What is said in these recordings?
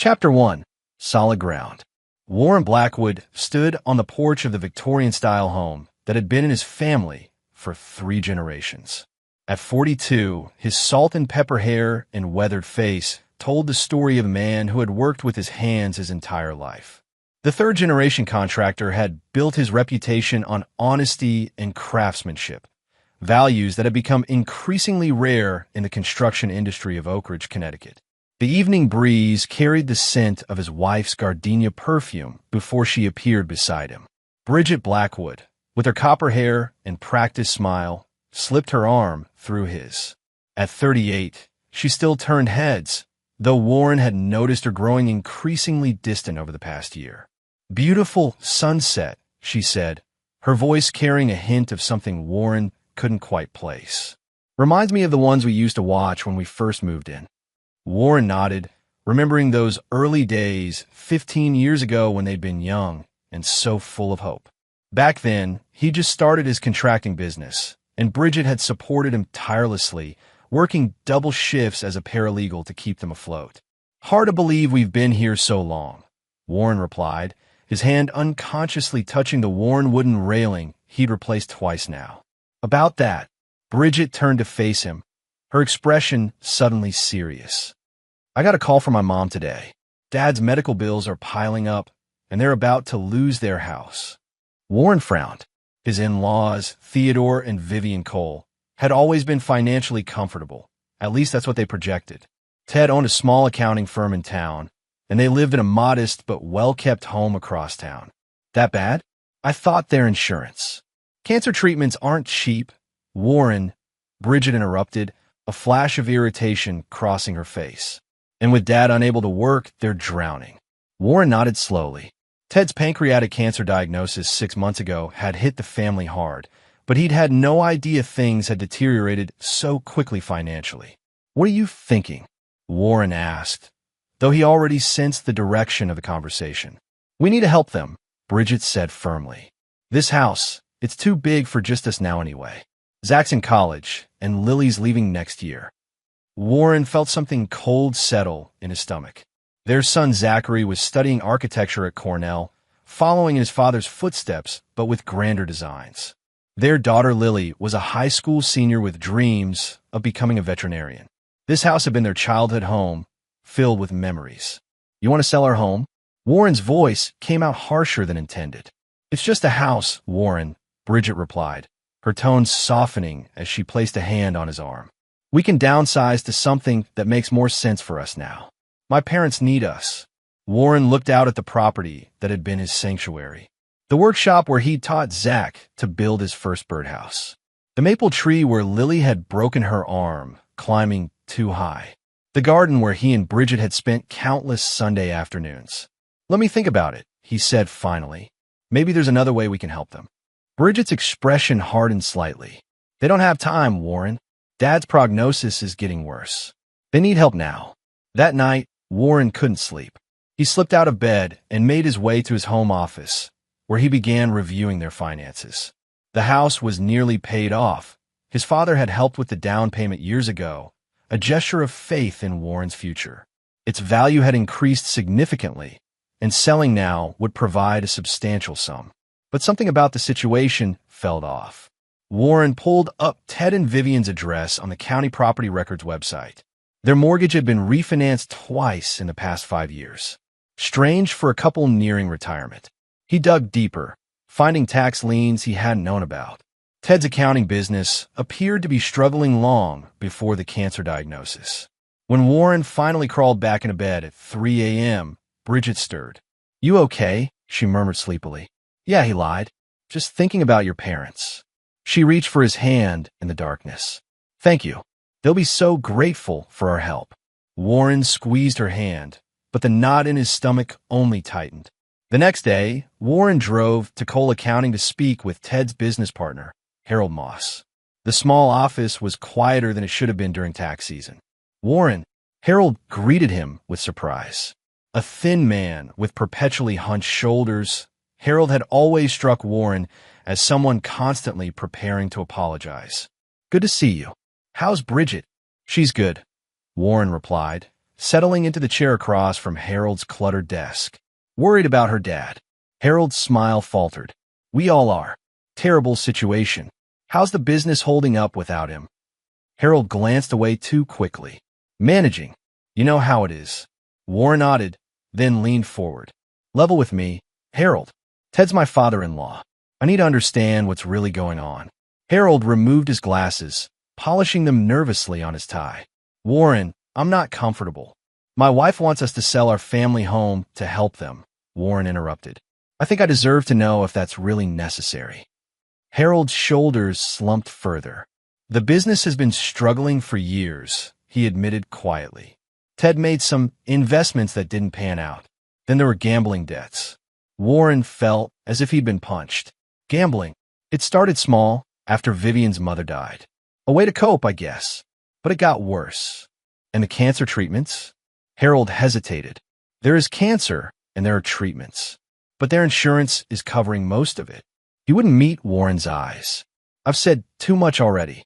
Chapter 1. Solid Ground. Warren Blackwood stood on the porch of the Victorian-style home that had been in his family for 3 generations. At 42, his salt and pepper hair and weathered face told the story of a man who had worked with his hands his entire life. The third-generation contractor had built his reputation on honesty and craftsmanship, values that had become increasingly rare in the construction industry of Oak Ridge, Connecticut. The evening breeze carried the scent of his wife's gardenia perfume before she appeared beside him. Bridget Blackwood, with her copper hair and practiced smile, slipped her arm through his. At 38, she still turned heads, though Warren had noticed her growing increasingly distant over the past year. "Beautiful sunset," she said, her voice carrying a hint of something Warren couldn't quite place. "Reminds me of the ones we used to watch when we first moved in." Warren nodded, remembering those early days 15 years ago when they'd been young and so full of hope. Back then, he just started his contracting business, and Bridget had supported him tirelessly, working double shifts as a paralegal to keep them afloat. "Hard to believe we've been here so long," Warren replied, his hand unconsciously touching the worn wooden railing he'd replaced twice now. "About that," Bridget turned to face him, her expression suddenly serious. "I got a call from my mom today. Dad's medical bills are piling up, and they're about to lose their house." Warren frowned. His in-laws, Theodore and Vivian Cole, had always been financially comfortable. At least that's what they projected. Ted owned a small accounting firm in town, and they lived in a modest but well-kept home across town. "That bad?" "I thought their insurance." "Cancer treatments aren't cheap." "Warren," Bridget interrupted, a flash of irritation crossing her face. "And with Dad unable to work, they're drowning." Warren nodded slowly. Ted's pancreatic cancer diagnosis 6 months ago had hit the family hard, but he'd had no idea things had deteriorated so quickly financially. "What are you thinking?" Warren asked, though he already sensed the direction of the conversation. "We need to help them," Bridget said firmly. "This house, it's too big for just us now anyway. Zach's in college, and Lily's leaving next year." Warren felt something cold settle in his stomach. Their son Zachary was studying architecture at Cornell, following in his father's footsteps, but with grander designs. Their daughter Lily was a high school senior with dreams of becoming a veterinarian. This house had been their childhood home, filled with memories. "You want to sell our home?" Warren's voice came out harsher than intended. "It's just a house, Warren," Bridget replied, her tone softening as she placed a hand on his arm. "We can downsize to something that makes more sense for us now. My parents need us." Warren looked out at the property that had been his sanctuary, the workshop where he'd taught Zach to build his first birdhouse, the maple tree where Lily had broken her arm climbing too high, the garden where he and Bridget had spent countless Sunday afternoons. "Let me think about it," he said finally. "Maybe there's another way we can help them." Bridget's expression hardened slightly. "They don't have time, Warren. Dad's prognosis is getting worse. They need help now." That night, Warren couldn't sleep. He slipped out of bed and made his way to his home office, where he began reviewing their finances. The house was nearly paid off. His father had helped with the down payment years ago, a gesture of faith in Warren's future. Its value had increased significantly, and selling now would provide a substantial sum. But something about the situation felt off. Warren pulled up Ted and Vivian's address on the county property records website. Their mortgage had been refinanced twice in the past 5 years. Strange for a couple nearing retirement. He dug deeper, finding tax liens he hadn't known about. Ted's accounting business appeared to be struggling long before the cancer diagnosis. When Warren finally crawled back into bed at 3 a.m., Bridget stirred. "You okay?" she murmured sleepily. "Yeah," he lied. "Just thinking about your parents." She reached for his hand in the darkness. "Thank you. They'll be so grateful for our help." Warren squeezed her hand, but the knot in his stomach only tightened. The next day, Warren drove to Cole Accounting to speak with Ted's business partner, Harold Moss. The small office was quieter than it should have been during tax season. "Warren," Harold greeted him with surprise. A thin man with perpetually hunched shoulders, Harold had always struck Warren as someone constantly preparing to apologize. "Good to see you. How's Bridget?" "She's good," Warren replied, settling into the chair across from Harold's cluttered desk. Worried about her dad. Harold's smile faltered. We all are. Terrible situation. How's the business holding up without him? Harold glanced away too quickly. Managing. You know how it is. Warren nodded, then leaned forward. Level with me, Harold. Ted's my father-in-law. I need to understand what's really going on. Harold removed his glasses, polishing them nervously on his tie. Warren, I'm not comfortable. My wife wants us to sell our family home to help them, Warren interrupted. I think I deserve to know if that's really necessary. Harold's shoulders slumped further. The business has been struggling for years, he admitted quietly. Ted made some investments that didn't pan out. Then there were gambling debts. Warren felt as if he'd been punched. Gambling. It started small, after Vivian's mother died. A way to cope, I guess. But it got worse. And the cancer treatments? Harold hesitated. There is cancer, and there are treatments. But their insurance is covering most of it. He wouldn't meet Warren's eyes. I've said too much already.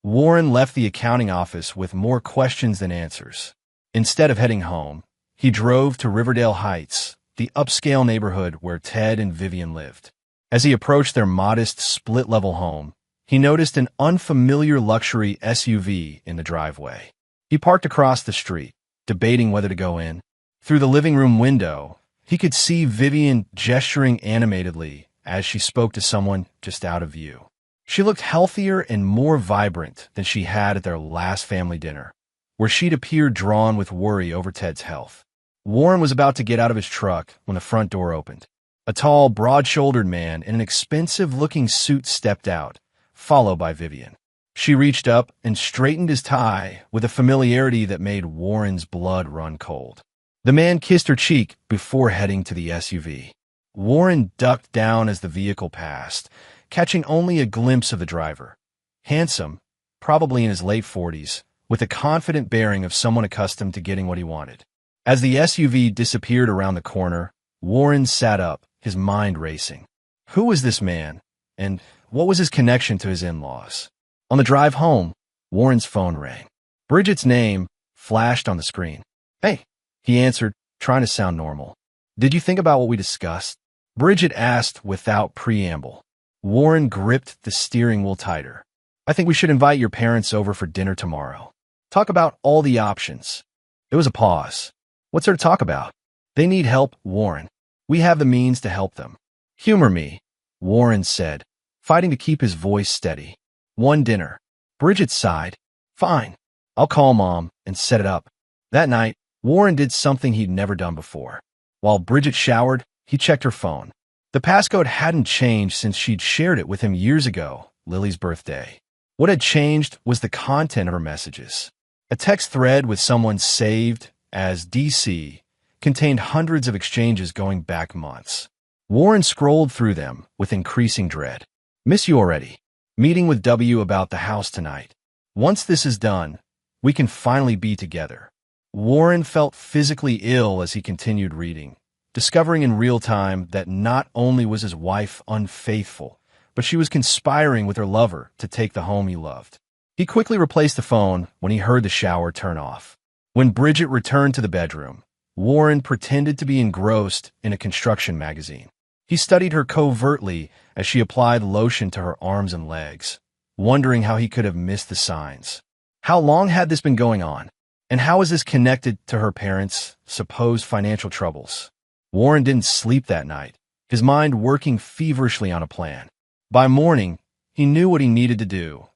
Warren left the accounting office with more questions than answers. Instead of heading home, he drove to Riverdale Heights, the upscale neighborhood where Ted and Vivian lived. As he approached their modest split-level home, he noticed an unfamiliar luxury SUV in the driveway. He parked across the street, debating whether to go in. Through the living room window, he could see Vivian gesturing animatedly as she spoke to someone just out of view. She looked healthier and more vibrant than she had at their last family dinner, where she'd appeared drawn with worry over Ted's health. Warren was about to get out of his truck when the front door opened. A tall, broad-shouldered man in an expensive-looking suit stepped out, followed by Vivian. She reached up and straightened his tie with a familiarity that made Warren's blood run cold. The man kissed her cheek before heading to the SUV. Warren ducked down as the vehicle passed, catching only a glimpse of the driver. Handsome, probably in his late 40s, with a confident bearing of someone accustomed to getting what he wanted. As the SUV disappeared around the corner, Warren sat up, his mind racing. Who was this man, and what was his connection to his in-laws? On the drive home, Warren's phone rang. Bridget's name flashed on the screen. Hey, he answered, trying to sound normal. Did you think about what we discussed? Bridget asked without preamble. Warren gripped the steering wheel tighter. I think we should invite your parents over for dinner tomorrow. Talk about all the options. There was a pause. What's there to talk about? They need help, Warren. We have the means to help them. Humor me, Warren said, fighting to keep his voice steady. One dinner. Bridget sighed. Fine. I'll call Mom and set it up. That night, Warren did something he'd never done before. While Bridget showered, he checked her phone. The passcode hadn't changed since she'd shared it with him years ago, Lily's birthday. What had changed was the content of her messages. A text thread with someone saved as DC contained hundreds of exchanges going back months. Warren scrolled through them with increasing dread. Miss you already. Meeting with W about the house tonight. Once this is done, we can finally be together. Warren felt physically ill as he continued reading, discovering in real time that not only was his wife unfaithful, but she was conspiring with her lover to take the home he loved. He quickly replaced the phone when he heard the shower turn off. When Bridget returned to the bedroom, Warren pretended to be engrossed in a construction magazine. He studied her covertly as she applied lotion to her arms and legs, wondering how he could have missed the signs. How long had this been going on? And how was this connected to her parents' supposed financial troubles? Warren didn't sleep that night, his mind working feverishly on a plan. By morning, he knew what he needed to do.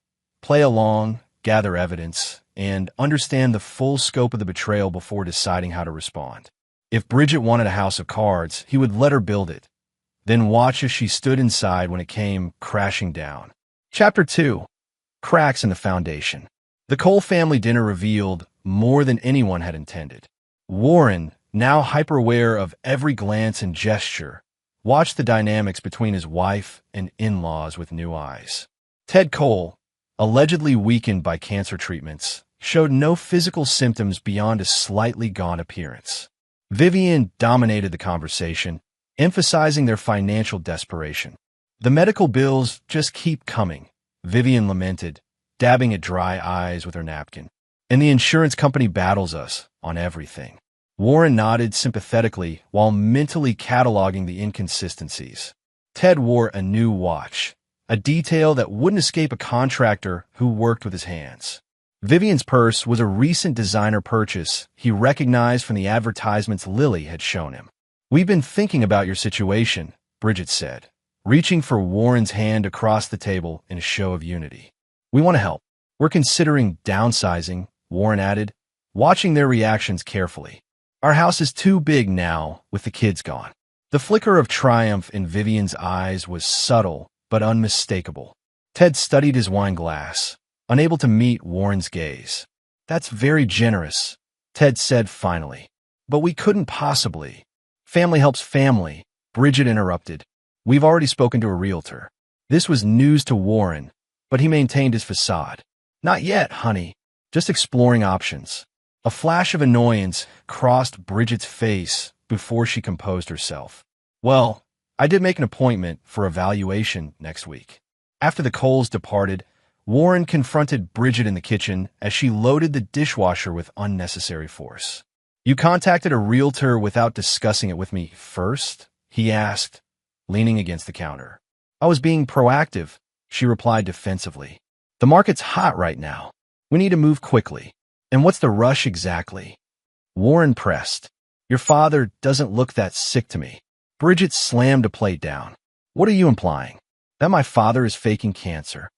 Play along, gather evidence, and understand the full scope of the betrayal before deciding how to respond. If Bridget wanted a house of cards, he would let her build it, then watch as she stood inside when it came crashing down. Chapter 2. Cracks in the Foundation. The Cole family dinner revealed more than anyone had intended. Warren, now hyper-aware of every glance and gesture, watched the dynamics between his wife and in-laws with new eyes. Ted Cole, allegedly weakened by cancer treatments, showed no physical symptoms beyond a slightly gaunt appearance. Vivian dominated the conversation, emphasizing their financial desperation. The medical bills just keep coming, Vivian lamented, dabbing at dry eyes with her napkin. And the insurance company battles us on everything. Warren nodded sympathetically while mentally cataloging the inconsistencies. Ted wore a new watch, a detail that wouldn't escape a contractor who worked with his hands. Vivian's purse was a recent designer purchase he recognized from the advertisements Lily had shown him. "We've been thinking about your situation," Bridget said, reaching for Warren's hand across the table in a show of unity. "We want to help. We're considering downsizing," Warren added, watching their reactions carefully. "Our house is too big now, with the kids gone." The flicker of triumph in Vivian's eyes was subtle but unmistakable. Ted studied his wine glass, unable to meet Warren's gaze. "That's very generous," Ted said finally. "But we couldn't possibly." "Family helps family," Bridget interrupted. "We've already spoken to a realtor." This was news to Warren, but he maintained his facade. "Not yet, honey. Just exploring options." A flash of annoyance crossed Bridget's face before she composed herself. "Well, I did make an appointment for a valuation next week." After the Coles departed, Warren confronted Bridget in the kitchen as she loaded the dishwasher with unnecessary force. "You contacted a realtor without discussing it with me first?" he asked, leaning against the counter. "I was being proactive," she replied defensively. "The market's hot right now. We need to move quickly." "And what's the rush exactly?" Warren pressed. "Your father doesn't look that sick to me." Bridget slammed a plate down. "What are you implying? That my father is faking cancer?"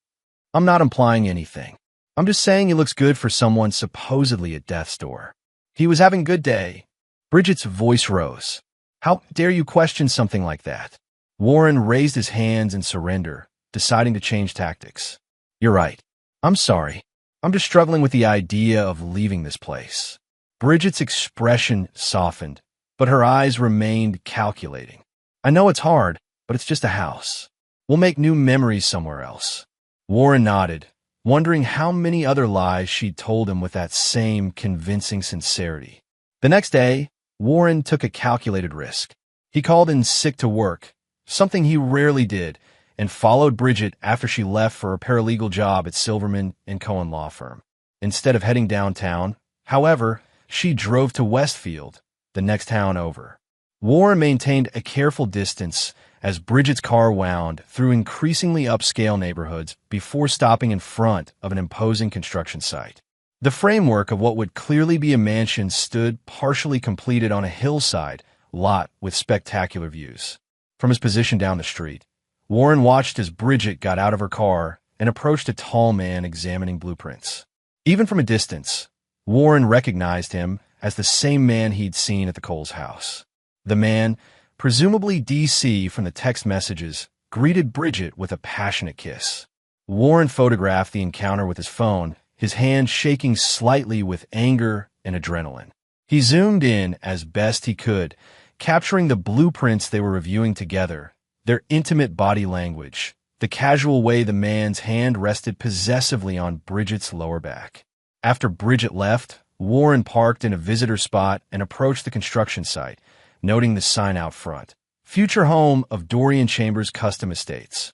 "I'm not implying anything. I'm just saying he looks good for someone supposedly at death's door." "He was having a good day." Bridget's voice rose. "How dare you question something like that?" Warren raised his hands in surrender, deciding to change tactics. "You're right. I'm sorry. I'm just struggling with the idea of leaving this place." Bridget's expression softened, but her eyes remained calculating. "I know it's hard, but it's just a house. We'll make new memories somewhere else." Warren nodded, wondering how many other lies she'd told him with that same convincing sincerity. The next day, Warren took a calculated risk. He called in sick to work, something he rarely did, and followed Bridget after she left for a paralegal job at Silverman & Cohen law firm. Instead of heading downtown, however, she drove to Westfield, the next town over. Warren maintained a careful distance as Bridget's car wound through increasingly upscale neighborhoods before stopping in front of an imposing construction site. The framework of what would clearly be a mansion stood partially completed on a hillside lot with spectacular views. From his position down the street, Warren watched as Bridget got out of her car and approached a tall man examining blueprints. Even from a distance, Warren recognized him as the same man he'd seen at the Coles house. The man, presumably DC from the text messages, greeted Bridget with a passionate kiss. Warren photographed the encounter with his phone, his hand shaking slightly with anger and adrenaline. He zoomed in as best he could, capturing the blueprints they were reviewing together, their intimate body language, the casual way the man's hand rested possessively on Bridget's lower back. After Bridget left, Warren parked in a visitor spot and approached the construction site, noting the sign out front. Future home of Dorian Chambers Custom Estates.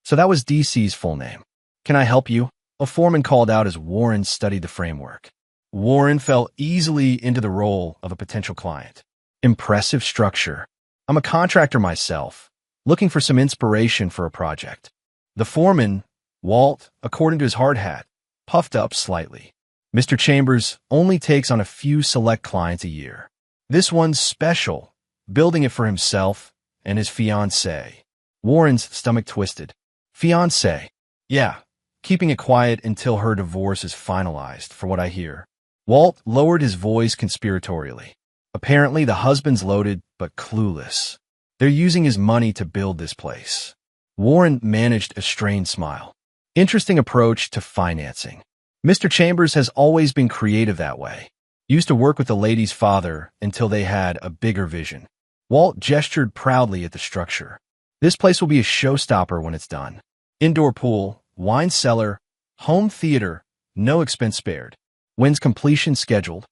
So that was DC's full name. "Can I help you?" a foreman called out as Warren studied the framework. Warren fell easily into the role of a potential client. "Impressive structure. I'm a contractor myself, looking for some inspiration for a project." The foreman, Walt, according to his hard hat, puffed up slightly. "Mr. Chambers only takes on a few select clients a year. This one's special, building it for himself and his fiancée." Warren's stomach twisted. "Fiancée?" "Yeah, keeping it quiet until her divorce is finalized, for what I hear." Walt lowered his voice conspiratorially. "Apparently the husband's loaded but clueless. They're using his money to build this place." Warren managed a strained smile. "Interesting approach to financing. Mr. Chambers has always been creative that way. Used to work with the lady's father until they had a bigger vision." Walt gestured proudly at the structure. "This place will be a showstopper when it's done. Indoor pool, wine cellar, home theater, no expense spared." "When's completion scheduled?"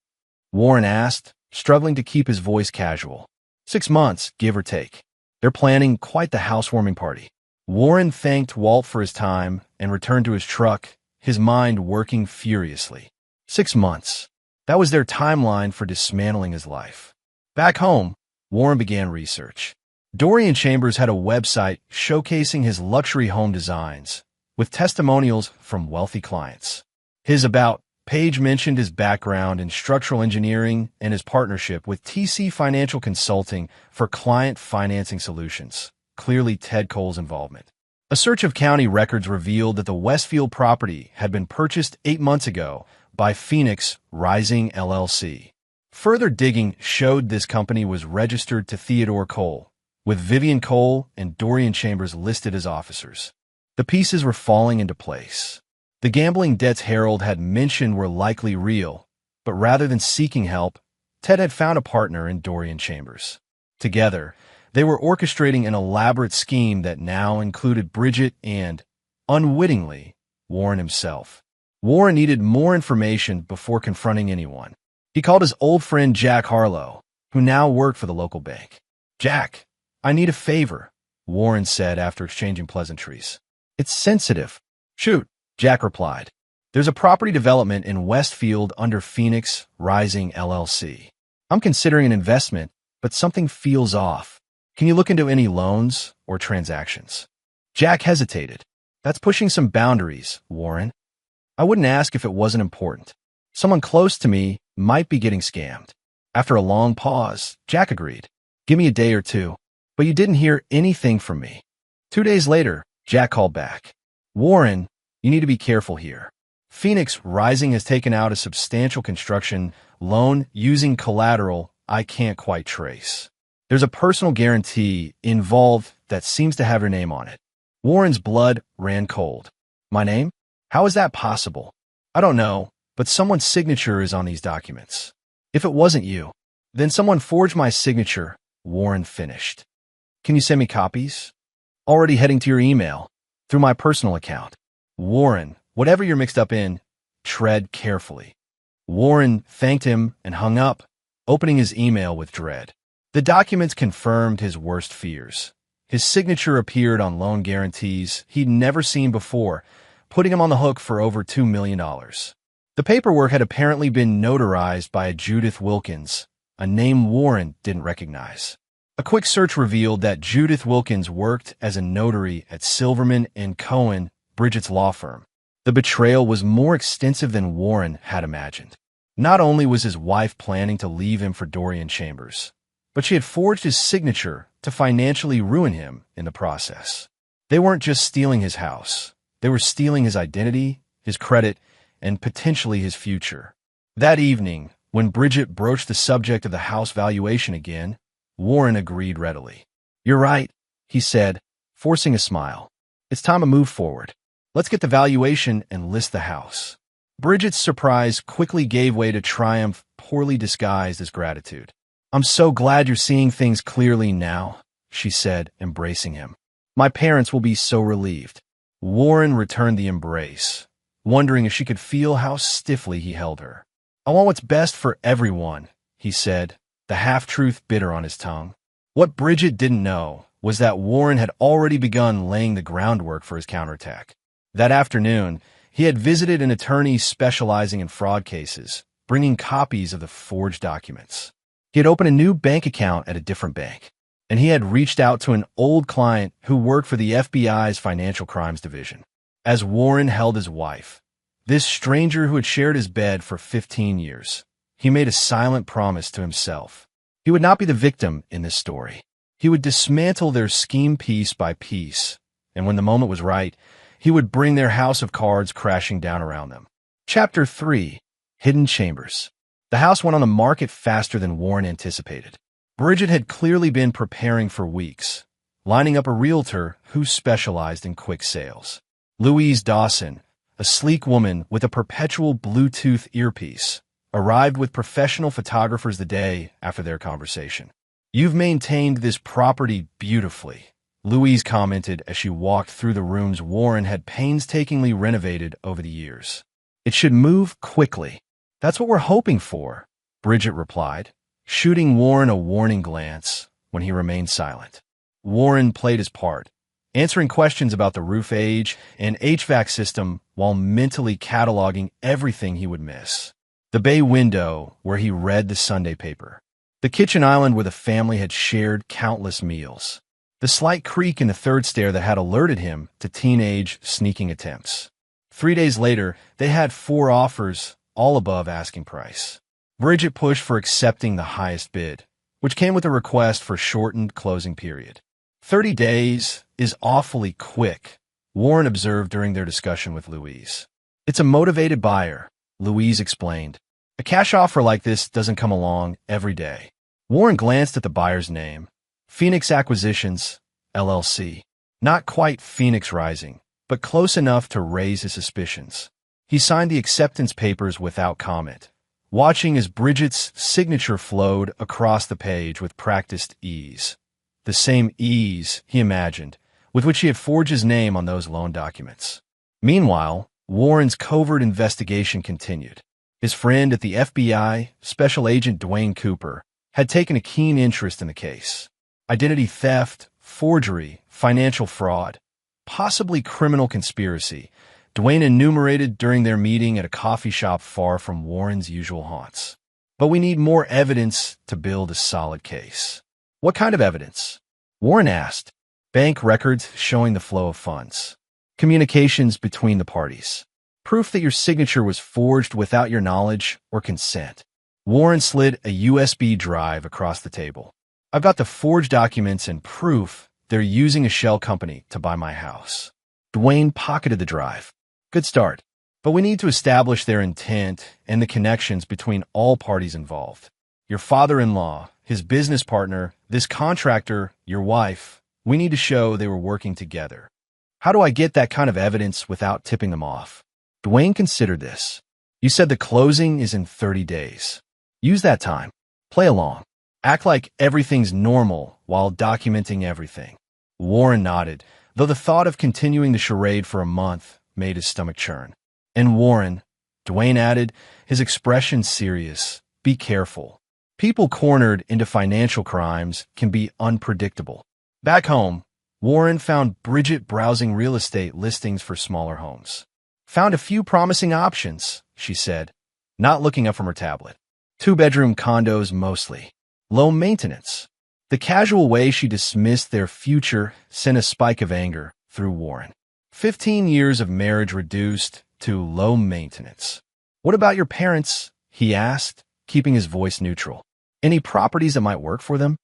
Warren asked, struggling to keep his voice casual. 6 months, give or take. They're planning quite the housewarming party." Warren thanked Walt for his time and returned to his truck, his mind working furiously. 6 months. That was their timeline for dismantling his life. Back home, Warren began research. Dorian Chambers had a website showcasing his luxury home designs, with testimonials from wealthy clients. His About page mentioned his background in structural engineering and his partnership with TC Financial Consulting for client financing solutions, clearly Ted Cole's involvement. A search of county records revealed that the Westfield property had been purchased 8 months ago by Phoenix Rising LLC. Further digging showed this company was registered to Theodore Cole, with Vivian Cole and Dorian Chambers listed as officers. The pieces were falling into place. The gambling debts Harold had mentioned were likely real, but rather than seeking help, Ted had found a partner in Dorian Chambers. Together, they were orchestrating an elaborate scheme that now included Bridget and, unwittingly, Warren himself. Warren needed more information before confronting anyone. He called his old friend Jack Harlow, who now worked for the local bank. "Jack, I need a favor," Warren said after exchanging pleasantries. "It's sensitive." "Shoot," Jack replied. "There's a property development in Westfield under Phoenix Rising LLC. I'm considering an investment, but something feels off. Can you look into any loans or transactions?" Jack hesitated. "That's pushing some boundaries, Warren. I wouldn't ask if it wasn't important. Someone close to me might be getting scammed." After a long pause, Jack agreed. "Give me a day or two." "But you didn't hear anything from me." 2 days later, Jack called back. "Warren, you need to be careful here. Phoenix Rising has taken out a substantial construction loan using collateral I can't quite trace. There's a personal guarantee involved that seems to have your name on it." Warren's blood ran cold. "My name? How is that possible?" "I don't know, but someone's signature is on these documents." "If it wasn't you, then someone forged my signature," Warren finished. "Can you send me copies?" "Already heading to your email, through my personal account." "Warren, whatever you're mixed up in, tread carefully." Warren thanked him and hung up, opening his email with dread. The documents confirmed his worst fears. His signature appeared on loan guarantees he'd never seen before, putting him on the hook for over $2 million. The paperwork had apparently been notarized by a Judith Wilkins, a name Warren didn't recognize. A quick search revealed that Judith Wilkins worked as a notary at Silverman & Cohen, Bridget's law firm. The betrayal was more extensive than Warren had imagined. Not only was his wife planning to leave him for Dorian Chambers, but she had forged his signature to financially ruin him in the process. They weren't just stealing his house. They were stealing his identity, his credit, and potentially his future. That evening, when Bridget broached the subject of the house valuation again, Warren agreed readily. "You're right," he said, forcing a smile. "It's time to move forward. Let's get the valuation and list the house." Bridget's surprise quickly gave way to triumph, poorly disguised as gratitude. "I'm so glad you're seeing things clearly now," she said, embracing him. "My parents will be so relieved." Warren returned the embrace, wondering if she could feel how stiffly he held her. "I want what's best for everyone," he said, the half-truth bitter on his tongue. What Bridget didn't know was that Warren had already begun laying the groundwork for his counterattack. That afternoon, he had visited an attorney specializing in fraud cases, bringing copies of the forged documents. He had opened a new bank account at a different bank, and he had reached out to an old client who worked for the FBI's Financial Crimes Division. As Warren held his wife, this stranger who had shared his bed for 15 years, he made a silent promise to himself. He would not be the victim in this story. He would dismantle their scheme piece by piece, and when the moment was right, he would bring their house of cards crashing down around them. Chapter 3. Hidden Chambers. The house went on the market faster than Warren anticipated. Bridget had clearly been preparing for weeks, lining up a realtor who specialized in quick sales. Louise Dawson, a sleek woman with a perpetual Bluetooth earpiece, arrived with professional photographers the day after their conversation. "You've maintained this property beautifully," Louise commented as she walked through the rooms Warren had painstakingly renovated over the years. "It should move quickly." "That's what we're hoping for," Bridget replied, shooting Warren a warning glance when he remained silent. Warren played his part, answering questions about the roof age and HVAC system while mentally cataloging everything he would miss. the bay window where he read the Sunday paper, the kitchen island where the family had shared countless meals, the slight creak in the third stair that had alerted him to teenage sneaking attempts. 3 days later, they had 4 offers, all above asking price. Bridget pushed for accepting the highest bid, which came with a request for shortened closing period. 30 days is awfully quick, Warren observed during their discussion with Louise. It's a motivated buyer, Louise explained. A cash offer like this doesn't come along every day. Warren glanced at the buyer's name. Phoenix Acquisitions, LLC. Not quite Phoenix Rising, but close enough to raise his suspicions. He signed the acceptance papers without comment, watching as Bridget's signature flowed across the page with practiced ease. The same ease, he imagined, with which he had forged his name on those loan documents. Meanwhile, Warren's covert investigation continued. His friend at the FBI, Special Agent Dwayne Cooper, had taken a keen interest in the case. Identity theft, forgery, financial fraud, possibly criminal conspiracy, Dwayne enumerated during their meeting at a coffee shop far from Warren's usual haunts. But we need more evidence to build a solid case. What kind of evidence? Warren asked. Bank records showing the flow of funds. Communications between the parties. Proof that your signature was forged without your knowledge or consent. Warren slid a USB drive across the table. I've got the forged documents and proof they're using a shell company to buy my house. Dwayne pocketed the drive. Good start. But we need to establish their intent and the connections between all parties involved. Your father-in-law, his business partner, this contractor, your wife. We need to show they were working together. How do I get that kind of evidence without tipping them off? Dwayne considered this. You said the closing is in 30 days. Use that time. Play along. Act like everything's normal while documenting everything. Warren nodded, though the thought of continuing the charade for a month made his stomach churn. And Warren, Dwayne added, his expression serious. Be careful. People cornered into financial crimes can be unpredictable. Back home, Warren found Bridget browsing real estate listings for smaller homes. Found a few promising options, she said, not looking up from her tablet. 2-bedroom condos mostly. Low maintenance. The casual way she dismissed their future sent a spike of anger through Warren. 15 years of marriage reduced to low maintenance. What about your parents? He asked, keeping his voice neutral. Any properties that might work for them?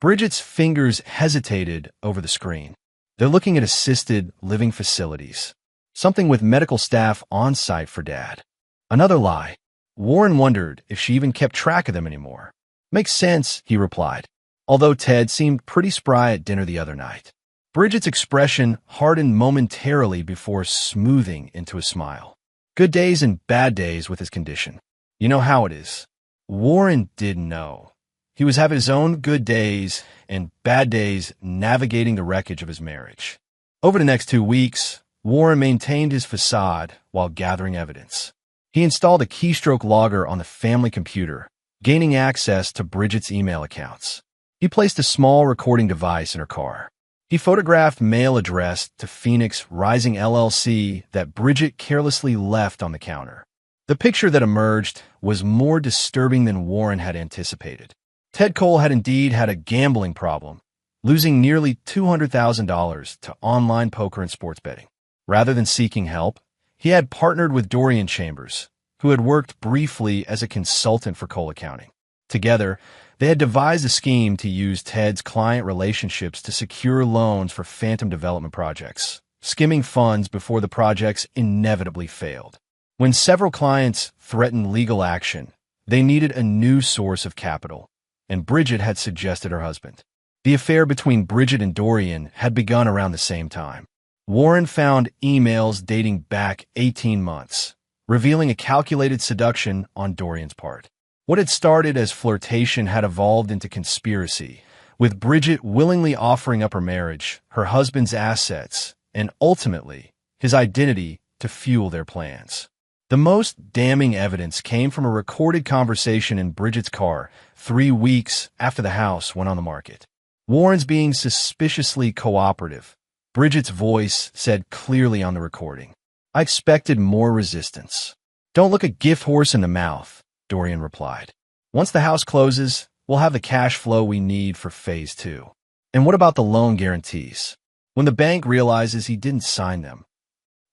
Bridget's fingers hesitated over the screen. They're looking at assisted living facilities. Something with medical staff on site for Dad. Another lie. Warren wondered if she even kept track of them anymore. Makes sense, he replied, although Ted seemed pretty spry at dinner the other night. Bridget's expression hardened momentarily before smoothing into a smile. Good days and bad days with his condition. You know how it is. Warren didn't know. He was having his own good days and bad days navigating the wreckage of his marriage. Over the next 2 weeks, Warren maintained his facade while gathering evidence. He installed a keystroke logger on the family computer, gaining access to Bridget's email accounts. He placed a small recording device in her car. He photographed mail addressed to Phoenix Rising LLC that Bridget carelessly left on the counter. The picture that emerged was more disturbing than Warren had anticipated. Ted Cole had indeed had a gambling problem, losing nearly $200,000 to online poker and sports betting. Rather than seeking help, he had partnered with Dorian Chambers, who had worked briefly as a consultant for Cole Accounting. Together, they had devised a scheme to use Ted's client relationships to secure loans for phantom development projects, skimming funds before the projects inevitably failed. When several clients threatened legal action, they needed a new source of capital, and Bridget had suggested her husband. The affair between Bridget and Dorian had begun around the same time. Warren found emails dating back 18 months, revealing a calculated seduction on Dorian's part. What had started as flirtation had evolved into conspiracy, with Bridget willingly offering up her marriage, her husband's assets, and ultimately, his identity to fuel their plans. The most damning evidence came from a recorded conversation in Bridget's car 3 weeks after the house went on the market. Warren's being suspiciously cooperative. Bridget's voice said clearly on the recording, I expected more resistance. Don't look a gift horse in the mouth. Dorian replied. Once the house closes, we'll have the cash flow we need for phase 2. And what about the loan guarantees? When the bank realizes he didn't sign them.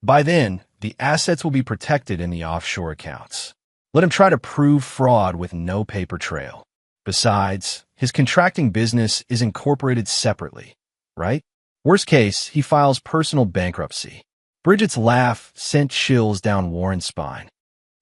By then, the assets will be protected in the offshore accounts. Let him try to prove fraud with no paper trail. Besides, his contracting business is incorporated separately, right? Worst case, he files personal bankruptcy. Bridget's laugh sent chills down Warren's spine.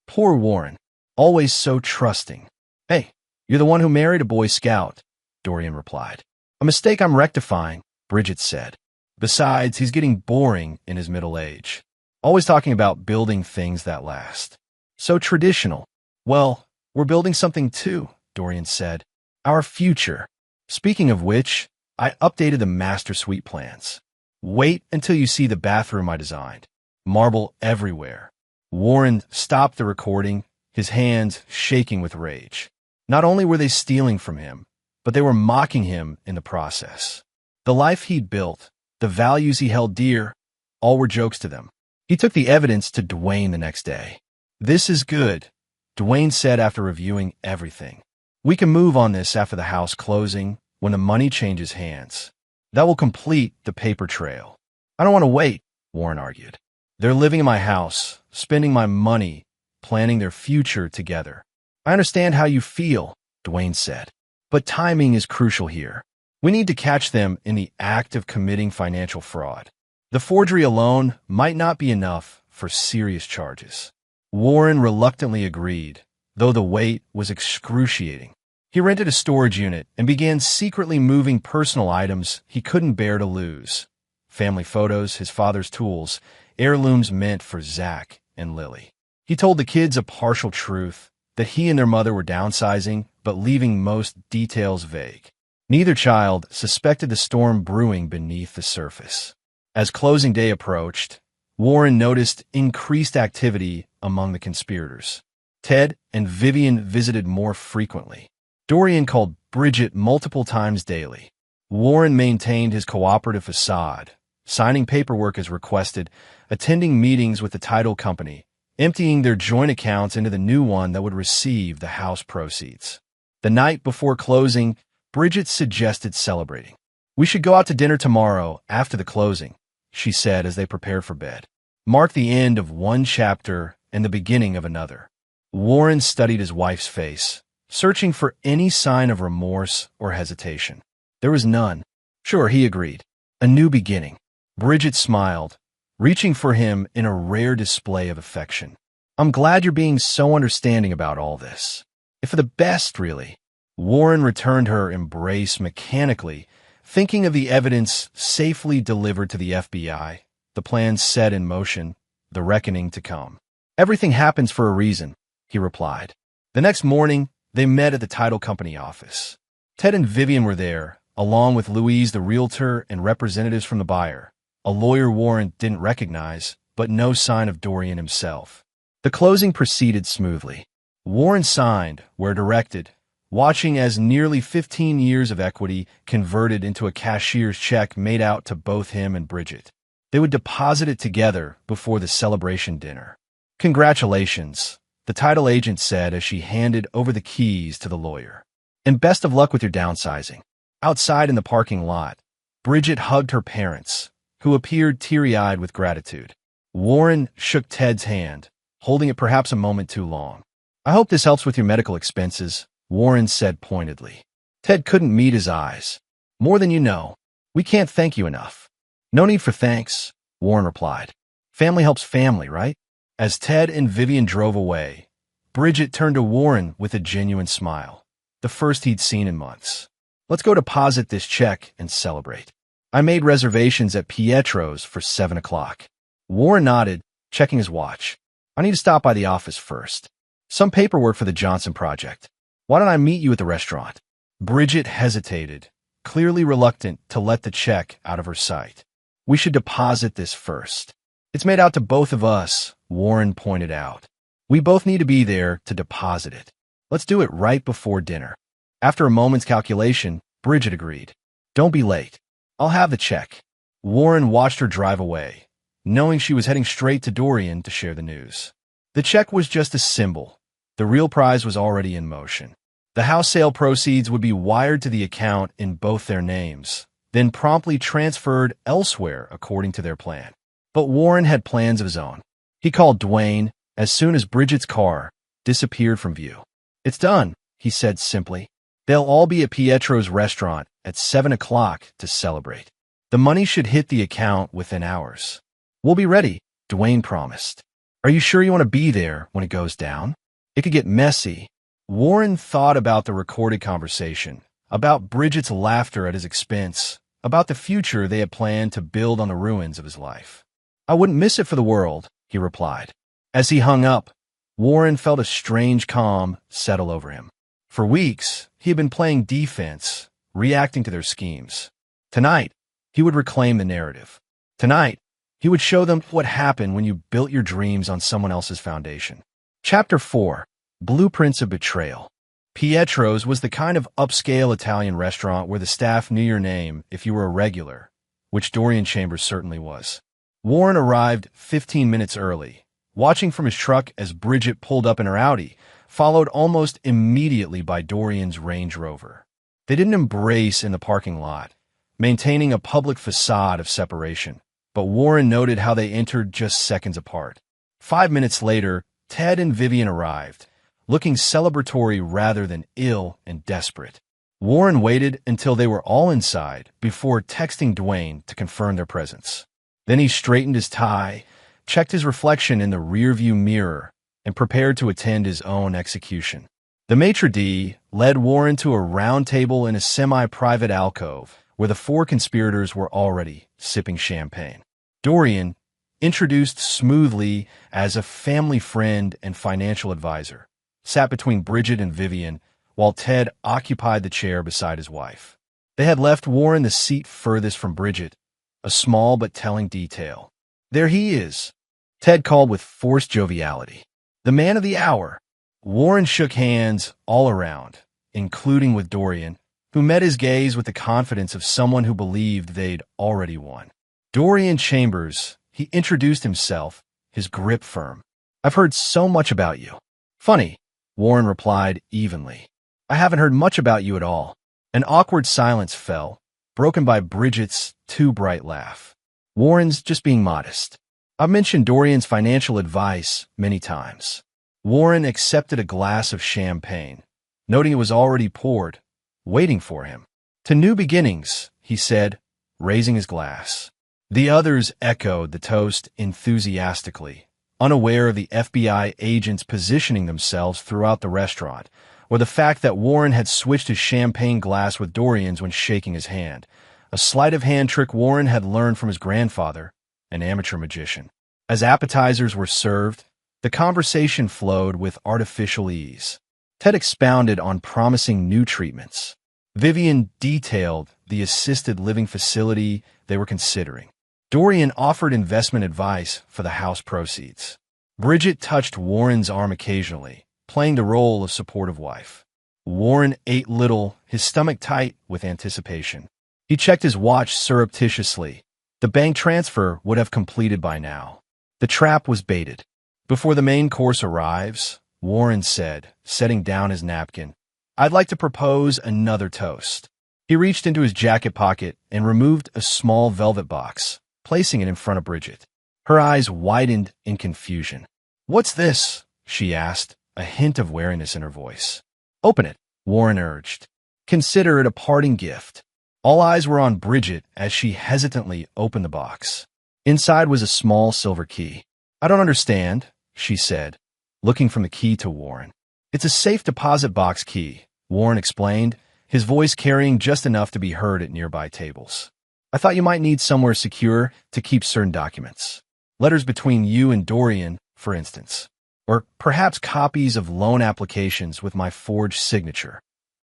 Poor Warren, always so trusting. Hey, you're the one who married a Boy Scout, Dorian replied. A mistake I'm rectifying, Bridget said. Besides, he's getting boring in his middle age. Always talking about building things that last. So traditional. Well, we're building something too, Dorian said. Our future. Speaking of which, I updated the master suite plans. Wait until you see the bathroom I designed. Marble everywhere. Warren stopped the recording, his hands shaking with rage. Not only were they stealing from him, but they were mocking him in the process. The life he'd built, the values he held dear, all were jokes to them. He took the evidence to Dwayne the next day. This is good, Dwayne said after reviewing everything. We can move on this after the house closing, when the money changes hands. That will complete the paper trail. I don't want to wait, Warren argued. They're living in my house, spending my money, planning their future together. I understand how you feel, Dwayne said. But timing is crucial here. We need to catch them in the act of committing financial fraud. The forgery alone might not be enough for serious charges. Warren reluctantly agreed, though the wait was excruciating. He rented a storage unit and began secretly moving personal items he couldn't bear to lose. Family photos, his father's tools, heirlooms meant for Zach and Lily. He told the kids a partial truth, that he and their mother were downsizing, but leaving most details vague. Neither child suspected the storm brewing beneath the surface. As closing day approached, Warren noticed increased activity among the conspirators. Ted and Vivian visited more frequently. Dorian called Bridget multiple times daily. Warren maintained his cooperative facade, signing paperwork as requested, attending meetings with the title company, emptying their joint accounts into the new one that would receive the house proceeds. The night before closing, Bridget suggested celebrating. We should go out to dinner tomorrow after the closing, she said as they prepared for bed. Mark the end of one chapter and the beginning of another. Warren studied his wife's face, searching for any sign of remorse or hesitation. There was none. Sure, he agreed. A new beginning. Bridget smiled, reaching for him in a rare display of affection. I'm glad you're being so understanding about all this. If for the best, really. Warren returned her embrace mechanically, thinking of the evidence safely delivered to the FBI, the plans set in motion, the reckoning to come. Everything happens for a reason, he replied. The next morning, they met at the title company office. Ted and Vivian were there, along with Louise the realtor and representatives from the buyer, a lawyer Warren didn't recognize, but no sign of Dorian himself. The closing proceeded smoothly. Warren signed, where directed, watching as nearly 15 years of equity converted into a cashier's check made out to both him and Bridget. They would deposit it together before the celebration dinner. Congratulations, the title agent said as she handed over the keys to the lawyer. And best of luck with your downsizing. Outside in the parking lot, Bridget hugged her parents, who appeared teary-eyed with gratitude. Warren shook Ted's hand, holding it perhaps a moment too long. I hope this helps with your medical expenses, Warren said pointedly. Ted couldn't meet his eyes. More than you know. We can't thank you enough. No need for thanks, Warren replied. Family helps family, right? As Ted and Vivian drove away, Bridget turned to Warren with a genuine smile, the first he'd seen in months. Let's go deposit this check and celebrate. I made reservations at Pietro's for 7 o'clock. Warren nodded, checking his watch. I need to stop by the office first. Some paperwork for the Johnson project. Why don't I meet you at the restaurant? Bridget hesitated, clearly reluctant to let the check out of her sight. We should deposit this first. It's made out to both of us, Warren pointed out. We both need to be there to deposit it. Let's do it right before dinner. After a moment's calculation, Bridget agreed. Don't be late. I'll have the check. Warren watched her drive away, knowing she was heading straight to Dorian to share the news. The check was just a symbol, The real prize was already in motion. The house sale proceeds would be wired to the account in both their names, then promptly transferred elsewhere according to their plan. But Warren had plans of his own. He called Dwayne as soon as Bridget's car disappeared from view. "It's done," he said simply. "They'll all be at Pietro's restaurant at 7 o'clock to celebrate. The money should hit the account within hours." "We'll be ready," Dwayne promised. "Are you sure you want to be there when it goes down? It could get messy." Warren thought about the recorded conversation, about Bridget's laughter at his expense, about the future they had planned to build on the ruins of his life. "I wouldn't miss it for the world," he replied. As he hung up, Warren felt a strange calm settle over him. For weeks, he had been playing defense, reacting to their schemes. Tonight, he would reclaim the narrative. Tonight, he would show them what happened when you built your dreams on someone else's foundation. Chapter 4. Blueprints of Betrayal. Pietro's was the kind of upscale Italian restaurant where the staff knew your name if you were a regular, which Dorian Chambers certainly was. Warren arrived 15 minutes early, watching from his truck as Bridget pulled up in her Audi, followed almost immediately by Dorian's Range Rover. They didn't embrace in the parking lot, maintaining a public facade of separation, but Warren noted how they entered just seconds apart. 5 minutes later, Ted and Vivian arrived, looking celebratory rather than ill and desperate. Warren waited until they were all inside before texting Dwayne to confirm their presence. Then he straightened his tie, checked his reflection in the rearview mirror, and prepared to attend his own execution. The maitre d' led Warren to a round table in a semi-private alcove where the 4 conspirators were already sipping champagne. Dorian, introduced smoothly as a family friend and financial advisor, sat between Bridget and Vivian, while Ted occupied the chair beside his wife. They had left Warren the seat furthest from Bridget, a small but telling detail. "There he is," Ted called with forced joviality. "The man of the hour." Warren shook hands all around, including with Dorian, who met his gaze with the confidence of someone who believed they'd already won. "Dorian Chambers," he introduced himself, his grip firm. "I've heard so much about you." "Funny," Warren replied evenly. "I haven't heard much about you at all." An awkward silence fell, broken by Bridget's too bright laugh. "Warren's just being modest. I've mentioned Dorian's financial advice many times." Warren accepted a glass of champagne, noting it was already poured, waiting for him. "To new beginnings," he said, raising his glass. The others echoed the toast enthusiastically, unaware of the FBI agents positioning themselves throughout the restaurant, or the fact that Warren had switched his champagne glass with Dorian's when shaking his hand, a sleight-of-hand trick Warren had learned from his grandfather, an amateur magician. As appetizers were served, the conversation flowed with artificial ease. Ted expounded on promising new treatments. Vivian detailed the assisted living facility they were considering. Dorian offered investment advice for the house proceeds. Bridget touched Warren's arm occasionally, playing the role of supportive wife. Warren ate little, his stomach tight with anticipation. He checked his watch surreptitiously. The bank transfer would have completed by now. The trap was baited. "Before the main course arrives," Warren said, setting down his napkin, "I'd like to propose another toast." He reached into his jacket pocket and removed a small velvet box, placing it in front of Bridget. Her eyes widened in confusion. "What's this?" she asked, a hint of wariness in her voice. "Open it," Warren urged. "Consider it a parting gift." All eyes were on Bridget as she hesitantly opened the box. Inside was a small silver key. "I don't understand," she said, looking from the key to Warren. "It's a safe deposit box key," Warren explained, his voice carrying just enough to be heard at nearby tables. "I thought you might need somewhere secure to keep certain documents. Letters between you and Dorian, for instance. Or perhaps copies of loan applications with my forged signature."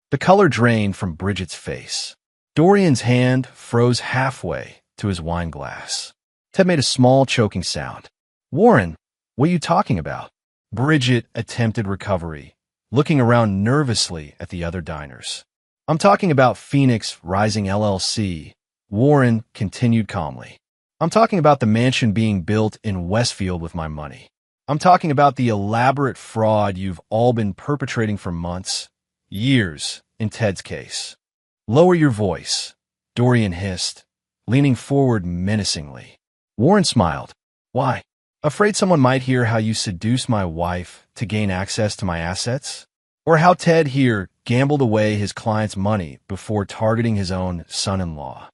The color drained from Bridget's face. Dorian's hand froze halfway to his wine glass. Ted made a small choking sound. "Warren, what are you talking about?" Bridget attempted recovery, looking around nervously at the other diners. "I'm talking about Phoenix Rising LLC," Warren continued calmly. "I'm talking about the mansion being built in Westfield with my money." I'm talking about the elaborate fraud you've all been perpetrating for months, years, in Ted's case. Lower your voice, Dorian hissed, leaning forward menacingly. Warren smiled. Why? Afraid someone might hear how you seduced my wife to gain access to my assets? Or how Ted here gambled away his client's money before targeting his own son-in-law?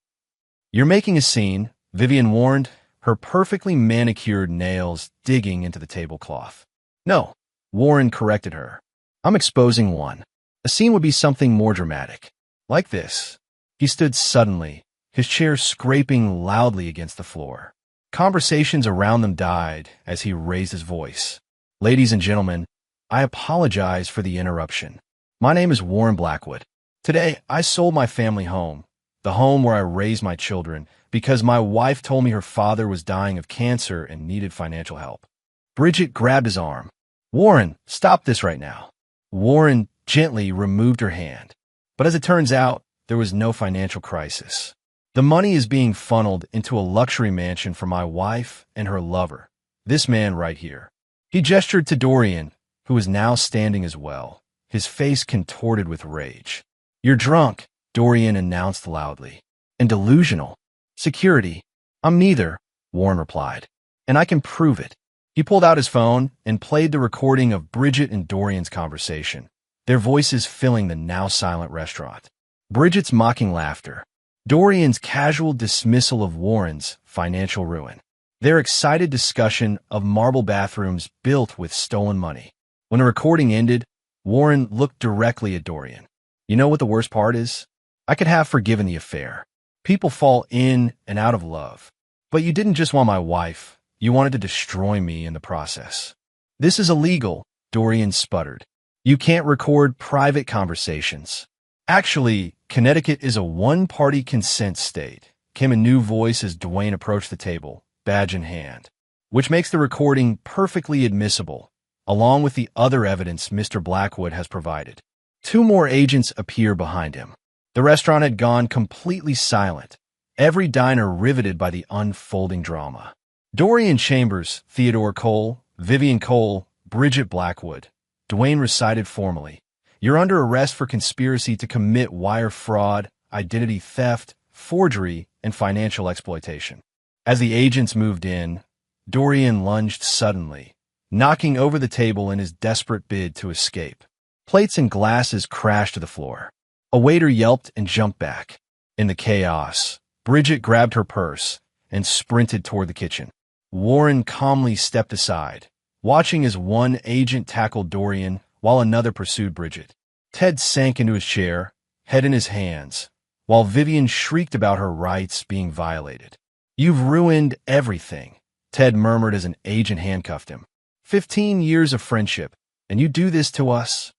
You're making a scene, Vivian warned, her perfectly manicured nails digging into the tablecloth. No, Warren corrected her. I'm exposing one. A scene would be something more dramatic. Like this. He stood suddenly, his chair scraping loudly against the floor. Conversations around them died as he raised his voice. Ladies and gentlemen, I apologize for the interruption. My name is Warren Blackwood. Today, I sold my family home, the home where I raised my children, because my wife told me her father was dying of cancer and needed financial help. Bridget grabbed his arm. Warren, stop this right now. Warren gently removed her hand. But as it turns out, there was no financial crisis. The money is being funneled into a luxury mansion for my wife and her lover, this man right here. He gestured to Dorian, who was now standing as well, his face contorted with rage. You're drunk, Dorian announced loudly. And delusional. Security. I'm neither, Warren replied. And I can prove it. He pulled out his phone and played the recording of Bridget and Dorian's conversation, their voices filling the now silent restaurant. Bridget's mocking laughter. Dorian's casual dismissal of Warren's financial ruin. Their excited discussion of marble bathrooms built with stolen money. When the recording ended, Warren looked directly at Dorian. You know what the worst part is? I could have forgiven the affair. People fall in and out of love. But you didn't just want my wife. You wanted to destroy me in the process. This is illegal, Dorian sputtered. You can't record private conversations. Actually, Connecticut is a one-party consent state, came a new voice as Dwayne approached the table, badge in hand, which makes the recording perfectly admissible, along with the other evidence Mr. Blackwood has provided. Two more agents appear behind him. The restaurant had gone completely silent, every diner riveted by the unfolding drama. Dorian Chambers, Theodore Cole, Vivian Cole, Bridget Blackwood. Dwayne recited formally. You're under arrest for conspiracy to commit wire fraud, identity theft, forgery, and financial exploitation. As the agents moved in, Dorian lunged suddenly, knocking over the table in his desperate bid to escape. Plates and glasses crashed to the floor. A waiter yelped and jumped back. In the chaos, Bridget grabbed her purse and sprinted toward the kitchen. Warren calmly stepped aside, watching as one agent tackled Dorian while another pursued Bridget. Ted sank into his chair, head in his hands, while Vivian shrieked about her rights being violated. You've ruined everything, Ted murmured as an agent handcuffed him. 15 years of friendship, and you do this to us?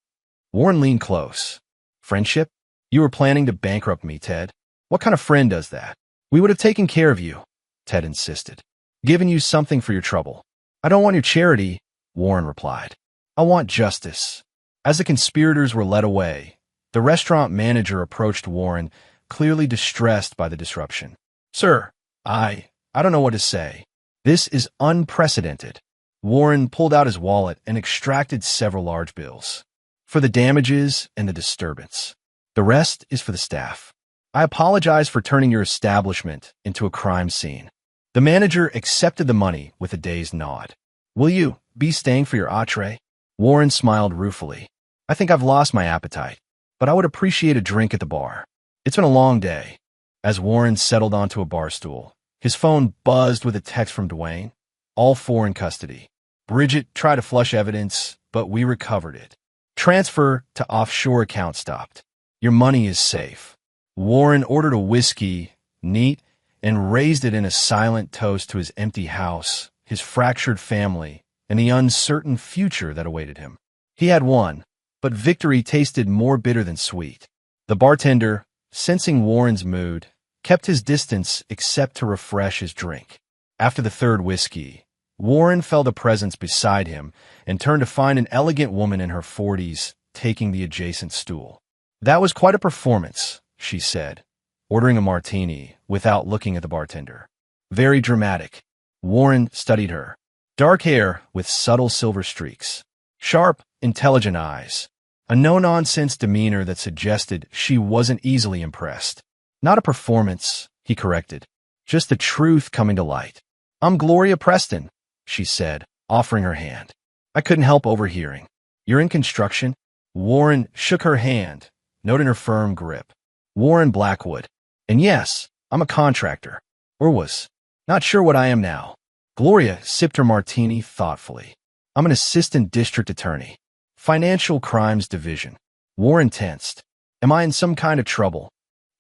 Warren leaned close. Friendship? You were planning to bankrupt me, Ted. What kind of friend does that? We would have taken care of you, Ted insisted. Given you something for your trouble. I don't want your charity, Warren replied. I want justice. As the conspirators were led away, the restaurant manager approached Warren, clearly distressed by the disruption. Sir, I don't know what to say. This is unprecedented. Warren pulled out his wallet and extracted several large bills. For the damages and the disturbance. The rest is for the staff. I apologize for turning your establishment into a crime scene. The manager accepted the money with a dazed nod. Will you be staying for your entree? Warren smiled ruefully. I think I've lost my appetite, but I would appreciate a drink at the bar. It's been a long day. As Warren settled onto a bar stool, his phone buzzed with a text from Dwayne. All four in custody. Bridget tried to flush evidence, but we recovered it. Transfer to offshore account stopped. Your money is safe. Warren ordered a whiskey, neat, and raised it in a silent toast to his empty house, his fractured family, and the uncertain future that awaited him. He had won, but victory tasted more bitter than sweet. The bartender, sensing Warren's mood, kept his distance except to refresh his drink. After the third whiskey, Warren felt a presence beside him and turned to find an elegant woman in her 40s taking the adjacent stool. That was quite a performance, she said, ordering a martini without looking at the bartender. Very dramatic. Warren studied her. Dark hair with subtle silver streaks. Sharp, intelligent eyes. A no-nonsense demeanor that suggested she wasn't easily impressed. Not a performance, he corrected. Just the truth coming to light. I'm Gloria Preston, she said, offering her hand. I couldn't help overhearing. You're in construction? Warren shook her hand, noting her firm grip. Warren Blackwood. And yes, I'm a contractor. Or was. Not sure what I am now. Gloria sipped her martini thoughtfully. I'm an assistant district attorney. Financial Crimes Division. Warren tensed. Am I in some kind of trouble?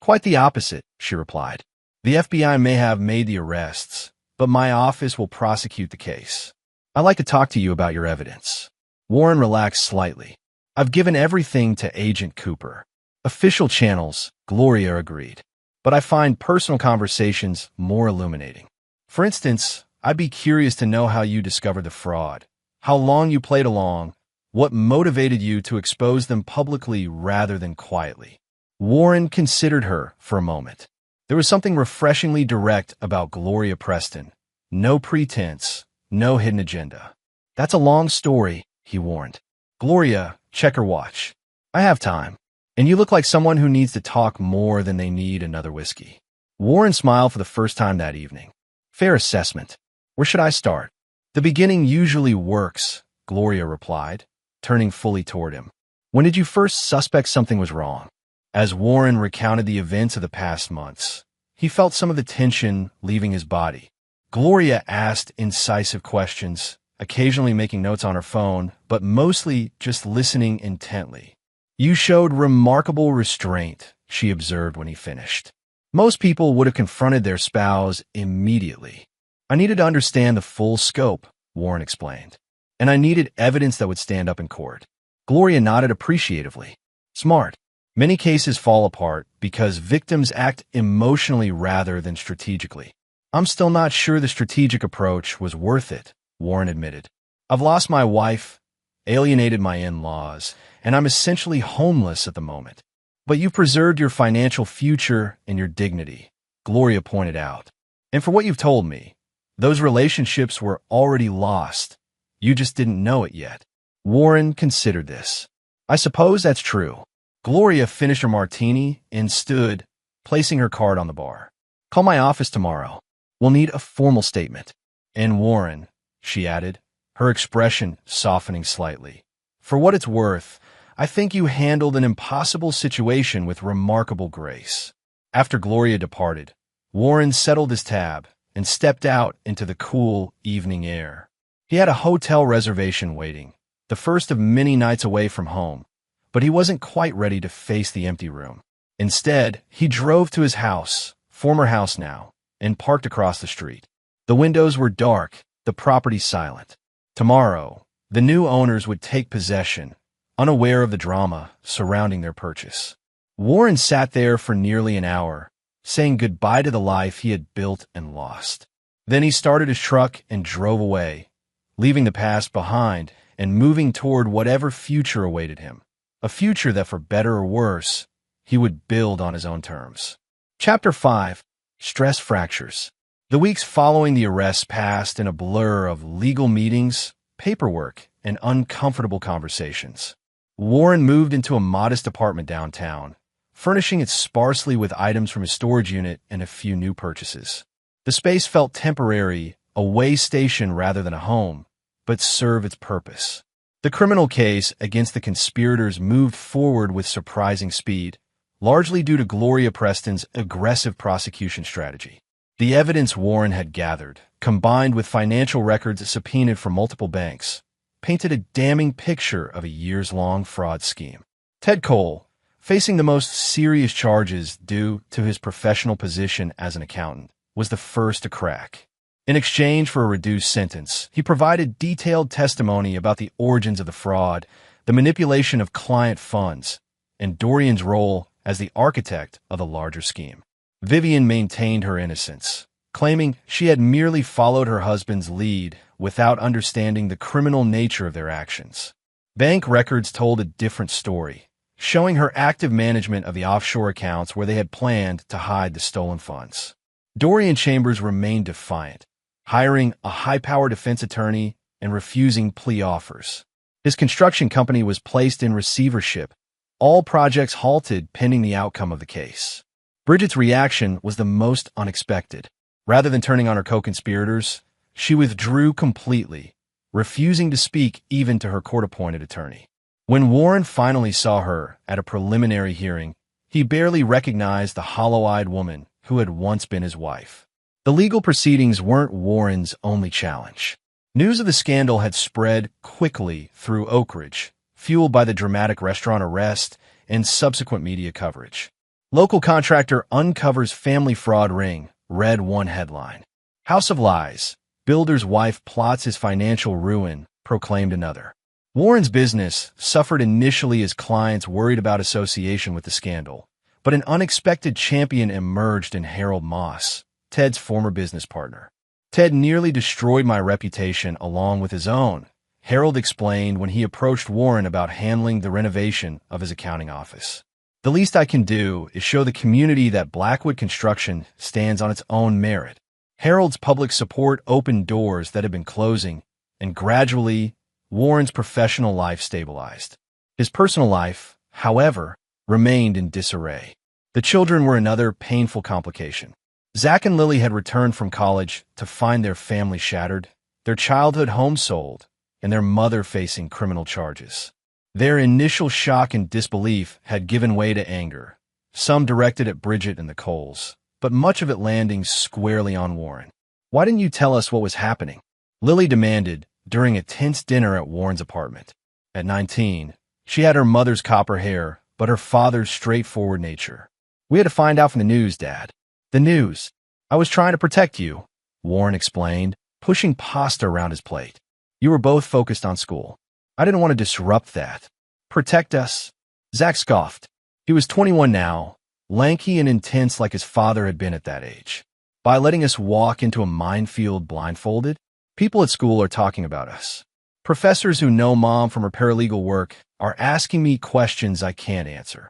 Quite the opposite, she replied. The FBI may have made the arrests, but my office will prosecute the case. I'd like to talk to you about your evidence. Warren relaxed slightly. I've given everything to Agent Cooper. Official channels, Gloria agreed. But I find personal conversations more illuminating. For instance, I'd be curious to know how you discovered the fraud, how long you played along, what motivated you to expose them publicly rather than quietly. Warren considered her for a moment. There was something refreshingly direct about Gloria Preston. No pretense, no hidden agenda. That's a long story, he warned. Gloria, check her watch. I have time. And you look like someone who needs to talk more than they need another whiskey. Warren smiled for the first time that evening. Fair assessment. Where should I start? The beginning usually works, Gloria replied, turning fully toward him. When did you first suspect something was wrong? As Warren recounted the events of the past months, he felt some of the tension leaving his body. Gloria asked incisive questions, occasionally making notes on her phone, but mostly just listening intently. You showed remarkable restraint, she observed when he finished. Most people would have confronted their spouse immediately. I needed to understand the full scope, Warren explained. And I needed evidence that would stand up in court. Gloria nodded appreciatively. Smart. Many cases fall apart because victims act emotionally rather than strategically. I'm still not sure the strategic approach was worth it, Warren admitted. I've lost my wife, alienated my in-laws, and I'm essentially homeless at the moment. But you preserved your financial future and your dignity, Gloria pointed out. And for what you've told me, those relationships were already lost. You just didn't know it yet. Warren considered this. I suppose that's true. Gloria finished her martini and stood, placing her card on the bar. Call my office tomorrow. We'll need a formal statement. And Warren, she added, her expression softening slightly. For what it's worth, I think you handled an impossible situation with remarkable grace. After Gloria departed, Warren settled his tab and stepped out into the cool evening air. He had a hotel reservation waiting, the first of many nights away from home, but he wasn't quite ready to face the empty room. Instead, he drove to his house, former house now, and parked across the street. The windows were dark, the property silent. Tomorrow, the new owners would take possession, unaware of the drama surrounding their purchase. Warren sat there for nearly an hour, saying goodbye to the life he had built and lost. Then he started his truck and drove away, leaving the past behind and moving toward whatever future awaited him. A future that, for better or worse, he would build on his own terms. Chapter 5. Stress Fractures. The weeks following the arrest passed in a blur of legal meetings, paperwork, and uncomfortable conversations. Warren moved into a modest apartment downtown, furnishing it sparsely with items from his storage unit and a few new purchases. The space felt temporary, a way station rather than a home, but served its purpose. The criminal case against the conspirators moved forward with surprising speed, largely due to Gloria Preston's aggressive prosecution strategy. The evidence Warren had gathered, combined with financial records subpoenaed from multiple banks, painted a damning picture of a years-long fraud scheme. Ted Cole, facing the most serious charges due to his professional position as an accountant, was the first to crack. In exchange for a reduced sentence, he provided detailed testimony about the origins of the fraud, the manipulation of client funds, and Dorian's role as the architect of the larger scheme. Vivian maintained her innocence, claiming she had merely followed her husband's lead without understanding the criminal nature of their actions. Bank records told a different story, showing her active management of the offshore accounts where they had planned to hide the stolen funds. Dorian Chambers remained defiant, hiring a high-powered defense attorney and refusing plea offers. His construction company was placed in receivership, all projects halted pending the outcome of the case. Bridget's reaction was the most unexpected. Rather than turning on her co-conspirators, she withdrew completely, refusing to speak even to her court-appointed attorney. When Warren finally saw her at a preliminary hearing, he barely recognized the hollow-eyed woman who had once been his wife. The legal proceedings weren't Warren's only challenge. News of the scandal had spread quickly through Oak Ridge, fueled by the dramatic restaurant arrest and subsequent media coverage. Local contractor uncovers family fraud ring, read one headline. House of Lies, builder's wife plots his financial ruin, proclaimed another. Warren's business suffered initially as clients worried about association with the scandal, but an unexpected champion emerged in Harold Moss, Ted's former business partner. Ted nearly destroyed my reputation along with his own, Harold explained when he approached Warren about handling the renovation of his accounting office. The least I can do is show the community that Blackwood Construction stands on its own merit. Harold's public support opened doors that had been closing, and gradually, Warren's professional life stabilized. His personal life, however, remained in disarray. The children were another painful complication. Zach and Lily had returned from college to find their family shattered, their childhood home sold, and their mother facing criminal charges. Their initial shock and disbelief had given way to anger, some directed at Bridget and the Coles, but much of it landing squarely on Warren. "Why didn't you tell us what was happening?" Lily demanded during a tense dinner at Warren's apartment. At 19, she had her mother's copper hair, but her father's straightforward nature. "We had to find out from the news, Dad." "The news? I was trying to protect you," Warren explained, pushing pasta around his plate. "You were both focused on school. I didn't want to disrupt that." "Protect us?" Zach scoffed. He was 21 now, lanky and intense like his father had been at that age. "By letting us walk into a minefield blindfolded? People at school are talking about us. Professors who know Mom from her paralegal work are asking me questions I can't answer."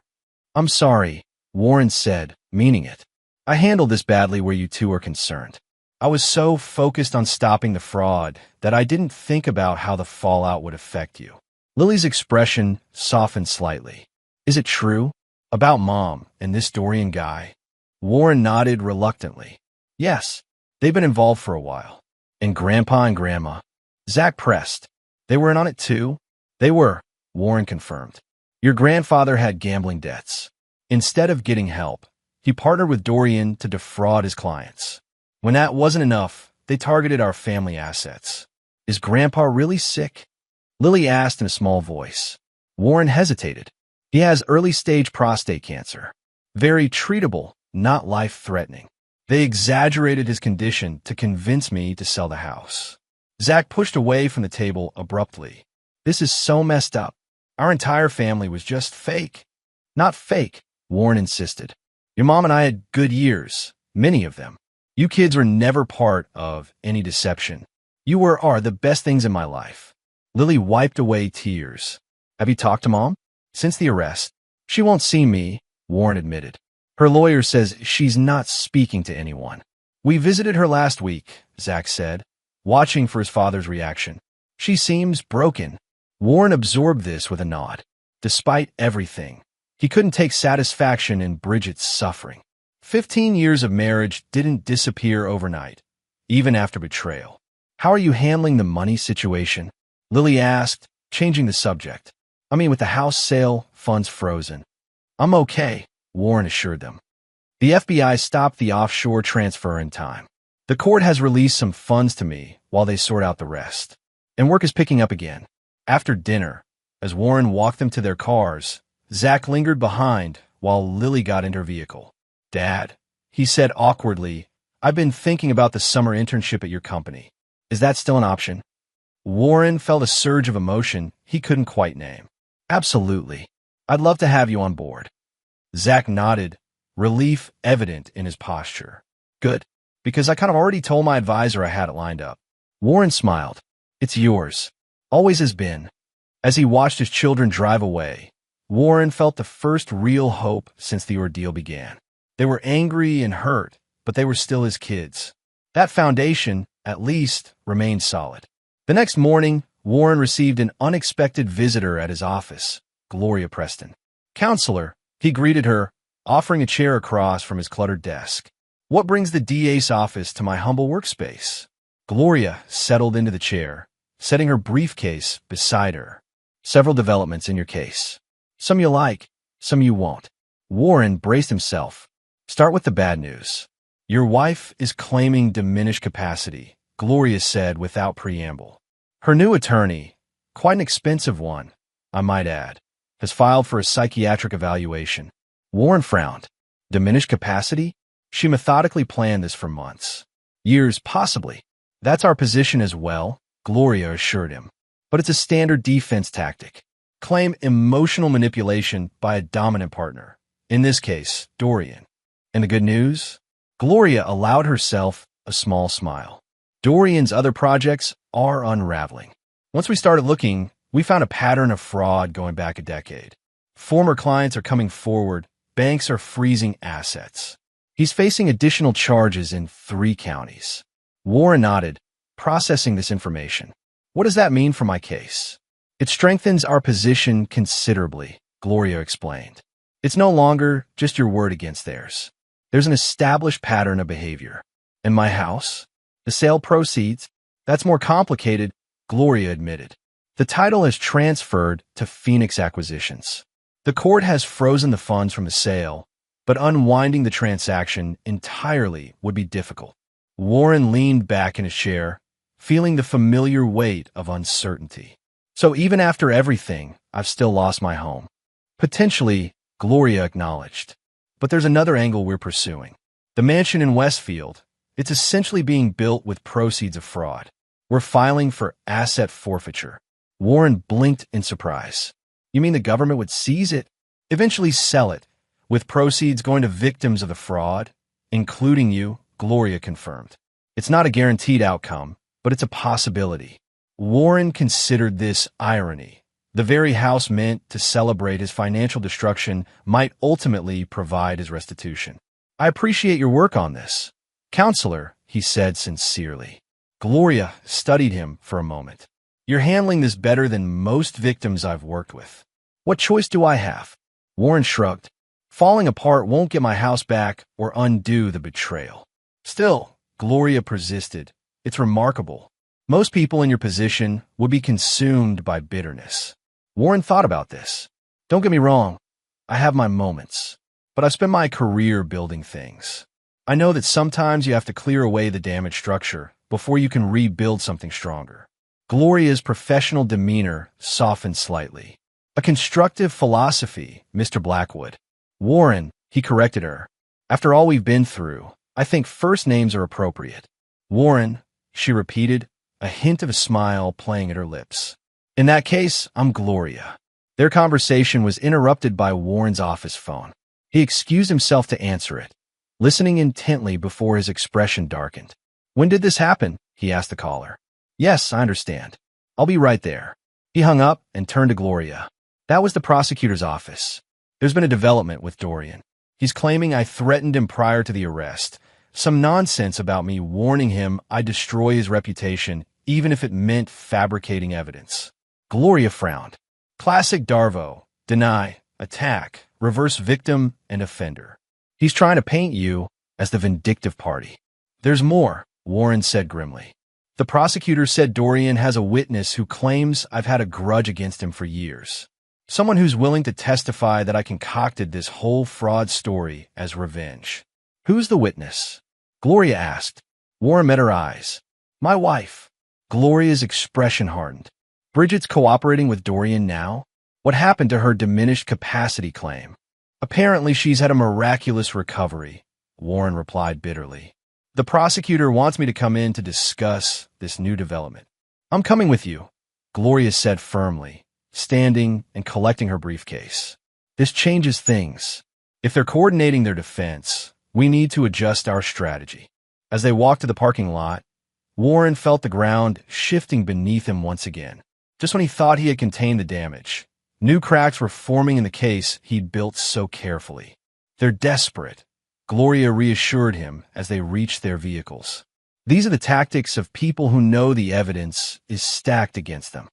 "I'm sorry," Warren said, meaning it. "I handled this badly where you two are concerned. I was so focused on stopping the fraud that I didn't think about how the fallout would affect you." Lily's expression softened slightly. "Is it true? About Mom and this Dorian guy?" Warren nodded reluctantly. "Yes, they've been involved for a while. And Grandpa and Grandma?" Zach pressed. "They were in on it too?" "They were," Warren confirmed. "Your grandfather had gambling debts. Instead of getting help, he partnered with Dorian to defraud his clients. When that wasn't enough, they targeted our family assets." "Is Grandpa really sick?" Lily asked in a small voice. Warren hesitated. "He has early-stage prostate cancer. Very treatable, not life-threatening. They exaggerated his condition to convince me to sell the house." Zach pushed away from the table abruptly. "This is so messed up. Our entire family was just fake." "Not fake," Warren insisted. "Your mom and I had good years, many of them. You kids were never part of any deception. You are the best things in my life." Lily wiped away tears. "Have you talked to Mom?" "Since the arrest. She won't see me," Warren admitted. "Her lawyer says she's not speaking to anyone." "We visited her last week," Zach said, watching for his father's reaction. "She seems broken." Warren absorbed this with a nod. Despite everything, he couldn't take satisfaction in Bridget's suffering. 15 years of marriage didn't disappear overnight, even after betrayal. "How are you handling the money situation?" Lily asked, changing the subject. "I mean, with the house sale, funds frozen." "I'm okay," Warren assured them. "The FBI stopped the offshore transfer in time. The court has released some funds to me while they sort out the rest. And work is picking up again." After dinner, as Warren walked them to their cars, Zach lingered behind while Lily got into her vehicle. "Dad," he said awkwardly, "I've been thinking about the summer internship at your company. Is that still an option?" Warren felt a surge of emotion he couldn't quite name. "Absolutely. I'd love to have you on board." Zach nodded, relief evident in his posture. "Good, because I kind of already told my advisor I had it lined up." Warren smiled. "It's yours. Always has been." As he watched his children drive away, Warren felt the first real hope since the ordeal began. They were angry and hurt, but they were still his kids. That foundation at least, remained solid. The next morning, Warren received an unexpected visitor at his office, Gloria Preston. "Counselor," he greeted her, offering a chair across from his cluttered desk. "What brings the DA's office to my humble workspace?" Gloria settled into the chair, setting her briefcase beside her. "Several developments in your case. Some you like, some you won't." Warren braced himself. "Start with the bad news. Your wife is claiming diminished capacity," Gloria said without preamble. "Her new attorney, quite an expensive one, I might add, has filed for a psychiatric evaluation." Warren frowned. Diminished capacity? She methodically planned this for months. Years, possibly. "That's our position as well," Gloria assured him. "But it's a standard defense tactic. Claim emotional manipulation by a dominant partner. In this case, Dorian. And the good news? Gloria allowed herself a small smile. Dorian's other projects are unraveling. Once we started looking, we found a pattern of fraud going back a decade. Former clients are coming forward. Banks are freezing assets. He's facing additional charges in 3 counties. Warren nodded, processing this information. "What does that mean for my case?" "It strengthens our position considerably," Gloria explained. "It's no longer just your word against theirs. There's an established pattern of behavior. And my house? The sale proceeds? That's more complicated," Gloria admitted. "The title has transferred to Phoenix Acquisitions. The court has frozen the funds from the sale, but unwinding the transaction entirely would be difficult." Warren leaned back in his chair, feeling the familiar weight of uncertainty. "So even after everything, I've still lost my home." "Potentially," Gloria acknowledged. "But there's another angle we're pursuing. The mansion in Westfield, it's essentially being built with proceeds of fraud. We're filing for asset forfeiture." Warren blinked in surprise. "You mean the government would seize it, eventually sell it, with proceeds going to victims of the fraud, including you?" Gloria confirmed. "It's not a guaranteed outcome, but it's a possibility." Warren considered this irony. The very house meant to celebrate his financial destruction might ultimately provide his restitution. "I appreciate your work on this, Counselor," he said sincerely. Gloria studied him for a moment. "You're handling this better than most victims I've worked with. What choice do I have?" Warren shrugged. "Falling apart won't get my house back or undo the betrayal." "Still," Gloria persisted, "it's remarkable. Most people in your position would be consumed by bitterness." Warren thought about this. "Don't get me wrong, I have my moments, but I've spent my career building things. I know that sometimes you have to clear away the damaged structure before you can rebuild something stronger." Gloria's professional demeanor softened slightly. "A constructive philosophy, Mr. Blackwood." "Warren," he corrected her. "After all we've been through, I think first names are appropriate." "Warren," she repeated, a hint of a smile playing at her lips. "In that case, I'm Gloria." Their conversation was interrupted by Warren's office phone. He excused himself to answer it, listening intently before his expression darkened. "When did this happen?" he asked the caller. "Yes, I understand. I'll be right there." He hung up and turned to Gloria. "That was the prosecutor's office. There's been a development with Dorian. He's claiming I threatened him prior to the arrest. Some nonsense about me warning him I'd destroy his reputation, even if it meant fabricating evidence." Gloria frowned. Classic Darvo. Deny, attack, reverse victim and offender. He's trying to paint you as the vindictive party. "There's more," Warren said grimly. "The prosecutor said Dorian has a witness who claims I've had a grudge against him for years. Someone who's willing to testify that I concocted this whole fraud story as revenge." "Who's the witness?" Gloria asked. Warren met her eyes. "My wife." Gloria's expression hardened. "Bridget's cooperating with Dorian now? What happened to her diminished capacity claim?" "Apparently she's had a miraculous recovery," Warren replied bitterly. "The prosecutor wants me to come in to discuss this new development." "I'm coming with you," Gloria said firmly, standing and collecting her briefcase. "This changes things. If they're coordinating their defense, we need to adjust our strategy." As they walked to the parking lot, Warren felt the ground shifting beneath him once again. Just when he thought he had contained the damage, new cracks were forming in the case he'd built so carefully. "They're desperate," Gloria reassured him as they reached their vehicles. These are the tactics of people who know the evidence is stacked against them.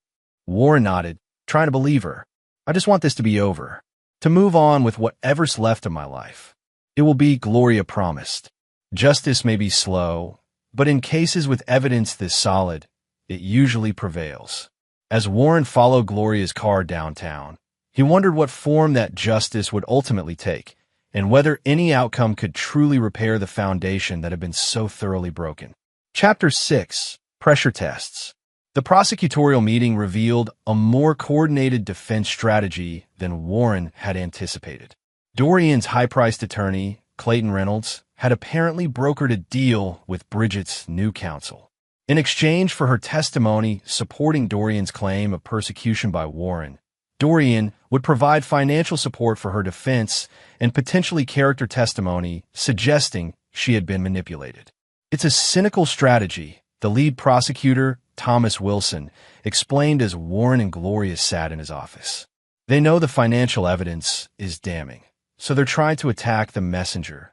Warren nodded, trying to believe her. I just want this to be over. To move on with whatever's left of my life. It will be, Gloria promised. Justice may be slow, but in cases with evidence this solid, it usually prevails. As Warren followed Gloria's car downtown, he wondered what form that justice would ultimately take, and whether any outcome could truly repair the foundation that had been so thoroughly broken. Chapter 6. Pressure Tests. The prosecutorial meeting revealed a more coordinated defense strategy than Warren had anticipated. Dorian's high-priced attorney, Clayton Reynolds, had apparently brokered a deal with Bridget's new counsel. In exchange for her testimony supporting Dorian's claim of persecution by Warren, Dorian would provide financial support for her defense and potentially character testimony suggesting she had been manipulated. It's a cynical strategy, the lead prosecutor, Thomas Wilson, explained as Warren and Gloria sat in his office. They know the financial evidence is damning, so they're trying to attack the messenger.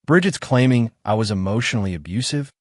Bridget's claiming I was emotionally abusive?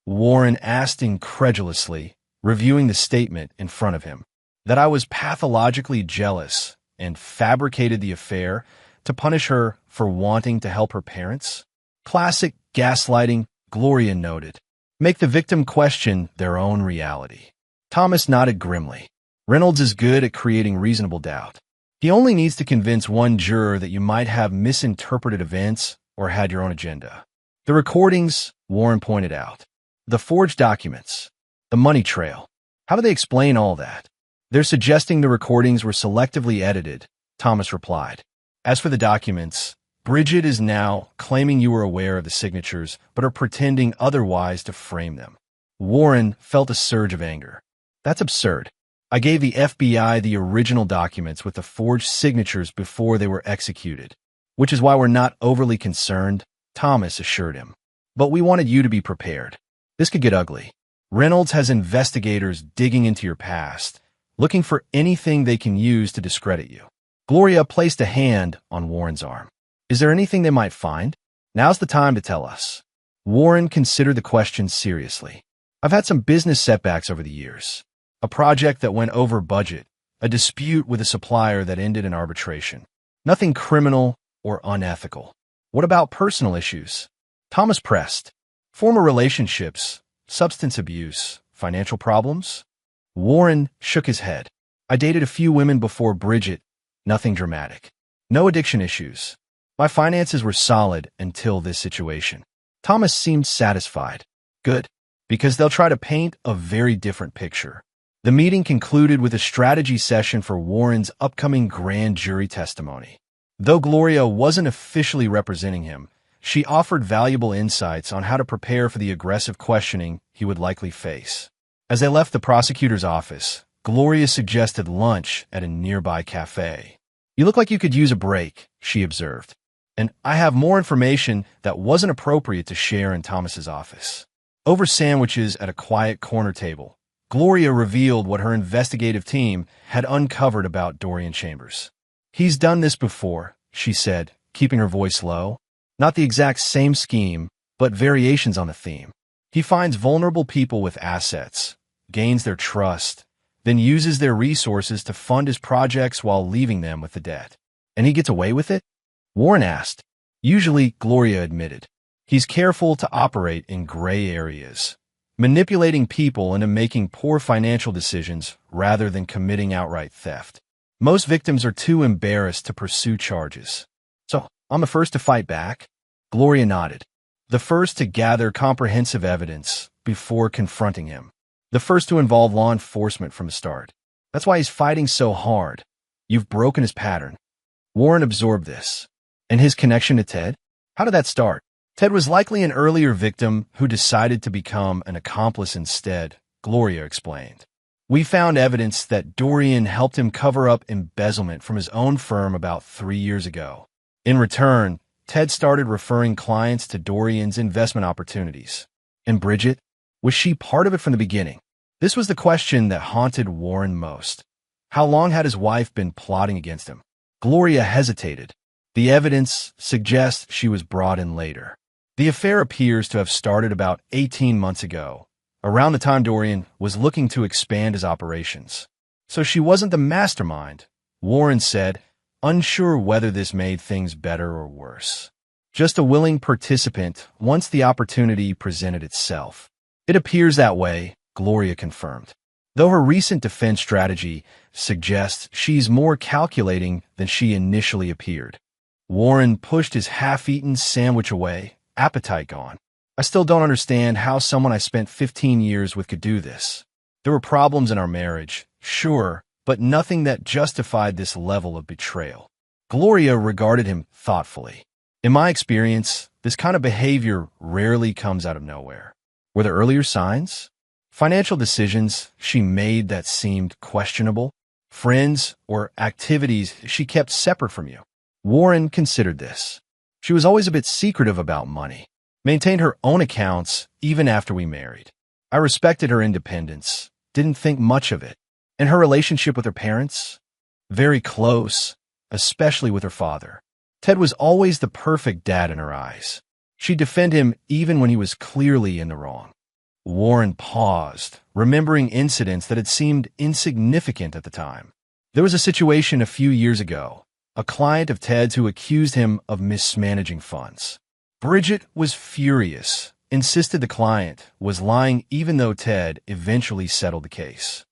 Warren asked incredulously, reviewing the statement in front of him. That I was pathologically jealous and fabricated the affair to punish her for wanting to help her parents? Classic gaslighting, Gloria noted. Make the victim question their own reality. Thomas nodded grimly. Reynolds is good at creating reasonable doubt. He only needs to convince one juror that you might have misinterpreted events or had your own agenda. The recordings, Warren pointed out. The forged documents. The money trail. How do they explain all that? They're suggesting the recordings were selectively edited, Thomas replied. As for the documents, Bridget is now claiming you were aware of the signatures, but are pretending otherwise to frame them. Warren felt a surge of anger. That's absurd. I gave the FBI the original documents with the forged signatures before they were executed, which is why we're not overly concerned, Thomas assured him. But we wanted you to be prepared. This could get ugly. Reynolds has investigators digging into your past, looking for anything they can use to discredit you. Gloria placed a hand on Warren's arm. Is there anything they might find? Now's the time to tell us. Warren considered the question seriously. I've had some business setbacks over the years. A project that went over budget, a dispute with a supplier that ended in arbitration. Nothing criminal or unethical. What about personal issues? Thomas pressed. Former relationships, substance abuse, financial problems? Warren shook his head. I dated a few women before Bridget. Nothing dramatic. No addiction issues. My finances were solid until this situation. Thomas seemed satisfied. Good, because they'll try to paint a very different picture. The meeting concluded with a strategy session for Warren's upcoming grand jury testimony. Though Gloria wasn't officially representing him, she offered valuable insights on how to prepare for the aggressive questioning he would likely face. As they left the prosecutor's office, Gloria suggested lunch at a nearby cafe. You look like you could use a break, she observed. And I have more information that wasn't appropriate to share in Thomas's office. Over sandwiches at a quiet corner table, Gloria revealed what her investigative team had uncovered about Dorian Chambers. He's done this before, she said, keeping her voice low. Not the exact same scheme, but variations on the theme. He finds vulnerable people with assets, gains their trust, then uses their resources to fund his projects while leaving them with the debt. And he gets away with it? Warren asked. Usually, Gloria admitted. He's careful to operate in gray areas, manipulating people into making poor financial decisions rather than committing outright theft. Most victims are too embarrassed to pursue charges. So, I'm the first to fight back? Gloria nodded. The first to gather comprehensive evidence before confronting him. The first to involve law enforcement from the start. That's why he's fighting so hard. You've broken his pattern. Warren absorbed this. And his connection to Ted? How did that start? Ted was likely an earlier victim who decided to become an accomplice instead, Gloria explained. We found evidence that Dorian helped him cover up embezzlement from his own firm about 3 years ago. In return, Ted started referring clients to Dorian's investment opportunities. And Bridget? Was she part of it from the beginning? This was the question that haunted Warren most. How long had his wife been plotting against him? Gloria hesitated. The evidence suggests she was brought in later. The affair appears to have started about 18 months ago, around the time Dorian was looking to expand his operations. So she wasn't the mastermind, Warren said, unsure whether this made things better or worse. Just a willing participant once the opportunity presented itself. It appears that way, Gloria confirmed. Though her recent defense strategy suggests she's more calculating than she initially appeared. Warren pushed his half-eaten sandwich away, appetite gone. I still don't understand how someone I spent 15 years with could do this. There were problems in our marriage, sure, but nothing that justified this level of betrayal. Gloria regarded him thoughtfully. In my experience, this kind of behavior rarely comes out of nowhere. Were there earlier signs? Financial decisions she made that seemed questionable? Friends or activities she kept separate from you? Warren considered this. She was always a bit secretive about money, maintained her own accounts even after we married. I respected her independence, didn't think much of it. And her relationship with her parents? Very close, especially with her father. Ted was always the perfect dad in her eyes. She'd defend him even when he was clearly in the wrong. Warren paused, remembering incidents that had seemed insignificant at the time. There was a situation a few years ago, a client of Ted's who accused him of mismanaging funds. Bridget was furious, insisted the client was lying even though Ted eventually settled the case.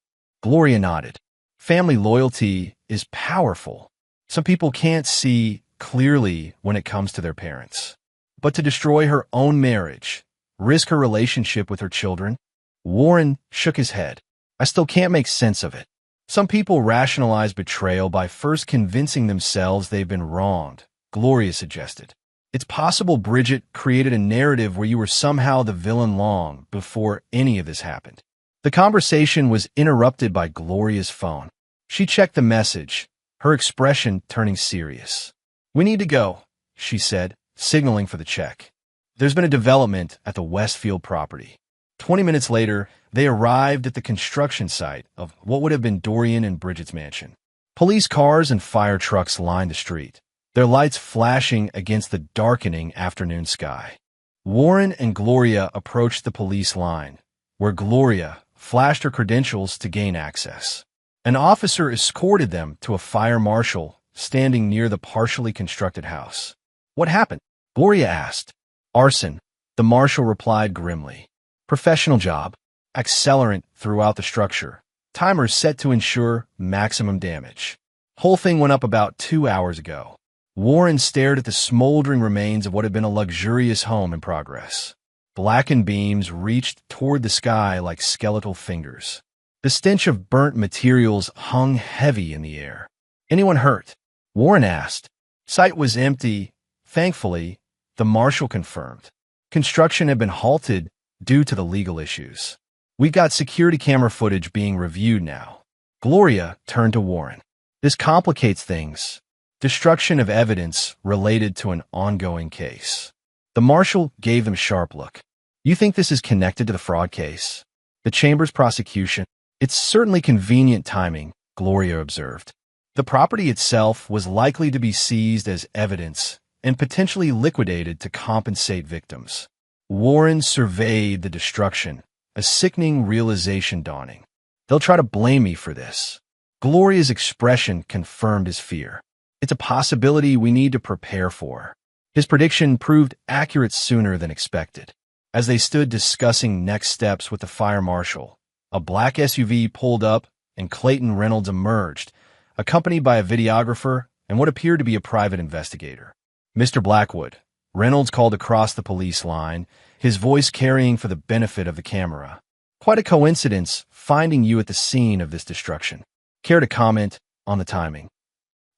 Gloria nodded. Family loyalty is powerful. Some people can't see clearly when it comes to their parents. But to destroy her own marriage, risk her relationship with her children? Warren shook his head. I still can't make sense of it. Some people rationalize betrayal by first convincing themselves they've been wronged, Gloria suggested. It's possible Bridget created a narrative where you were somehow the villain long before any of this happened. The conversation was interrupted by Gloria's phone. She checked the message, her expression turning serious. We need to go, she said, signaling for the check. There's been a development at the Westfield property. 20 minutes later, they arrived at the construction site of what would have been Dorian and Bridget's mansion. Police cars and fire trucks lined the street, their lights flashing against the darkening afternoon sky. Warren and Gloria approached the police line, where Gloria flashed her credentials to gain access. An officer escorted them to a fire marshal standing near the partially constructed house. What happened? Gloria asked. Arson, the marshal replied grimly. Professional job. Accelerant throughout the structure. Timers set to ensure maximum damage. Whole thing went up about 2 hours ago. Warren stared at the smoldering remains of what had been a luxurious home in progress. Blackened beams reached toward the sky like skeletal fingers. The stench of burnt materials hung heavy in the air. Anyone hurt? Warren asked. Site was empty, thankfully, the marshal confirmed. Construction had been halted due to the legal issues. We've got security camera footage being reviewed now. Gloria turned to Warren. This complicates things. Destruction of evidence related to an ongoing case. The marshal gave them a sharp look. You think this is connected to the fraud case? The chamber's prosecution? It's certainly convenient timing, Gloria observed. The property itself was likely to be seized as evidence and potentially liquidated to compensate victims. Warren surveyed the destruction, a sickening realization dawning. They'll try to blame me for this. Gloria's expression confirmed his fear. It's a possibility we need to prepare for. His prediction proved accurate sooner than expected. As they stood discussing next steps with the fire marshal, a black SUV pulled up and Clayton Reynolds emerged, accompanied by a videographer and what appeared to be a private investigator. Mr. Blackwood, Reynolds called across the police line, his voice carrying for the benefit of the camera. Quite a coincidence finding you at the scene of this destruction. Care to comment on the timing?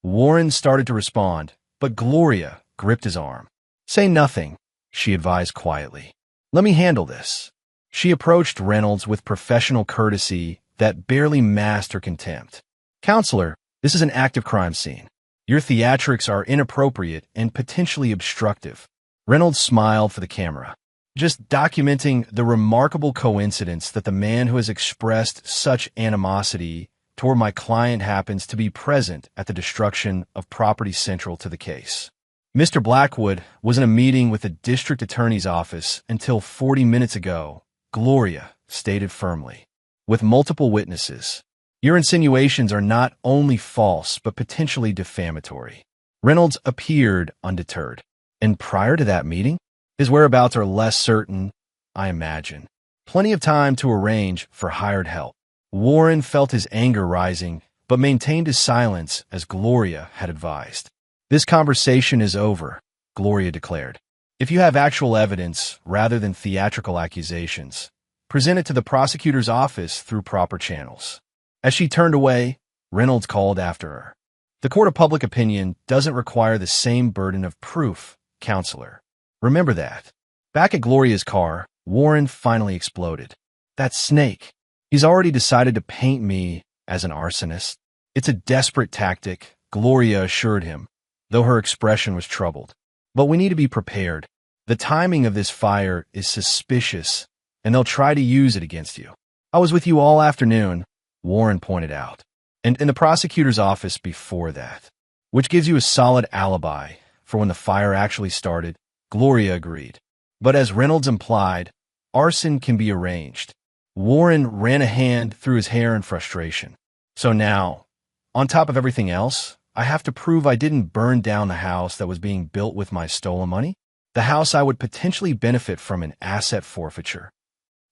Warren started to respond, but Gloria gripped his arm. Say nothing, she advised quietly. Let me handle this. She approached Reynolds with professional courtesy that barely masked her contempt. Counselor, this is an active crime scene. Your theatrics are inappropriate and potentially obstructive. Reynolds smiled for the camera. Just documenting the remarkable coincidence that the man who has expressed such animosity toward my client happens to be present at the destruction of property central to the case. Mr. Blackwood was in a meeting with the district attorney's office until 40 minutes ago, Gloria stated firmly. With multiple witnesses, your insinuations are not only false but potentially defamatory. Reynolds appeared undeterred. And prior to that meeting, his whereabouts are less certain, I imagine. Plenty of time to arrange for hired help. Warren felt his anger rising, but maintained his silence as Gloria had advised. This conversation is over, Gloria declared. If you have actual evidence rather than theatrical accusations, present it to the prosecutor's office through proper channels. As she turned away, Reynolds called after her. The court of public opinion doesn't require the same burden of proof, counselor. Remember that. Back at Gloria's car, Warren finally exploded. That snake. He's already decided to paint me as an arsonist. It's a desperate tactic, Gloria assured him, though her expression was troubled. But we need to be prepared. The timing of this fire is suspicious, and they'll try to use it against you. I was with you all afternoon, Warren pointed out, and in the prosecutor's office before that, which gives you a solid alibi for when the fire actually started, Gloria agreed. But as Reynolds implied, arson can be arranged. Warren ran a hand through his hair in frustration. So now, on top of everything else, I have to prove I didn't burn down the house that was being built with my stolen money? The house I would potentially benefit from an asset forfeiture.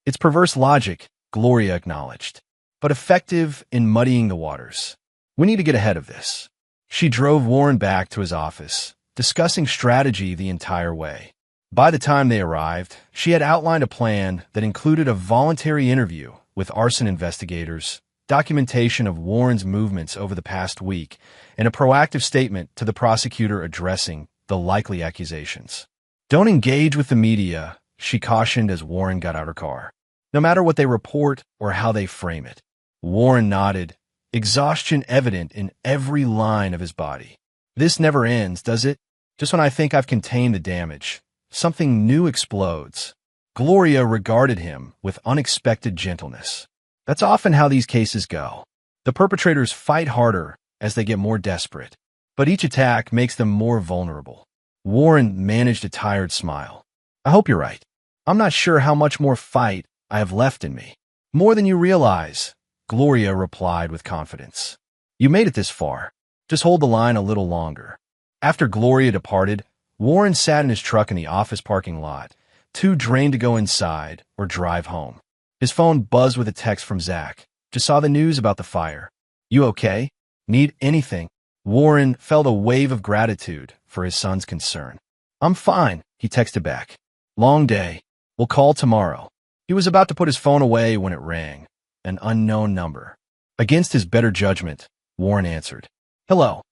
It's perverse logic, Gloria acknowledged, but effective in muddying the waters. We need to get ahead of this. She drove Warren back to his office, discussing strategy the entire way. By the time they arrived, she had outlined a plan that included a voluntary interview with arson investigators, documentation of Warren's movements over the past week, and a proactive statement to the prosecutor addressing the likely accusations. Don't engage with the media, she cautioned as Warren got out her car. No matter what they report or how they frame it. Warren nodded, exhaustion evident in every line of his body. This never ends, does it? Just when I think I've contained the damage, something new explodes. Gloria regarded him with unexpected gentleness. That's often how these cases go. The perpetrators fight harder as they get more desperate, but each attack makes them more vulnerable. Warren managed a tired smile. I hope you're right. I'm not sure how much more fight I have left in me. More than you realize, Gloria replied with confidence. You made it this far. Just hold the line a little longer. After Gloria departed, Warren sat in his truck in the office parking lot, too drained to go inside or drive home. His phone buzzed with a text from Zach. Just saw the news about the fire. You okay? Need anything? Warren felt a wave of gratitude for his son's concern. I'm fine, he texted back. Long day. We'll call tomorrow. He was about to put his phone away when it rang. An unknown number. Against his better judgment, Warren answered. Hello.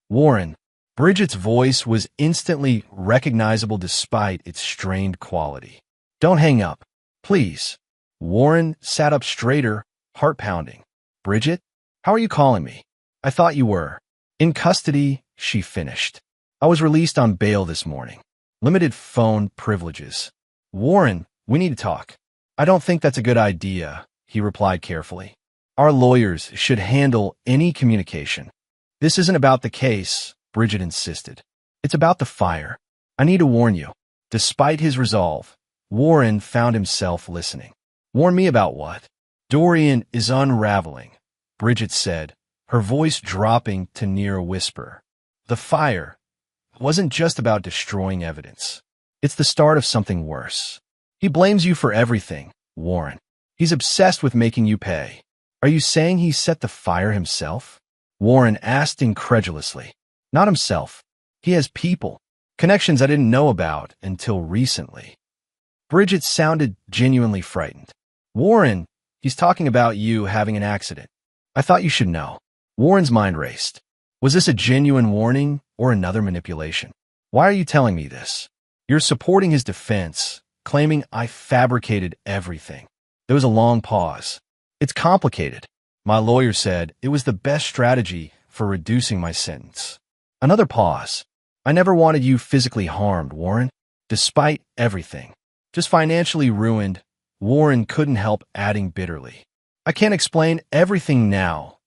Warren. Bridget's voice was instantly recognizable despite its strained quality. Don't hang up. Please. Warren sat up straighter, heart pounding. Bridget? How are you calling me? I thought you were. In custody, she finished. I was released on bail this morning. Limited phone privileges. Warren, we need to talk. I don't think that's a good idea, he replied carefully. Our lawyers should handle any communication. This isn't about the case, Bridget insisted. It's about the fire. I need to warn you. Despite his resolve, Warren found himself listening. Warn me about what? Dorian is unraveling, Bridget said, her voice dropping to near a whisper. The fire wasn't just about destroying evidence. It's the start of something worse. He blames you for everything, Warren. He's obsessed with making you pay. Are you saying he set the fire himself? Warren asked incredulously. Not himself. He has people, connections I didn't know about until recently. Bridget sounded genuinely frightened. Warren, he's talking about you having an accident. I thought you should know. Warren's mind raced. Was this a genuine warning or another manipulation? Why are you telling me this? You're supporting his defense, claiming I fabricated everything. There was a long pause. It's complicated. My lawyer said it was the best strategy for reducing my sentence. Another pause. I never wanted you physically harmed, Warren. Despite everything. Just financially ruined, Warren couldn't help adding bitterly. I can't explain everything now,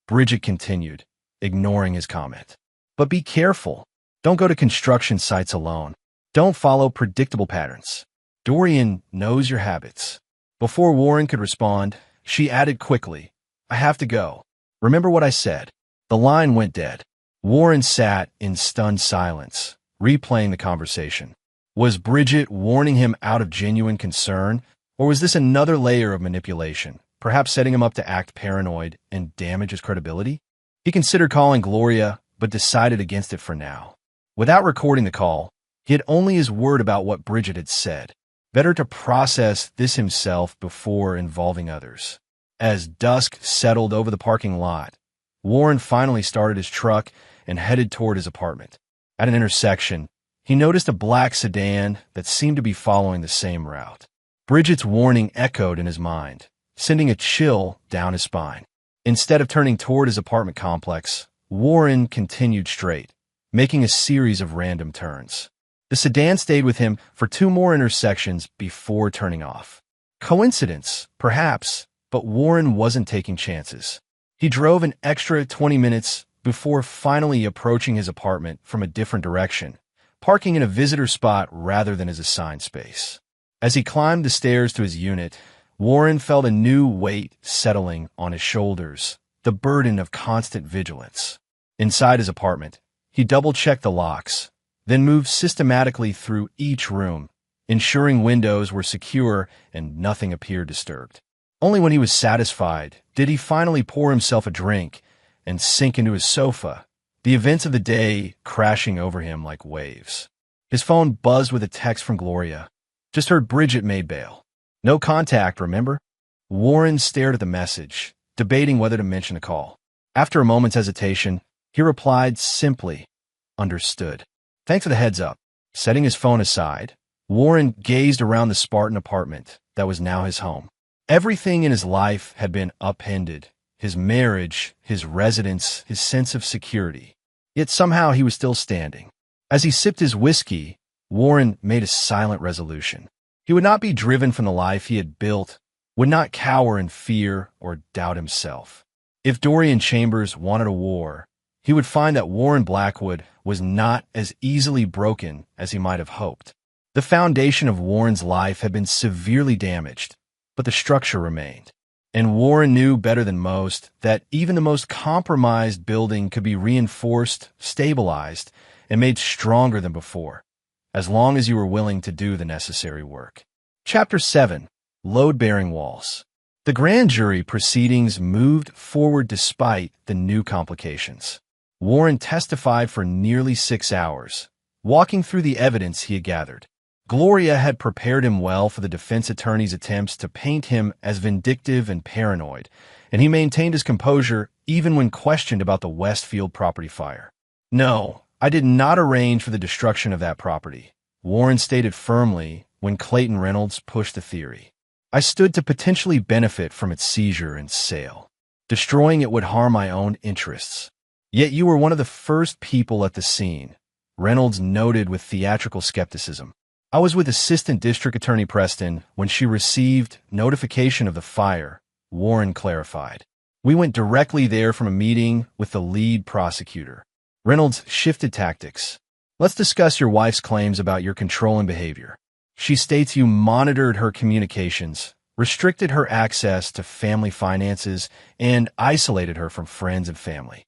Bridget continued, ignoring his comment. But be careful. Don't go to construction sites alone. Don't follow predictable patterns. Dorian knows your habits. Before Warren could respond, she added quickly, I have to go. Remember what I said. The line went dead. Warren sat in stunned silence, replaying the conversation. Was Bridget warning him out of genuine concern, or was this another layer of manipulation, perhaps setting him up to act paranoid and damage his credibility? He considered calling Gloria, but decided against it for now. Without recording the call, he had only his word about what Bridget had said. Better to process this himself before involving others. As dusk settled over the parking lot, Warren finally started his truck and headed toward his apartment. At an intersection, he noticed a black sedan that seemed to be following the same route. Bridget's warning echoed in his mind, sending a chill down his spine. Instead of turning toward his apartment complex, Warren continued straight, making a series of random turns. The sedan stayed with him for 2 more intersections before turning off. Coincidence, perhaps, but Warren wasn't taking chances. He drove an extra 20 minutes before finally approaching his apartment from a different direction, parking in a visitor spot rather than his assigned space. As he climbed the stairs to his unit, Warren felt a new weight settling on his shoulders, the burden of constant vigilance. Inside his apartment, he double-checked the locks, then moved systematically through each room, ensuring windows were secure and nothing appeared disturbed. Only when he was satisfied did he finally pour himself a drink and sink into his sofa, the events of the day crashing over him like waves. His phone buzzed with a text from Gloria. Just heard Bridget made bail. No contact, remember? Warren stared at the message, debating whether to mention the call. After a moment's hesitation, he replied simply, understood. Thanks for the heads up. Setting his phone aside, Warren gazed around the Spartan apartment that was now his home. Everything in his life had been upended. His marriage, his residence, his sense of security. Yet somehow he was still standing. As he sipped his whiskey, Warren made a silent resolution. He would not be driven from the life he had built, would not cower in fear or doubt himself. If Dorian Chambers wanted a war, he would find that Warren Blackwood was not as easily broken as he might have hoped. The foundation of Warren's life had been severely damaged, but the structure remained. And Warren knew better than most that even the most compromised building could be reinforced, stabilized, and made stronger than before, as long as you were willing to do the necessary work. Chapter 7. Load-Bearing Walls. The grand jury proceedings moved forward despite the new complications. Warren testified for nearly 6 hours, walking through the evidence he had gathered. Gloria had prepared him well for the defense attorney's attempts to paint him as vindictive and paranoid, and he maintained his composure even when questioned about the Westfield property fire. No, I did not arrange for the destruction of that property, Warren stated firmly when Clayton Reynolds pushed the theory. I stood to potentially benefit from its seizure and sale. Destroying it would harm my own interests. Yet you were one of the first people at the scene, Reynolds noted with theatrical skepticism. I was with Assistant District Attorney Preston when she received notification of the fire, Warren clarified. We went directly there from a meeting with the lead prosecutor. Reynolds shifted tactics. Let's discuss your wife's claims about your controlling behavior. She states you monitored her communications, restricted her access to family finances, and isolated her from friends and family.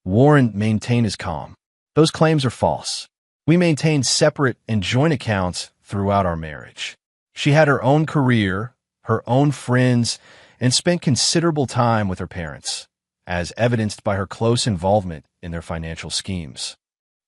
Warren maintained his calm. Those claims are false. We maintained separate and joint accounts throughout our marriage. She had her own career, her own friends, and spent considerable time with her parents, as evidenced by her close involvement in their financial schemes.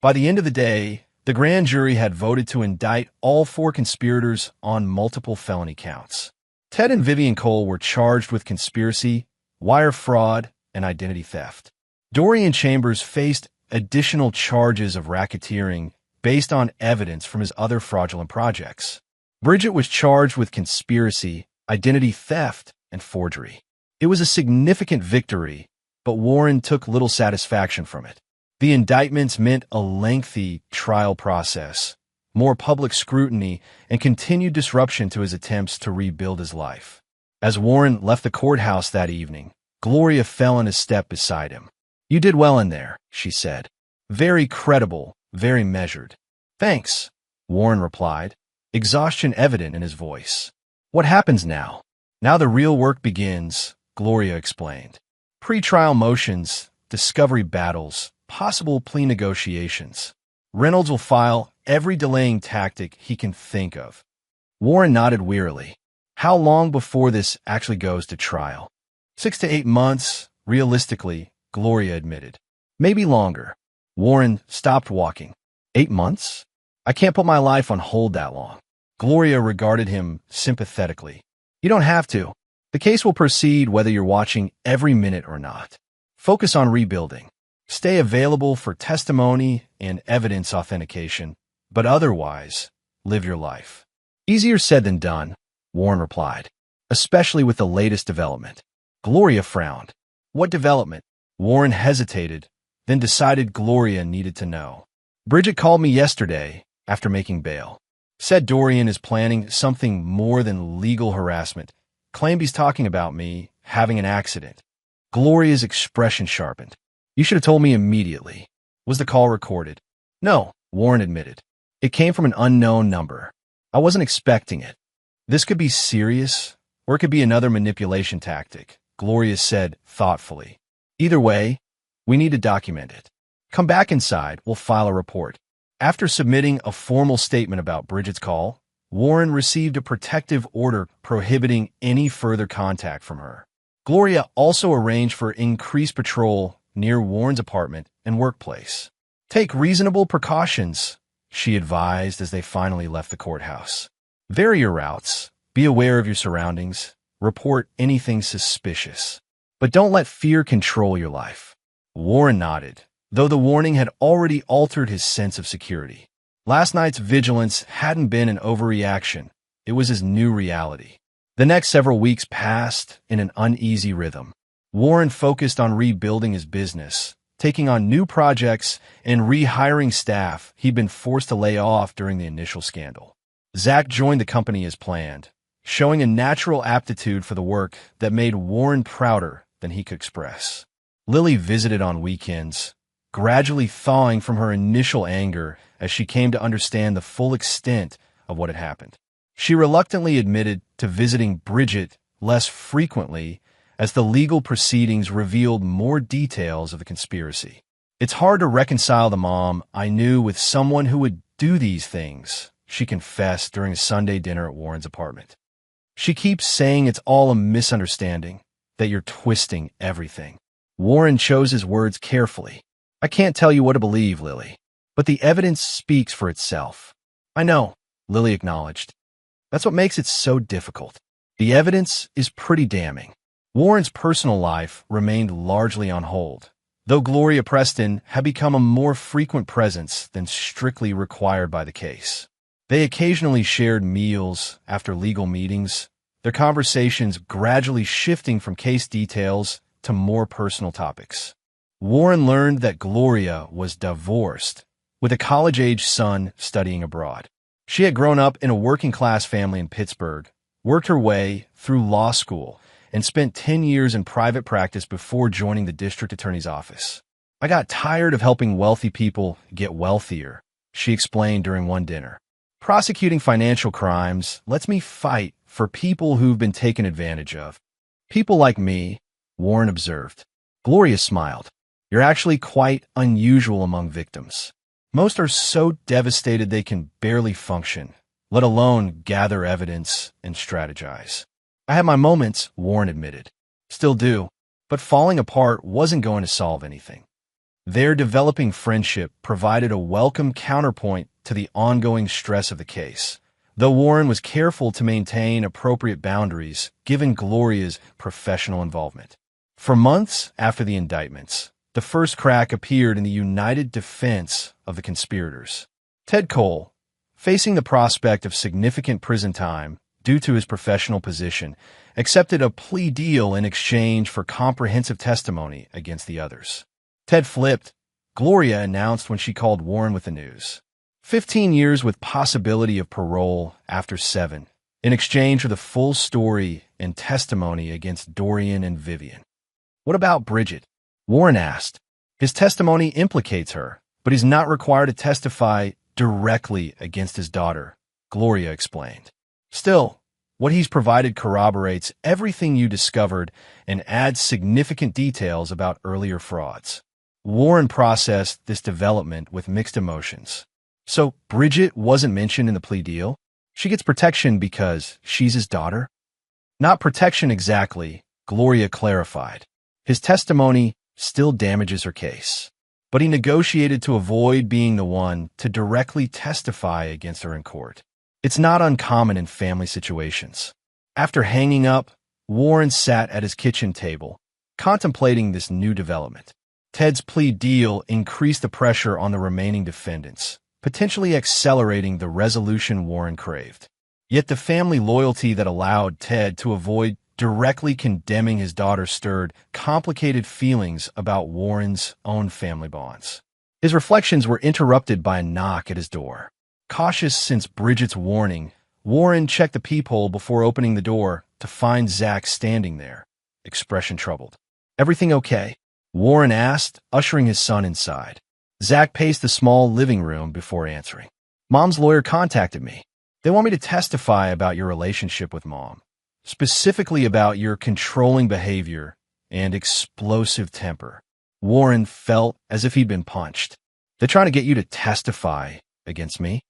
By the end of the day, the grand jury had voted to indict all 4 conspirators on multiple felony counts. Ted and Vivian Cole were charged with conspiracy, wire fraud, and identity theft. Dorian Chambers faced additional charges of racketeering based on evidence from his other fraudulent projects. Bridget was charged with conspiracy, identity theft, and forgery. It was a significant victory, but Warren took little satisfaction from it. The indictments meant a lengthy trial process, more public scrutiny, and continued disruption to his attempts to rebuild his life. As Warren left the courthouse that evening, Gloria fell in a step beside him. You did well in there, she said. Very credible, very measured. Thanks, Warren replied, exhaustion evident in his voice. What happens now? Now the real work begins, Gloria explained. Pre-trial motions, discovery battles, possible plea negotiations. Reynolds will file every delaying tactic he can think of. Warren nodded wearily. How long before this actually goes to trial? 6 to 8 months, realistically, Gloria admitted. Maybe longer. Warren stopped walking. 8 months? I can't put my life on hold that long. Gloria regarded him sympathetically. You don't have to. The case will proceed whether you're watching every minute or not. Focus on rebuilding. Stay available for testimony and evidence authentication, but otherwise, live your life. Easier said than done, Warren replied, especially with the latest development. Gloria frowned. What development? Warren hesitated, then decided Gloria needed to know. Bridget called me yesterday after making bail. Said Dorian is planning something more than legal harassment. Claimed he's talking about me having an accident. Gloria's expression sharpened. You should have told me immediately. Was the call recorded? No, Warren admitted. It came from an unknown number. I wasn't expecting it. This could be serious, or it could be another manipulation tactic, Gloria said thoughtfully. Either way, we need to document it. Come back inside, we'll file a report. After submitting a formal statement about Bridget's call, Warren received a protective order prohibiting any further contact from her. Gloria also arranged for increased patrol near Warren's apartment and workplace. Take reasonable precautions, she advised as they finally left the courthouse. Vary your routes, be aware of your surroundings, report anything suspicious. But don't let fear control your life. Warren nodded, though the warning had already altered his sense of security. Last night's vigilance hadn't been an overreaction. It was his new reality. The next several weeks passed in an uneasy rhythm. Warren focused on rebuilding his business, taking on new projects, and rehiring staff he'd been forced to lay off during the initial scandal. Zach joined the company as planned, showing a natural aptitude for the work that made Warren prouder than he could express. Lily visited on weekends, gradually thawing from her initial anger as she came to understand the full extent of what had happened. She reluctantly admitted to visiting Bridget less frequently as the legal proceedings revealed more details of the conspiracy. It's hard to reconcile the mom I knew with someone who would do these things, she confessed during a Sunday dinner at Warren's apartment. She keeps saying it's all a misunderstanding, that you're twisting everything. Warren chose his words carefully. I can't tell you what to believe, Lily, but the evidence speaks for itself. I know, Lily acknowledged. That's what makes it so difficult. The evidence is pretty damning. Warren's personal life remained largely on hold, though Gloria Preston had become a more frequent presence than strictly required by the case. They occasionally shared meals after legal meetings, their conversations gradually shifting from case details to more personal topics. Warren learned that Gloria was divorced, with a college-age son studying abroad. She had grown up in a working-class family in Pittsburgh, worked her way through law school, and spent 10 years in private practice before joining the district attorney's office. I got tired of helping wealthy people get wealthier, she explained during one dinner. Prosecuting financial crimes lets me fight for people who've been taken advantage of. People like me, Warren observed. Gloria smiled. You're actually quite unusual among victims. Most are so devastated they can barely function, let alone gather evidence and strategize. I had my moments, Warren admitted. Still do, but falling apart wasn't going to solve anything. Their developing friendship provided a welcome counterpoint to the ongoing stress of the case, though Warren was careful to maintain appropriate boundaries given Gloria's professional involvement. For months after the indictments, the first crack appeared in the united defense of the conspirators. Ted Cole, facing the prospect of significant prison time due to his professional position, accepted a plea deal in exchange for comprehensive testimony against the others. Ted flipped, Gloria announced when she called Warren with the news. 15 years with possibility of parole after 7, in exchange for the full story and testimony against Dorian and Vivian. What about Bridget? Warren asked. His testimony implicates her, but he's not required to testify directly against his daughter, Gloria explained. Still, what he's provided corroborates everything you discovered and adds significant details about earlier frauds. Warren processed this development with mixed emotions. So Bridget wasn't mentioned in the plea deal? She gets protection because she's his daughter? Not protection exactly, Gloria clarified. His testimony still damages her case. But he negotiated to avoid being the one to directly testify against her in court. It's not uncommon in family situations. After hanging up, Warren sat at his kitchen table, contemplating this new development. Ted's plea deal increased the pressure on the remaining defendants, potentially accelerating the resolution Warren craved. Yet the family loyalty that allowed Ted to avoid directly condemning his daughter stirred complicated feelings about Warren's own family bonds. His reflections were interrupted by a knock at his door. Cautious since Bridget's warning, Warren checked the peephole before opening the door to find Zach standing there, expression troubled. "Everything okay?" Warren asked, ushering his son inside. Zach paced the small living room before answering. "Mom's lawyer contacted me. They want me to testify about your relationship with Mom, specifically about your controlling behavior and explosive temper." Warren felt as if he'd been punched. "They're trying to get you to testify against me?"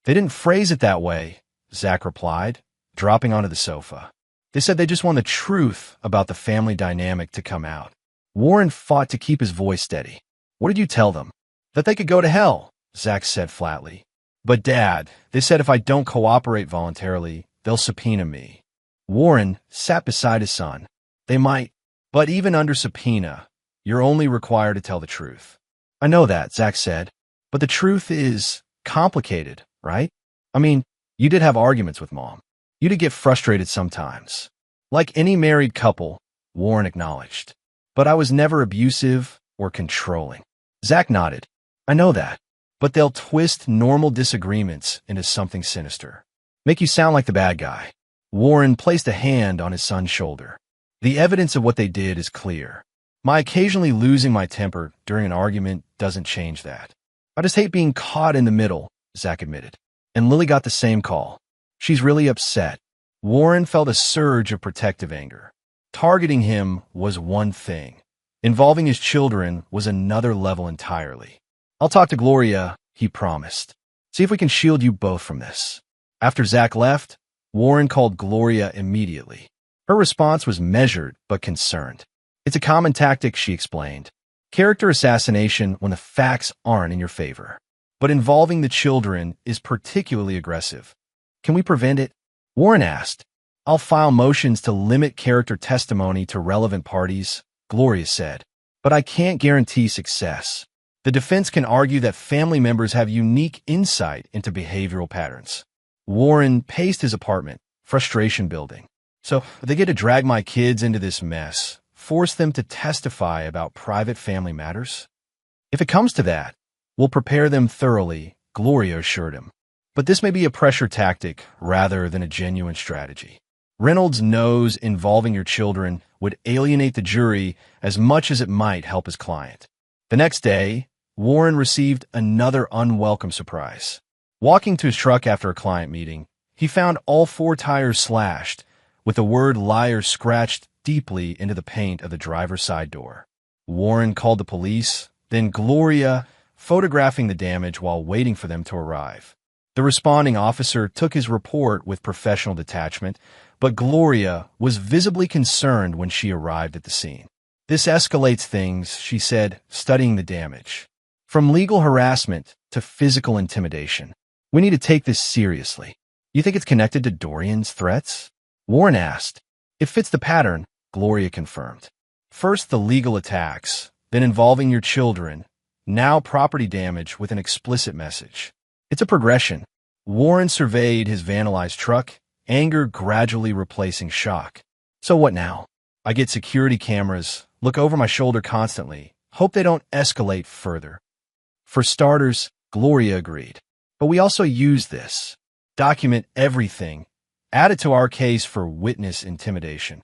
"They didn't phrase it that way," Zach replied, dropping onto the sofa. "They said they just want the truth about the family dynamic to come out." Warren fought to keep his voice steady. "What did you tell them?" "That they could go to hell," Zach said flatly. "But Dad, they said if I don't cooperate voluntarily, they'll subpoena me." Warren sat beside his son. "They might, but even under subpoena, you're only required to tell the truth." "I know that," Zach said, "but the truth is complicated, right? I mean, you did have arguments with Mom. You did get frustrated sometimes. Like any married couple," Warren acknowledged. "But I was never abusive or controlling." Zach nodded. "I know that, but they'll twist normal disagreements into something sinister. Make you sound like the bad guy." Warren placed a hand on his son's shoulder. "The evidence of what they did is clear. My occasionally losing my temper during an argument doesn't change that. I just hate being caught in the middle," Zach admitted. "And Lily got the same call. She's really upset." Warren felt a surge of protective anger. Targeting him was one thing. Involving his children was another level entirely. "I'll talk to Gloria," he promised. "See if we can shield you both from this." After Zach left, Warren called Gloria immediately. Her response was measured but concerned. "It's a common tactic," she explained. "Character assassination when the facts aren't in your favor. But involving the children is particularly aggressive. Can we prevent it?" Warren asked. "I'll file motions to limit character testimony to relevant parties," Gloria said. "But I can't guarantee success. The defense can argue that family members have unique insight into behavioral patterns." Warren paced his apartment, frustration building. "So they get to drag my kids into this mess, force them to testify about private family matters? If it comes to that, we'll prepare them thoroughly," Gloria assured him. "But this may be a pressure tactic rather than a genuine strategy. Reynolds knows involving your children would alienate the jury as much as it might help his client." The next day, Warren received another unwelcome surprise. Walking to his truck after a client meeting, he found all 4 tires slashed, with the word liar scratched deeply into the paint of the driver's side door. Warren called the police, then Gloria, photographing the damage while waiting for them to arrive. The responding officer took his report with professional detachment, but Gloria was visibly concerned when she arrived at the scene. "This escalates things," she said, studying the damage. "From legal harassment to physical intimidation. We need to take this seriously." "You think it's connected to Dorian's threats?" Warren asked. "It fits the pattern," Gloria confirmed. "First the legal attacks, then involving your children, now property damage with an explicit message. It's a progression." Warren surveyed his vandalized truck, anger gradually replacing shock. "So what now? I get security cameras, look over my shoulder constantly, hope they don't escalate further." "For starters," Gloria agreed. "But we also use this. Document everything. Add it to our case for witness intimidation."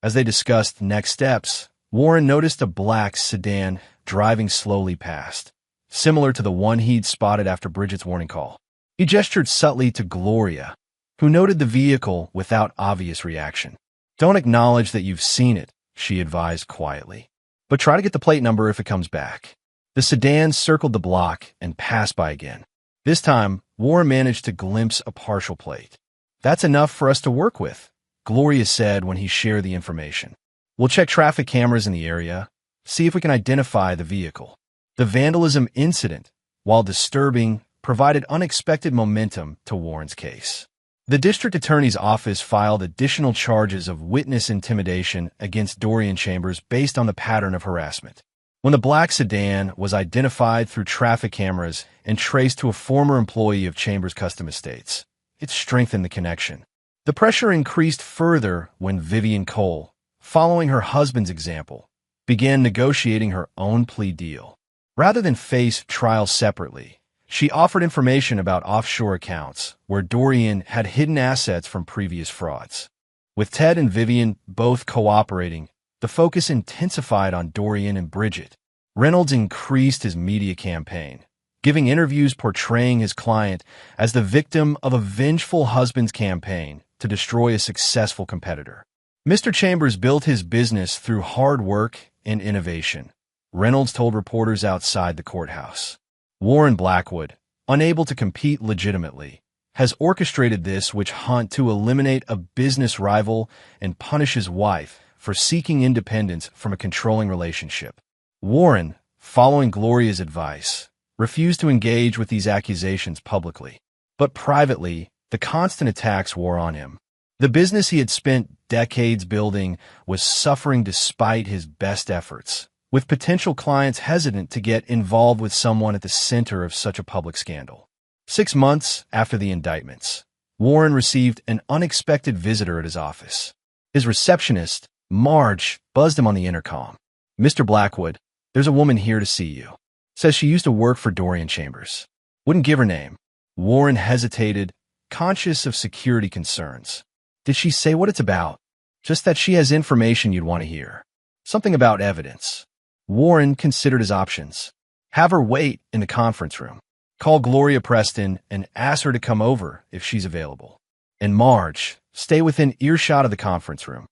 As they discussed next steps, Warren noticed a black sedan driving slowly past. similar to the one he'd spotted after Bridget's warning call. He gestured subtly to Gloria, who noted the vehicle without obvious reaction. "Don't acknowledge that you've seen it," she advised quietly. "But try to get the plate number if it comes back." The sedan circled the block and passed by again. This time, Warren managed to glimpse a partial plate. "That's enough for us to work with," Gloria said when he shared the information. "We'll check traffic cameras in the area, see if we can identify the vehicle." The vandalism incident, while disturbing, provided unexpected momentum to Warren's case. The district attorney's office filed additional charges of witness intimidation against Dorian Chambers based on the pattern of harassment. When the black sedan was identified through traffic cameras and traced to a former employee of Chambers Custom Estates, it strengthened the connection. The pressure increased further when Vivian Cole, following her husband's example, began negotiating her own plea deal. Rather than face trial separately, she offered information about offshore accounts where Dorian had hidden assets from previous frauds. With Ted and Vivian both cooperating, the focus intensified on Dorian and Bridget. Reynolds increased his media campaign, giving interviews portraying his client as the victim of a vengeful husband's campaign to destroy a successful competitor. Mr. Chambers built his business through hard work and innovation, Reynolds told reporters outside the courthouse. Warren Blackwood, unable to compete legitimately, has orchestrated this witch hunt to eliminate a business rival and punish his wife for seeking independence from a controlling relationship. Warren, following Gloria's advice, refused to engage with these accusations publicly. But privately, the constant attacks wore on him. The business he had spent decades building was suffering despite his best efforts, with potential clients hesitant to get involved with someone at the center of such a public scandal. 6 months after the indictments, Warren received an unexpected visitor at his office. His receptionist, Marge, buzzed him on the intercom. "Mr. Blackwood, there's a woman here to see you. Says she used to work for Dorian Chambers. Wouldn't give her name." Warren hesitated, conscious of security concerns. "Did she say what it's about?" "Just that she has information you'd want to hear. Something about evidence." Warren considered his options. Have her wait in the conference room. Call Gloria Preston and ask her to come over if she's available. And Marge, stay within earshot of the conference room.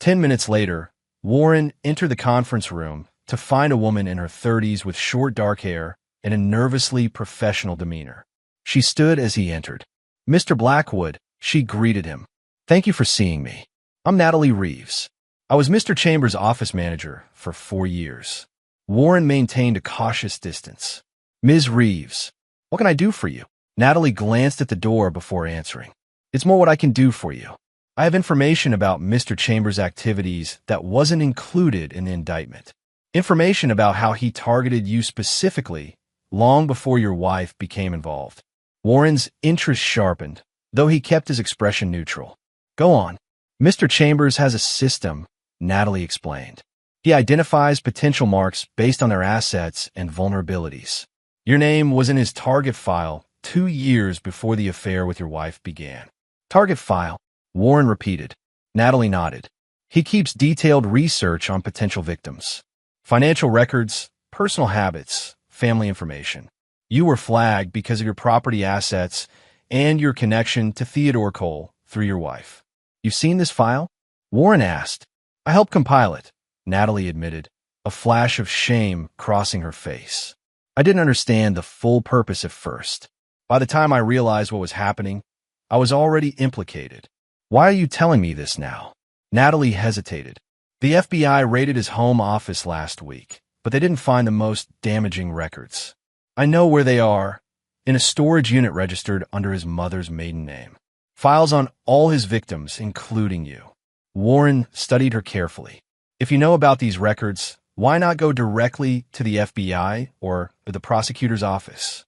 10 minutes later, Warren entered the conference room to find a woman in her 30s with short dark hair and a nervously professional demeanor. She stood as he entered. "Mr. Blackwood," she greeted him. "Thank you for seeing me. I'm Natalie Reeves. I was Mr. Chambers' office manager for 4 years." Warren maintained a cautious distance. "Ms. Reeves, what can I do for you?" Natalie glanced at the door before answering. "It's more what I can do for you. I have information about Mr. Chambers' activities that wasn't included in the indictment. Information about how he targeted you specifically long before your wife became involved." Warren's interest sharpened, though he kept his expression neutral. "Go on." "Mr. Chambers has a system," Natalie explained. "He identifies potential marks based on their assets and vulnerabilities. Your name was in his target file 2 years before the affair with your wife began." "Target file," Warren repeated. Natalie nodded. "He keeps detailed research on potential victims. Financial records, personal habits, family information. You were flagged because of your property assets and your connection to Theodore Cole through your wife." "You've seen this file?" Warren asked. "I helped compile it," Natalie admitted, a flash of shame crossing her face. "I didn't understand the full purpose at first. By the time I realized what was happening, I was already implicated." "Why are you telling me this now?" Natalie hesitated. "The FBI raided his home office last week, but they didn't find the most damaging records. I know where they are, in a storage unit registered under his mother's maiden name. Files on all his victims, including you." Warren studied her carefully. "If you know about these records, why not go directly to the FBI or the prosecutor's office?"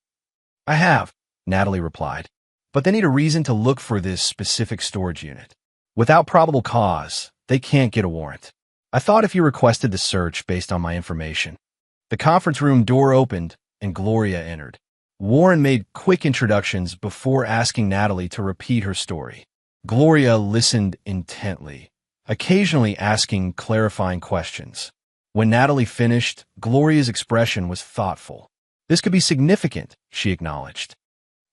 "I have," Natalie replied, "but they need a reason to look for this specific storage unit. Without probable cause, they can't get a warrant. I thought if you requested the search based on my information." The conference room door opened and Gloria entered. Warren made quick introductions before asking Natalie to repeat her story. Gloria listened intently, occasionally asking clarifying questions. When Natalie finished, Gloria's expression was thoughtful. This could be significant, she acknowledged.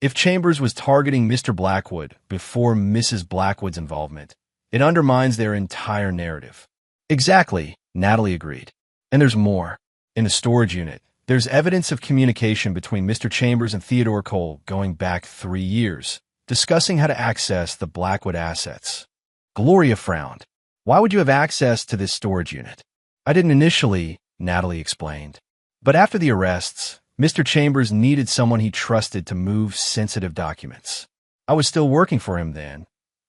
If Chambers was targeting Mr. Blackwood before Mrs. Blackwood's involvement, it undermines their entire narrative. Exactly, Natalie agreed. And there's more. In the storage unit, there's evidence of communication between Mr. Chambers and Theodore Cole going back 3 years, discussing how to access the Blackwood assets. Gloria frowned. Why would you have access to this storage unit? I didn't initially, Natalie explained. But after the arrests, Mr. Chambers needed someone he trusted to move sensitive documents. I was still working for him then,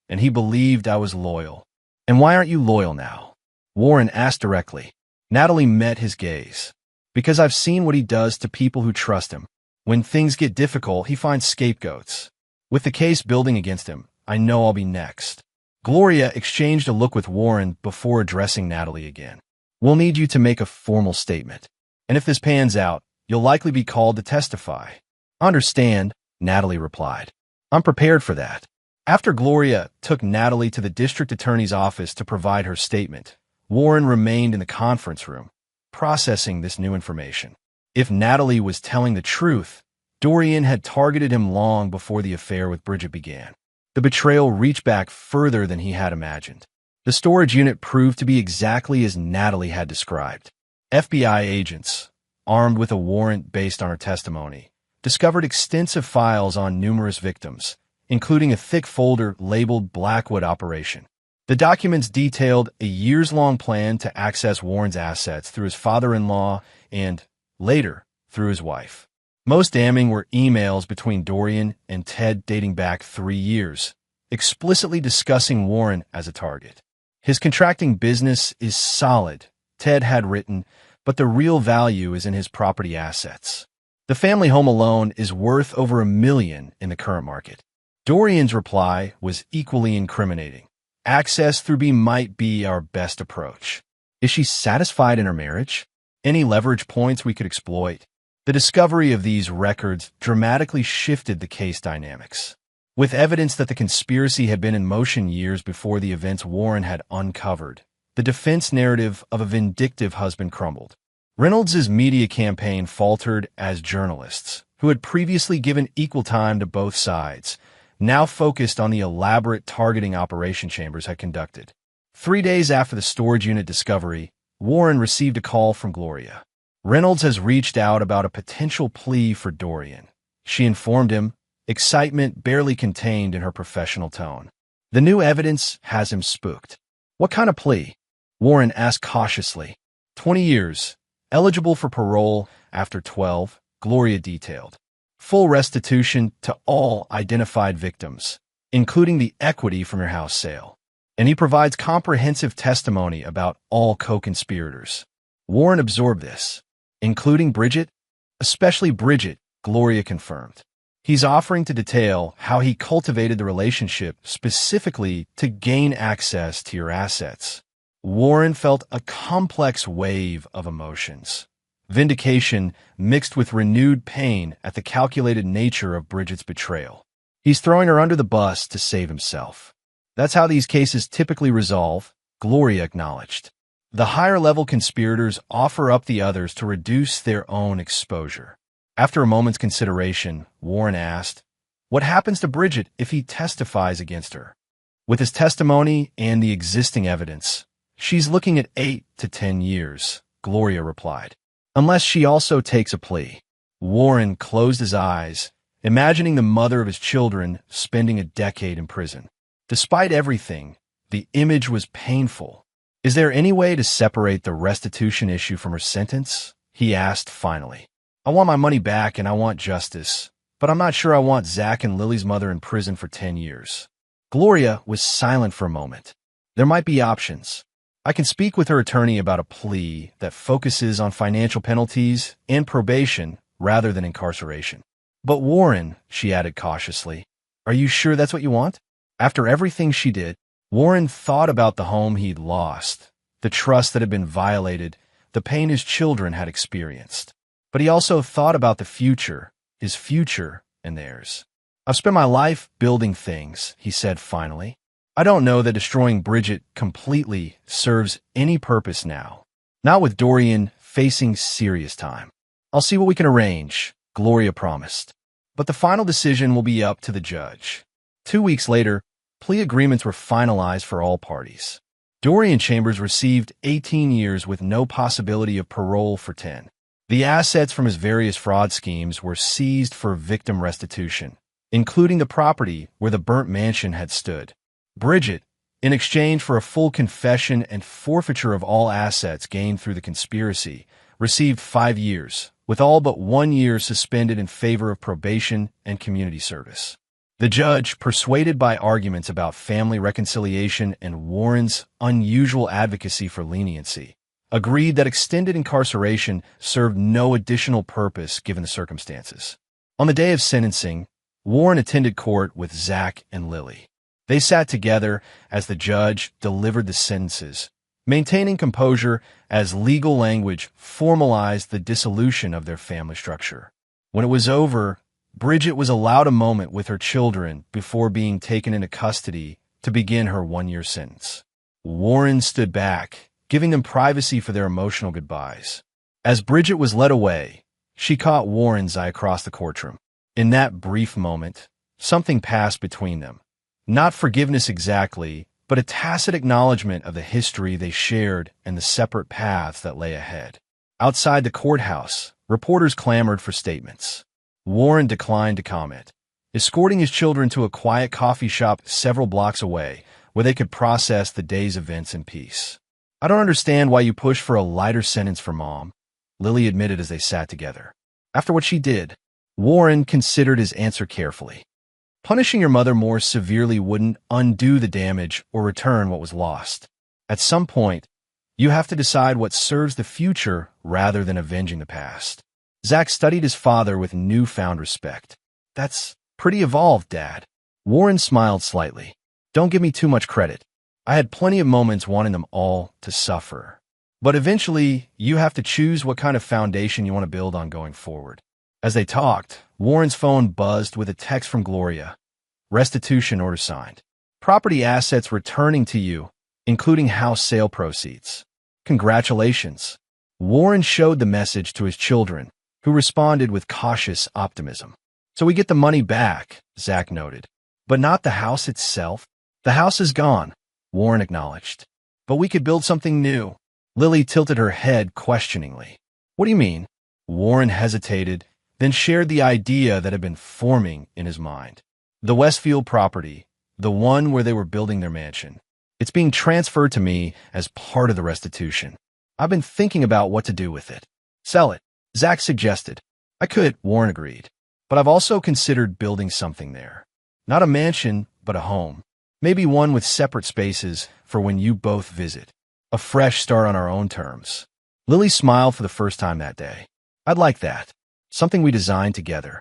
and he believed I was loyal. And why aren't you loyal now? Warren asked directly. Natalie met his gaze. Because I've seen what he does to people who trust him. When things get difficult, he finds scapegoats. With the case building against him, I know I'll be next. Gloria exchanged a look with Warren before addressing Natalie again. We'll need you to make a formal statement. And if this pans out, you'll likely be called to testify. Understand, Natalie replied. I'm prepared for that. After Gloria took Natalie to the district attorney's office to provide her statement, Warren remained in the conference room, processing this new information. If Natalie was telling the truth, Dorian had targeted him long before the affair with Bridget began. The betrayal reached back further than he had imagined. The storage unit proved to be exactly as Natalie had described. FBI agents, armed with a warrant based on her testimony, discovered extensive files on numerous victims, including a thick folder labeled Blackwood Operation. The documents detailed a years-long plan to access Warren's assets through his father-in-law and, later, through his wife. Most damning were emails between Dorian and Ted dating back 3 years, explicitly discussing Warren as a target. His contracting business is solid, Ted had written, but the real value is in his property assets. The family home alone is worth over $1 million in the current market. Dorian's reply was equally incriminating. Access through B might be our best approach. Is she satisfied in her marriage? Any leverage points we could exploit? The discovery of these records dramatically shifted the case dynamics. With evidence that the conspiracy had been in motion years before the events Warren had uncovered, the defense narrative of a vindictive husband crumbled. Reynolds's media campaign faltered as journalists, who had previously given equal time to both sides, now focused on the elaborate targeting operation Chambers had conducted. 3 days after the storage unit discovery, Warren received a call from Gloria. Reynolds has reached out about a potential plea for Dorian. She informed him, excitement barely contained in her professional tone. The new evidence has him spooked. What kind of plea? Warren asked cautiously. 20 years. Eligible for parole after 12, Gloria detailed. Full restitution to all identified victims, including the equity from your house sale. And he provides comprehensive testimony about all co-conspirators. Warren absorbed this, including Bridget, especially Bridget, Gloria confirmed. He's offering to detail how he cultivated the relationship specifically to gain access to your assets. Warren felt a complex wave of emotions. Vindication mixed with renewed pain at the calculated nature of Bridget's betrayal. He's throwing her under the bus to save himself. That's how these cases typically resolve, Gloria acknowledged. The higher-level conspirators offer up the others to reduce their own exposure. After a moment's consideration, Warren asked, what happens to Bridget if he testifies against her? With his testimony and the existing evidence, she's looking at 8 to 10 years, Gloria replied. Unless she also takes a plea. Warren closed his eyes, imagining the mother of his children spending a decade in prison. Despite everything, the image was painful. Is there any way to separate the restitution issue from her sentence? He asked finally. I want my money back and I want justice, but I'm not sure I want Zach and Lily's mother in prison for 10 years. Gloria was silent for a moment. There might be options. I can speak with her attorney about a plea that focuses on financial penalties and probation rather than incarceration. But Warren, she added cautiously, are you sure that's what you want? After everything she did, Warren thought about the home he'd lost, the trust that had been violated, the pain his children had experienced. But he also thought about the future, his future and theirs. I've spent my life building things, he said finally. I don't know that destroying Bridget completely serves any purpose now. Not with Dorian facing serious time. I'll see what we can arrange, Gloria promised. But the final decision will be up to the judge. 2 weeks later, plea agreements were finalized for all parties. Dorian Chambers received 18 years with no possibility of parole for 10. The assets from his various fraud schemes were seized for victim restitution, including the property where the burnt mansion had stood. Bridget, in exchange for a full confession and forfeiture of all assets gained through the conspiracy, received 5 years, with all but 1 year suspended in favor of probation and community service. The judge, persuaded by arguments about family reconciliation and Warren's unusual advocacy for leniency, agreed that extended incarceration served no additional purpose given the circumstances. On the day of sentencing, Warren attended court with Zach and Lily. They sat together as the judge delivered the sentences, maintaining composure as legal language formalized the dissolution of their family structure. When it was over, Bridget was allowed a moment with her children before being taken into custody to begin her 1-year sentence. Warren stood back, giving them privacy for their emotional goodbyes. As Bridget was led away, she caught Warren's eye across the courtroom. In that brief moment, something passed between them. Not forgiveness exactly, but a tacit acknowledgement of the history they shared and the separate paths that lay ahead. Outside the courthouse, reporters clamored for statements. Warren declined to comment, escorting his children to a quiet coffee shop several blocks away where they could process the day's events in peace. "I don't understand why you push for a lighter sentence for Mom," Lily admitted as they sat together. After what she did, Warren considered his answer carefully. Punishing your mother more severely wouldn't undo the damage or return what was lost. At some point, you have to decide what serves the future rather than avenging the past. Zach studied his father with newfound respect. "That's pretty evolved, Dad." Warren smiled slightly. "Don't give me too much credit. I had plenty of moments wanting them all to suffer. But eventually, you have to choose what kind of foundation you want to build on going forward." As they talked, Warren's phone buzzed with a text from Gloria. "Restitution order signed. Property assets returning to you, including house sale proceeds. Congratulations." Warren showed the message to his children, who responded with cautious optimism. "So we get the money back," Zach noted. "But not the house itself?" "The house is gone," Warren acknowledged. "But we could build something new." Lily tilted her head questioningly. "What do you mean?" Warren hesitated, then shared the idea that had been forming in his mind. "The Westfield property, the one where they were building their mansion. It's being transferred to me as part of the restitution. I've been thinking about what to do with it." "Sell it," Zach suggested. "I could," Warren agreed. "But I've also considered building something there. Not a mansion, but a home. Maybe one with separate spaces for when you both visit. A fresh start on our own terms." Lily smiled for the first time that day. "I'd like that. Something we designed together."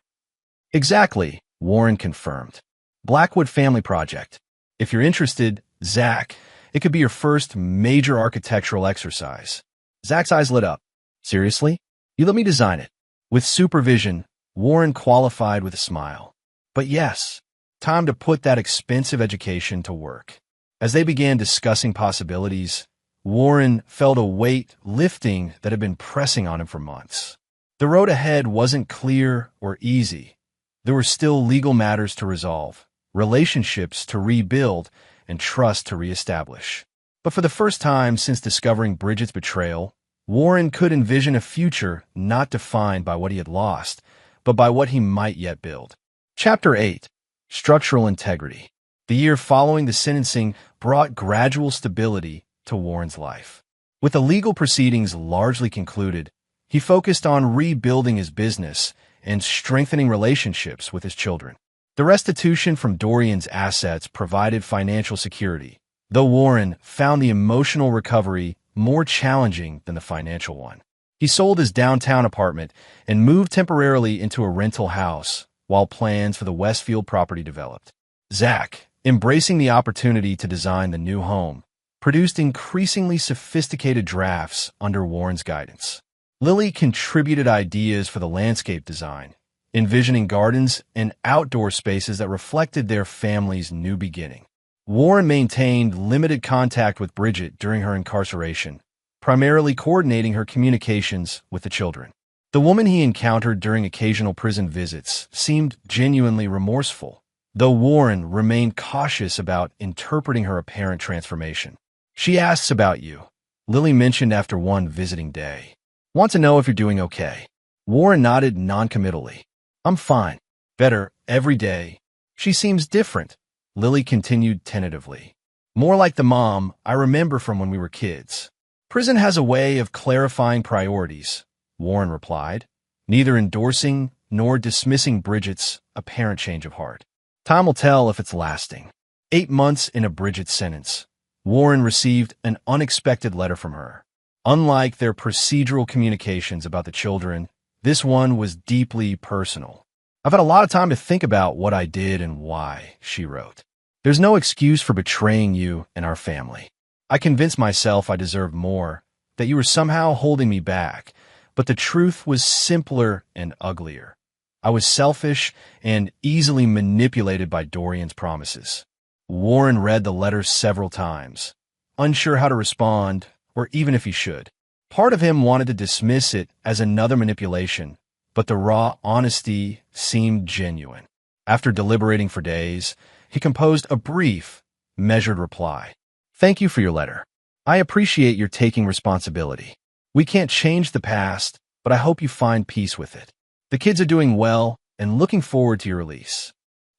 "Exactly," Warren confirmed. "Blackwood Family Project. If you're interested, Zach, it could be your first major architectural exercise." Zach's eyes lit up. "Seriously? You let me design it?" With supervision, Warren qualified with a smile. "But yes, time to put that expensive education to work." As they began discussing possibilities, Warren felt a weight lifting that had been pressing on him for months. The road ahead wasn't clear or easy. There were still legal matters to resolve, relationships to rebuild, and trust to reestablish. But for the first time since discovering Bridget's betrayal, Warren could envision a future not defined by what he had lost, but by what he might yet build. Chapter 8. Structural Integrity. The year following the sentencing brought gradual stability to Warren's life. With the legal proceedings largely concluded, he focused on rebuilding his business and strengthening relationships with his children. The restitution from Dorian's assets provided financial security, though Warren found the emotional recovery more challenging than the financial one. He sold his downtown apartment and moved temporarily into a rental house while plans for the Westfield property developed. Zach, embracing the opportunity to design the new home, produced increasingly sophisticated drafts under Warren's guidance. Lily contributed ideas for the landscape design, envisioning gardens and outdoor spaces that reflected their family's new beginning. Warren maintained limited contact with Bridget during her incarceration, primarily coordinating her communications with the children. The woman he encountered during occasional prison visits seemed genuinely remorseful, though Warren remained cautious about interpreting her apparent transformation. She asks about you, Lily mentioned after one visiting day. Want to know if you're doing okay. Warren nodded noncommittally. I'm fine. Better every day. She seems different, Lily continued tentatively. More like the mom I remember from when we were kids. Prison has a way of clarifying priorities, Warren replied, neither endorsing nor dismissing Bridget's apparent change of heart. Time will tell if it's lasting. 8 months into Bridget's sentence, Warren received an unexpected letter from her. Unlike their procedural communications about the children, this one was deeply personal. I've had a lot of time to think about what I did and why, she wrote. There's no excuse for betraying you and our family. I convinced myself I deserved more, that you were somehow holding me back, but the truth was simpler and uglier. I was selfish and easily manipulated by Dorian's promises. Warren read the letter several times, unsure how to respond, or even if he should. Part of him wanted to dismiss it as another manipulation, but the raw honesty seemed genuine. After deliberating for days, he composed a brief, measured reply. Thank you for your letter. I appreciate your taking responsibility. We can't change the past, but I hope you find peace with it. The kids are doing well and looking forward to your release.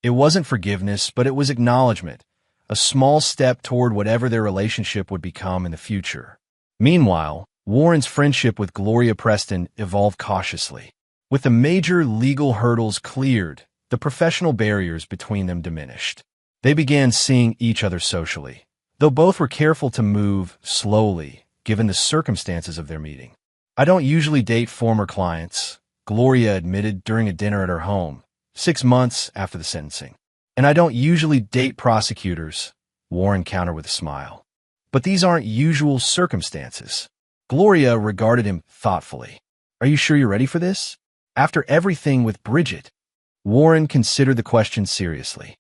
It wasn't forgiveness, but it was acknowledgement, a small step toward whatever their relationship would become in the future. Meanwhile, Warren's friendship with Gloria Preston evolved cautiously. With the major legal hurdles cleared, the professional barriers between them diminished. They began seeing each other socially, though both were careful to move slowly, given the circumstances of their meeting. I don't usually date former clients, Gloria admitted during a dinner at her home, 6 months after the sentencing. And I don't usually date prosecutors, Warren countered with a smile. But these aren't usual circumstances. Gloria regarded him thoughtfully. Are you sure you're ready for this? After everything with Bridget, Warren considered the question seriously.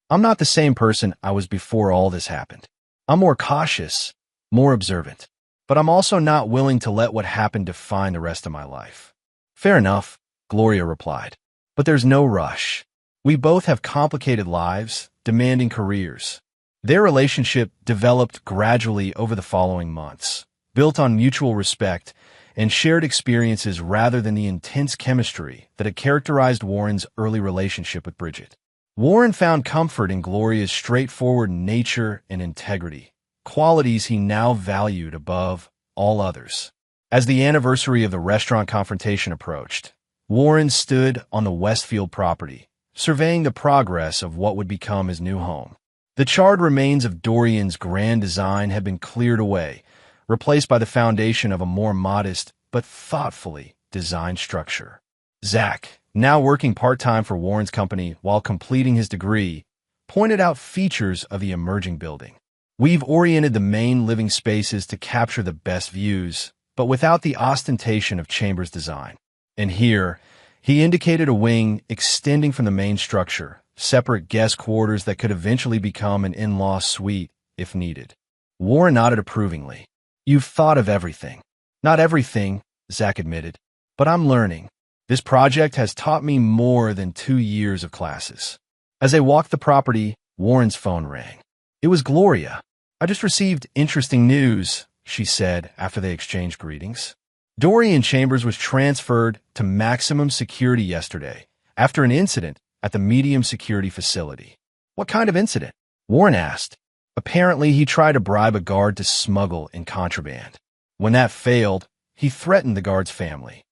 I'm not the same person I was before all this happened. I'm more cautious, more observant. But I'm also not willing to let what happened define the rest of my life. Fair enough, Gloria replied. But there's no rush. We both have complicated lives, demanding careers. Their relationship developed gradually over the following months, built on mutual respect and shared experiences rather than the intense chemistry that had characterized Warren's early relationship with Bridget. Warren found comfort in Gloria's straightforward nature and integrity, qualities he now valued above all others. As the anniversary of the restaurant confrontation approached, Warren stood on the Westfield property, surveying the progress of what would become his new home. The charred remains of Dorian's grand design had been cleared away, replaced by the foundation of a more modest but thoughtfully designed structure. Zach, now working part-time for Warren's company while completing his degree, pointed out features of the emerging building. We've oriented the main living spaces to capture the best views, but without the ostentation of Chambers' design. And here, he indicated a wing extending from the main structure, separate guest quarters that could eventually become an in-law suite if needed. Warren nodded approvingly. You've thought of everything. Not everything, Zach admitted, but I'm learning. This project has taught me more than 2 years of classes. As they walked the property, Warren's phone rang. It was Gloria. I just received interesting news, she said after they exchanged greetings. Dorian Chambers was transferred to maximum security yesterday after an incident at the medium security facility. What kind of incident? Warren asked. Apparently, he tried to bribe a guard to smuggle in contraband. When that failed, he threatened the guard's family.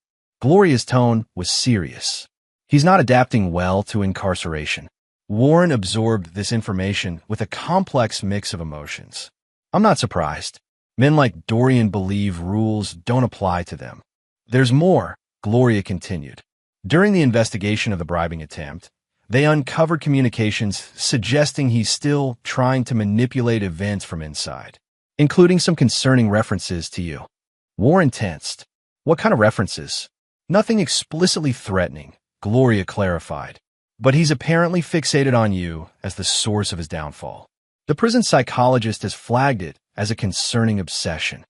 Gloria's tone was serious. He's not adapting well to incarceration. Warren absorbed this information with a complex mix of emotions. I'm not surprised. Men like Dorian believe rules don't apply to them. There's more, Gloria continued. During the investigation of the bribing attempt, they uncovered communications suggesting he's still trying to manipulate events from inside, including some concerning references to you. Warren tensed. What kind of references? Nothing explicitly threatening, Gloria clarified. But he's apparently fixated on you as the source of his downfall. The prison psychologist has flagged it as a concerning obsession.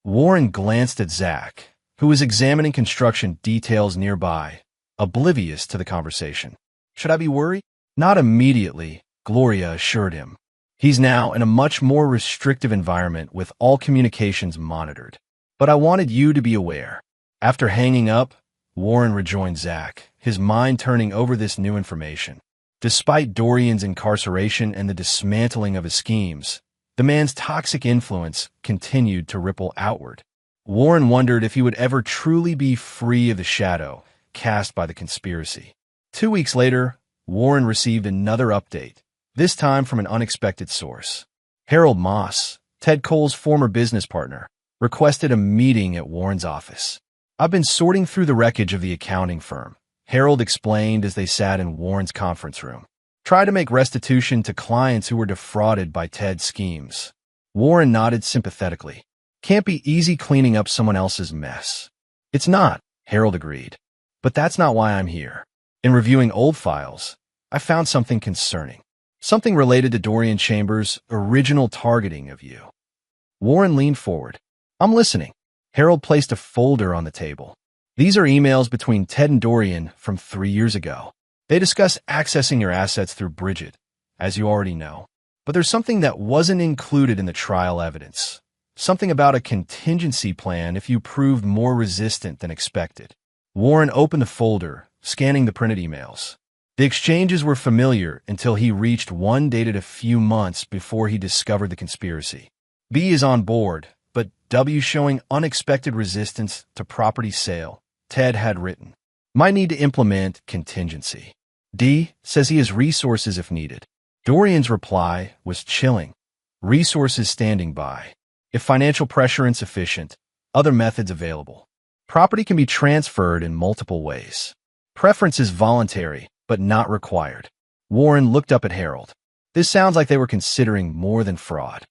Warren glanced at Zach, who was examining construction details nearby, oblivious to the conversation. Should I be worried? Not immediately, Gloria assured him. He's now in a much more restrictive environment with all communications monitored. But I wanted you to be aware. After hanging up, Warren rejoined Zach, his mind turning over this new information. Despite Dorian's incarceration and the dismantling of his schemes, the man's toxic influence continued to ripple outward. Warren wondered if he would ever truly be free of the shadow cast by the conspiracy. 2 weeks later, Warren received another update, this time from an unexpected source. Harold Moss, Ted Cole's former business partner, requested a meeting at Warren's office. I've been sorting through the wreckage of the accounting firm, Harold explained as they sat in Warren's conference room. Try to make restitution to clients who were defrauded by Ted's schemes. Warren nodded sympathetically. Can't be easy cleaning up someone else's mess. It's not, Harold agreed. But that's not why I'm here. In reviewing old files, I found something concerning. Something related to Dorian Chambers' original targeting of you. Warren leaned forward. I'm listening. Harold placed a folder on the table. These are emails between Ted and Dorian from 3 years ago. They discuss accessing your assets through Bridget, as you already know. But there's something that wasn't included in the trial evidence. Something about a contingency plan if you proved more resistant than expected. Warren opened the folder, scanning the printed emails. The exchanges were familiar until he reached one dated a few months before he discovered the conspiracy. B is on board, but W showing unexpected resistance to property sale, Ted had written. Might need to implement contingency. D says he has resources if needed. Dorian's reply was chilling. Resources standing by. If financial pressure insufficient, other methods available. Property can be transferred in multiple ways. Preference is voluntary, but not required. Warren looked up at Harold. This sounds like they were considering more than fraud.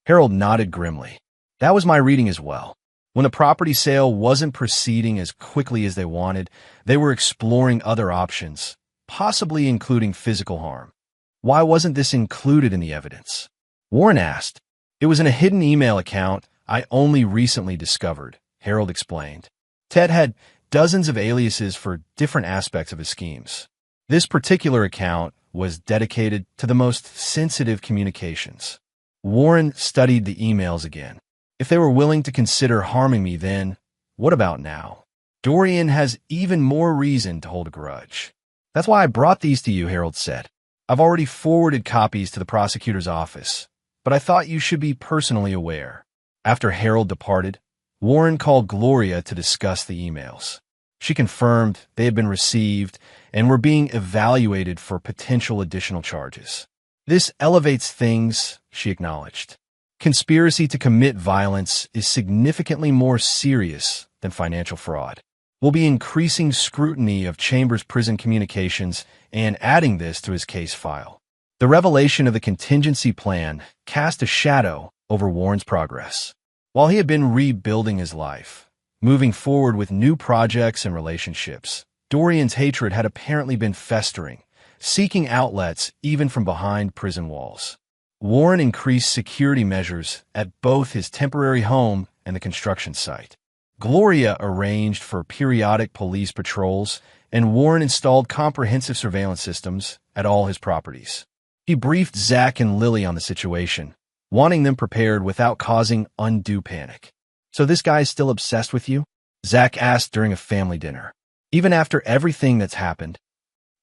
Harold nodded grimly. That was my reading as well. When the property sale wasn't proceeding as quickly as they wanted, they were exploring other options, possibly including physical harm. Why wasn't this included in the evidence? Warren asked. It was in a hidden email account I only recently discovered, Harold explained. Ted had dozens of aliases for different aspects of his schemes. This particular account was dedicated to the most sensitive communications. Warren studied the emails again. If they were willing to consider harming me then, what about now? Dorian has even more reason to hold a grudge. That's why I brought these to you, Harold said. I've already forwarded copies to the prosecutor's office, but I thought you should be personally aware. After Harold departed, Warren called Gloria to discuss the emails. She confirmed they had been received and were being evaluated for potential additional charges. This elevates things, she acknowledged. Conspiracy to commit violence is significantly more serious than financial fraud. We'll be increasing scrutiny of Chambers' prison communications and adding this to his case file. The revelation of the contingency plan cast a shadow over Warren's progress. While he had been rebuilding his life, moving forward with new projects and relationships, Dorian's hatred had apparently been festering, seeking outlets even from behind prison walls. Warren increased security measures at both his temporary home and the construction site. Gloria arranged for periodic police patrols, and Warren installed comprehensive surveillance systems at all his properties. He briefed Zach and Lily on the situation, wanting them prepared without causing undue panic. So this guy's still obsessed with you? Zach asked during a family dinner. Even after everything that's happened?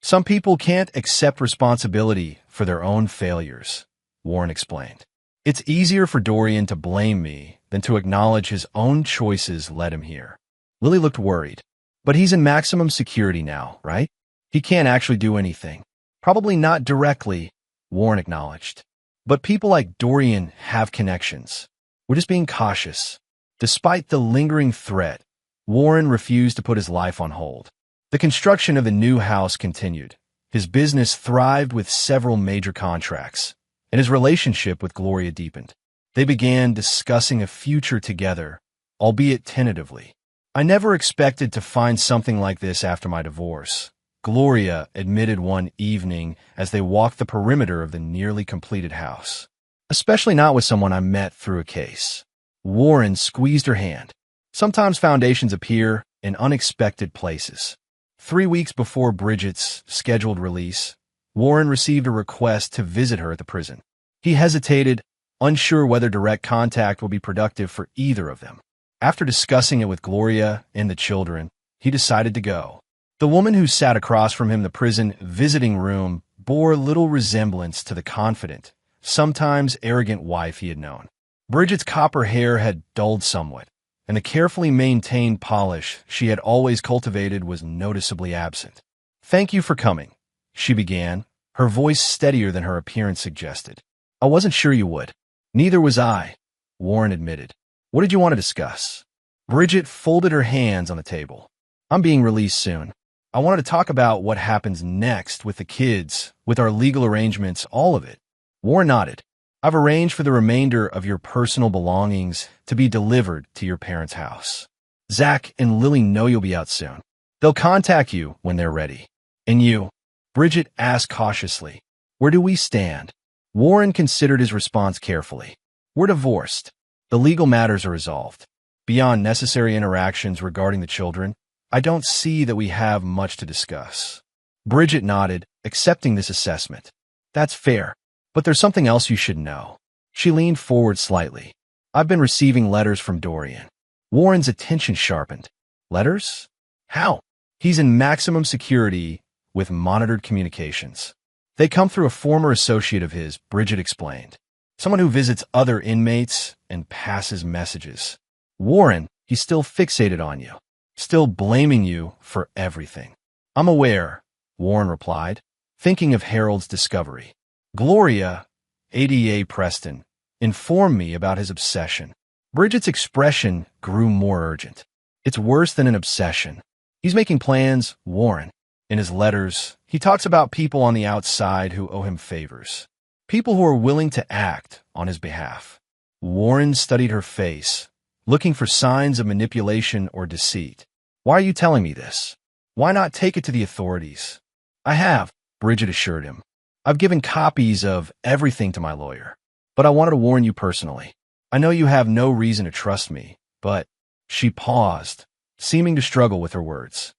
Some people can't accept responsibility for their own failures, Warren explained. It's easier for Dorian to blame me than to acknowledge his own choices led him here. Lily looked worried. But he's in maximum security now, right? He can't actually do anything. Probably not directly, Warren acknowledged. But people like Dorian have connections. We're just being cautious. Despite the lingering threat, Warren refused to put his life on hold. The construction of the new house continued. His business thrived with several major contracts, and his relationship with Gloria deepened. They began discussing a future together, albeit tentatively. I never expected to find something like this after my divorce, Gloria admitted one evening as they walked the perimeter of the nearly completed house. Especially not with someone I met through a case. Warren squeezed her hand. Sometimes foundations appear in unexpected places. 3 weeks before Bridget's scheduled release, Warren received a request to visit her at the prison. He hesitated, unsure whether direct contact would be productive for either of them. After discussing it with Gloria and the children, he decided to go. The woman who sat across from him in the prison visiting room bore little resemblance to the confident, sometimes arrogant wife he had known. Bridget's copper hair had dulled somewhat, and the carefully maintained polish she had always cultivated was noticeably absent. "Thank you for coming," she began, her voice steadier than her appearance suggested. "I wasn't sure you would." "Neither was I," Warren admitted. "What did you want to discuss?" Bridget folded her hands on the table. "I'm being released soon. I wanted to talk about what happens next with the kids, with our legal arrangements, all of it." Warren nodded. "I've arranged for the remainder of your personal belongings to be delivered to your parents' house. Zach and Lily know you'll be out soon. They'll contact you when they're ready." "And you?" Bridget asked cautiously. "Where do we stand?" Warren considered his response carefully. "We're divorced. The legal matters are resolved. Beyond necessary interactions regarding the children, I don't see that we have much to discuss." Bridget nodded, accepting this assessment. "That's fair. But there's something else you should know." She leaned forward slightly. "I've been receiving letters from Dorian." Warren's attention sharpened. "Letters? How?" "He's in maximum security with monitored communications. They come through a former associate of his," Bridget explained. "Someone who visits other inmates and passes messages." "Warren, he's still fixated on you, still blaming you for everything." "I'm aware," Warren replied, thinking of Harold's discovery. "Gloria, ADA Preston, informed me about his obsession." Bridget's expression grew more urgent. "It's worse than an obsession. He's making plans, Warren. In his letters, he talks about people on the outside who owe him favors. People who are willing to act on his behalf." Warren studied her face, looking for signs of manipulation or deceit. "Why are you telling me this? Why not take it to the authorities?" "I have," Bridget assured him. "I've given copies of everything to my lawyer. But I wanted to warn you personally. I know you have no reason to trust me, but—" She paused, seeming to struggle with her words.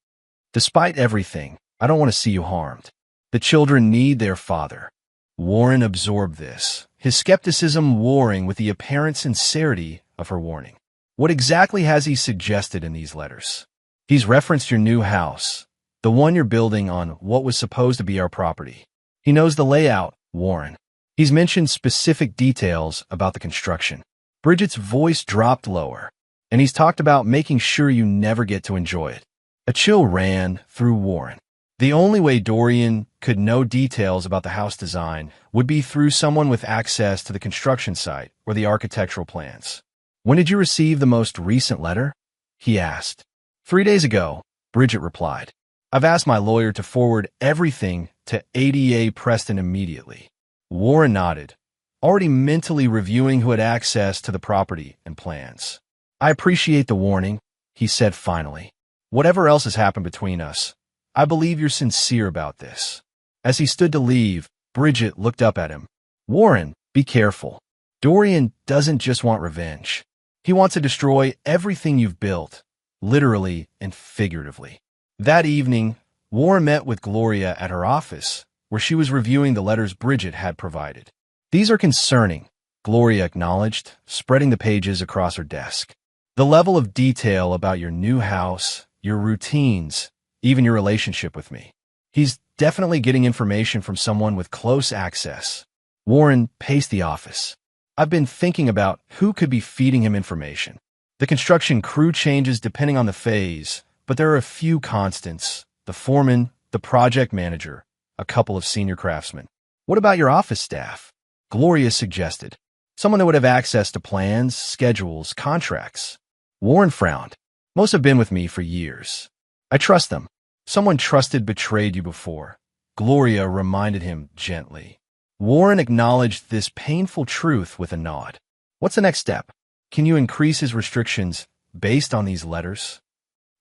"Despite everything, I don't want to see you harmed. The children need their father." Warren absorbed this, his skepticism warring with the apparent sincerity of her warning. "What exactly has he suggested in these letters?" "He's referenced your new house, the one you're building on what was supposed to be our property. He knows the layout, Warren. He's mentioned specific details about the construction." Bridget's voice dropped lower. "And he's talked about making sure you never get to enjoy it." A chill ran through Warren. The only way Dorian could know details about the house design would be through someone with access to the construction site or the architectural plans. "When did you receive the most recent letter?" he asked. 3 days ago, Bridget replied. "I've asked my lawyer to forward everything to ADA Preston immediately." Warren nodded, already mentally reviewing who had access to the property and plans. "I appreciate the warning," he said finally. "Whatever else has happened between us, I believe you're sincere about this." As he stood to leave, Bridget looked up at him. "Warren, be careful. Dorian doesn't just want revenge. He wants to destroy everything you've built, literally and figuratively." That evening, Warren met with Gloria at her office, where she was reviewing the letters Bridget had provided. "These are concerning," Gloria acknowledged, spreading the pages across her desk. "The level of detail about your new house, your routines, even your relationship with me. He's definitely getting information from someone with close access." Warren paced the office. "I've been thinking about who could be feeding him information. The construction crew changes depending on the phase, but there are a few constants: the foreman, the project manager, a couple of senior craftsmen." "What about your office staff?" Gloria suggested. "Someone that would have access to plans, schedules, contracts." Warren frowned. "Most have been with me for years. I trust them." "Someone trusted betrayed you before," Gloria reminded him gently. Warren acknowledged this painful truth with a nod. "What's the next step? Can you increase his restrictions based on these letters?"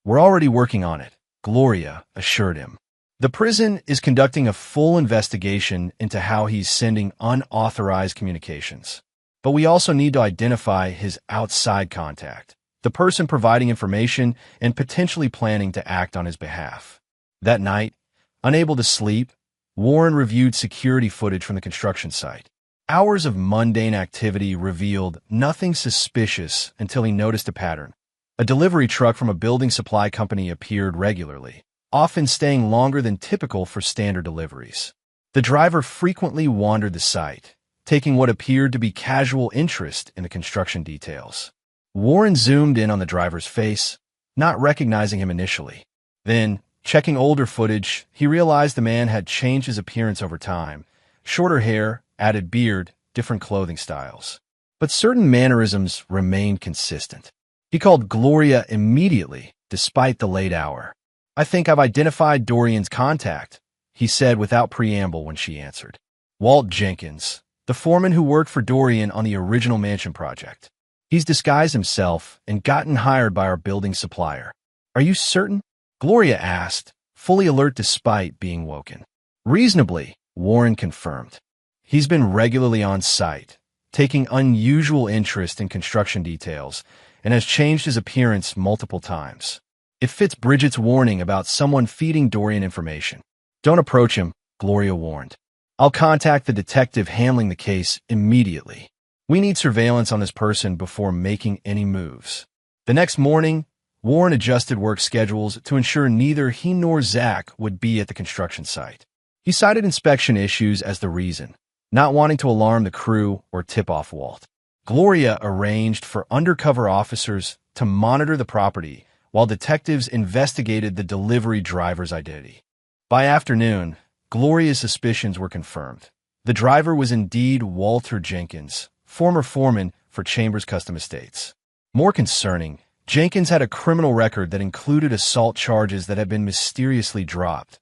"We're already working on it," Gloria assured him. "The prison is conducting a full investigation into how he's sending unauthorized communications. But we also need to identify his outside contact, the person providing information and potentially planning to act on his behalf. That night, unable to sleep, Warren reviewed security footage from the construction site. Hours of mundane activity revealed nothing suspicious until he noticed a pattern. A delivery truck from a building supply company appeared regularly, often staying longer than typical for standard deliveries. The driver frequently wandered the site, taking what appeared to be casual interest in the construction details. Warren zoomed in on the driver's face, not recognizing him initially. Then, checking older footage, he realized the man had changed his appearance over time. Shorter hair, added beard, different clothing styles. But certain mannerisms remained consistent. He called Gloria immediately, despite the late hour. "I think I've identified Dorian's contact," he said without preamble when she answered. Walt Jenkins, the foreman who worked for Dorian on the original mansion project. "He's disguised himself and gotten hired by our building supplier." "Are you certain?" Gloria asked, fully alert despite being woken. "Reasonably," Warren confirmed. "He's been regularly on site, taking unusual interest in construction details, and has changed his appearance multiple times. It fits Bridget's warning about someone feeding Dorian information." "Don't approach him," Gloria warned. "I'll contact the detective handling the case immediately. We need surveillance on this person before making any moves." The next morning, Warren adjusted work schedules to ensure neither he nor Zach would be at the construction site. He cited inspection issues as the reason, not wanting to alarm the crew or tip off Walt. Gloria arranged for undercover officers to monitor the property while detectives investigated the delivery driver's identity. By afternoon, Gloria's suspicions were confirmed. The driver was indeed Walter Jenkins, former foreman for Chambers Custom Estates. More concerning, Jenkins had a criminal record that included assault charges that had been mysteriously dropped,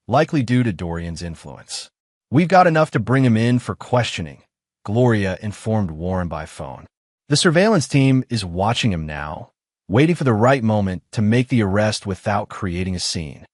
likely due to Dorian's influence. "We've got enough to bring him in for questioning," Gloria informed Warren by phone. "The surveillance team is watching him now, waiting for the right moment to make the arrest without creating a scene."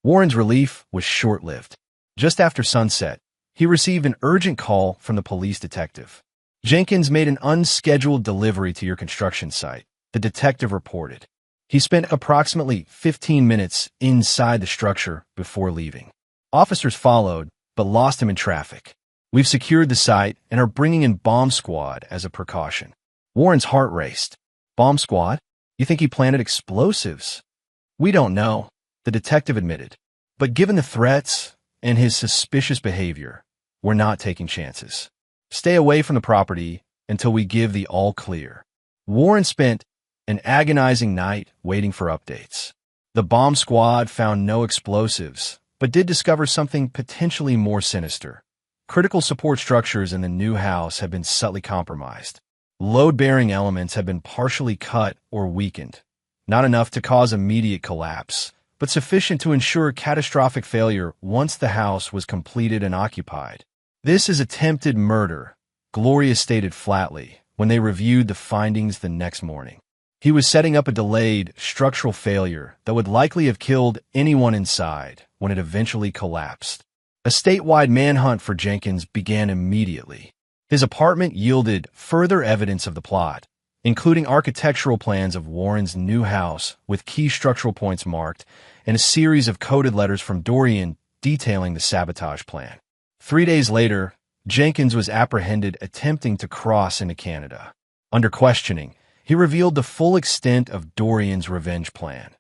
Warren's relief was short-lived. Just after sunset, he received an urgent call from the police detective. "Jenkins made an unscheduled delivery to your construction site," the detective reported. "He spent approximately 15 minutes inside the structure before leaving. Officers followed, but lost him in traffic. We've secured the site and are bringing in bomb squad as a precaution." Warren's heart raced. "Bomb squad? You think he planted explosives?" "We don't know," the detective admitted. "But given the threats and his suspicious behavior, we're not taking chances. Stay away from the property until we give the all clear." Warren spent an agonizing night waiting for updates. The bomb squad found no explosives, but did discover something potentially more sinister. Critical support structures in the new house had been subtly compromised. Load-bearing elements had been partially cut or weakened, not enough to cause immediate collapse, but sufficient to ensure catastrophic failure once the house was completed and occupied. "This is attempted murder," Gloria stated flatly when they reviewed the findings the next morning. He was setting up a delayed structural failure that would likely have killed anyone inside when it eventually collapsed. A statewide manhunt for Jenkins began immediately. His apartment yielded further evidence of the plot, including architectural plans of Warren's new house with key structural points marked and a series of coded letters from Dorian detailing the sabotage plan. 3 days later, Jenkins was apprehended attempting to cross into Canada. Under questioning, he revealed the full extent of Dorian's revenge plan.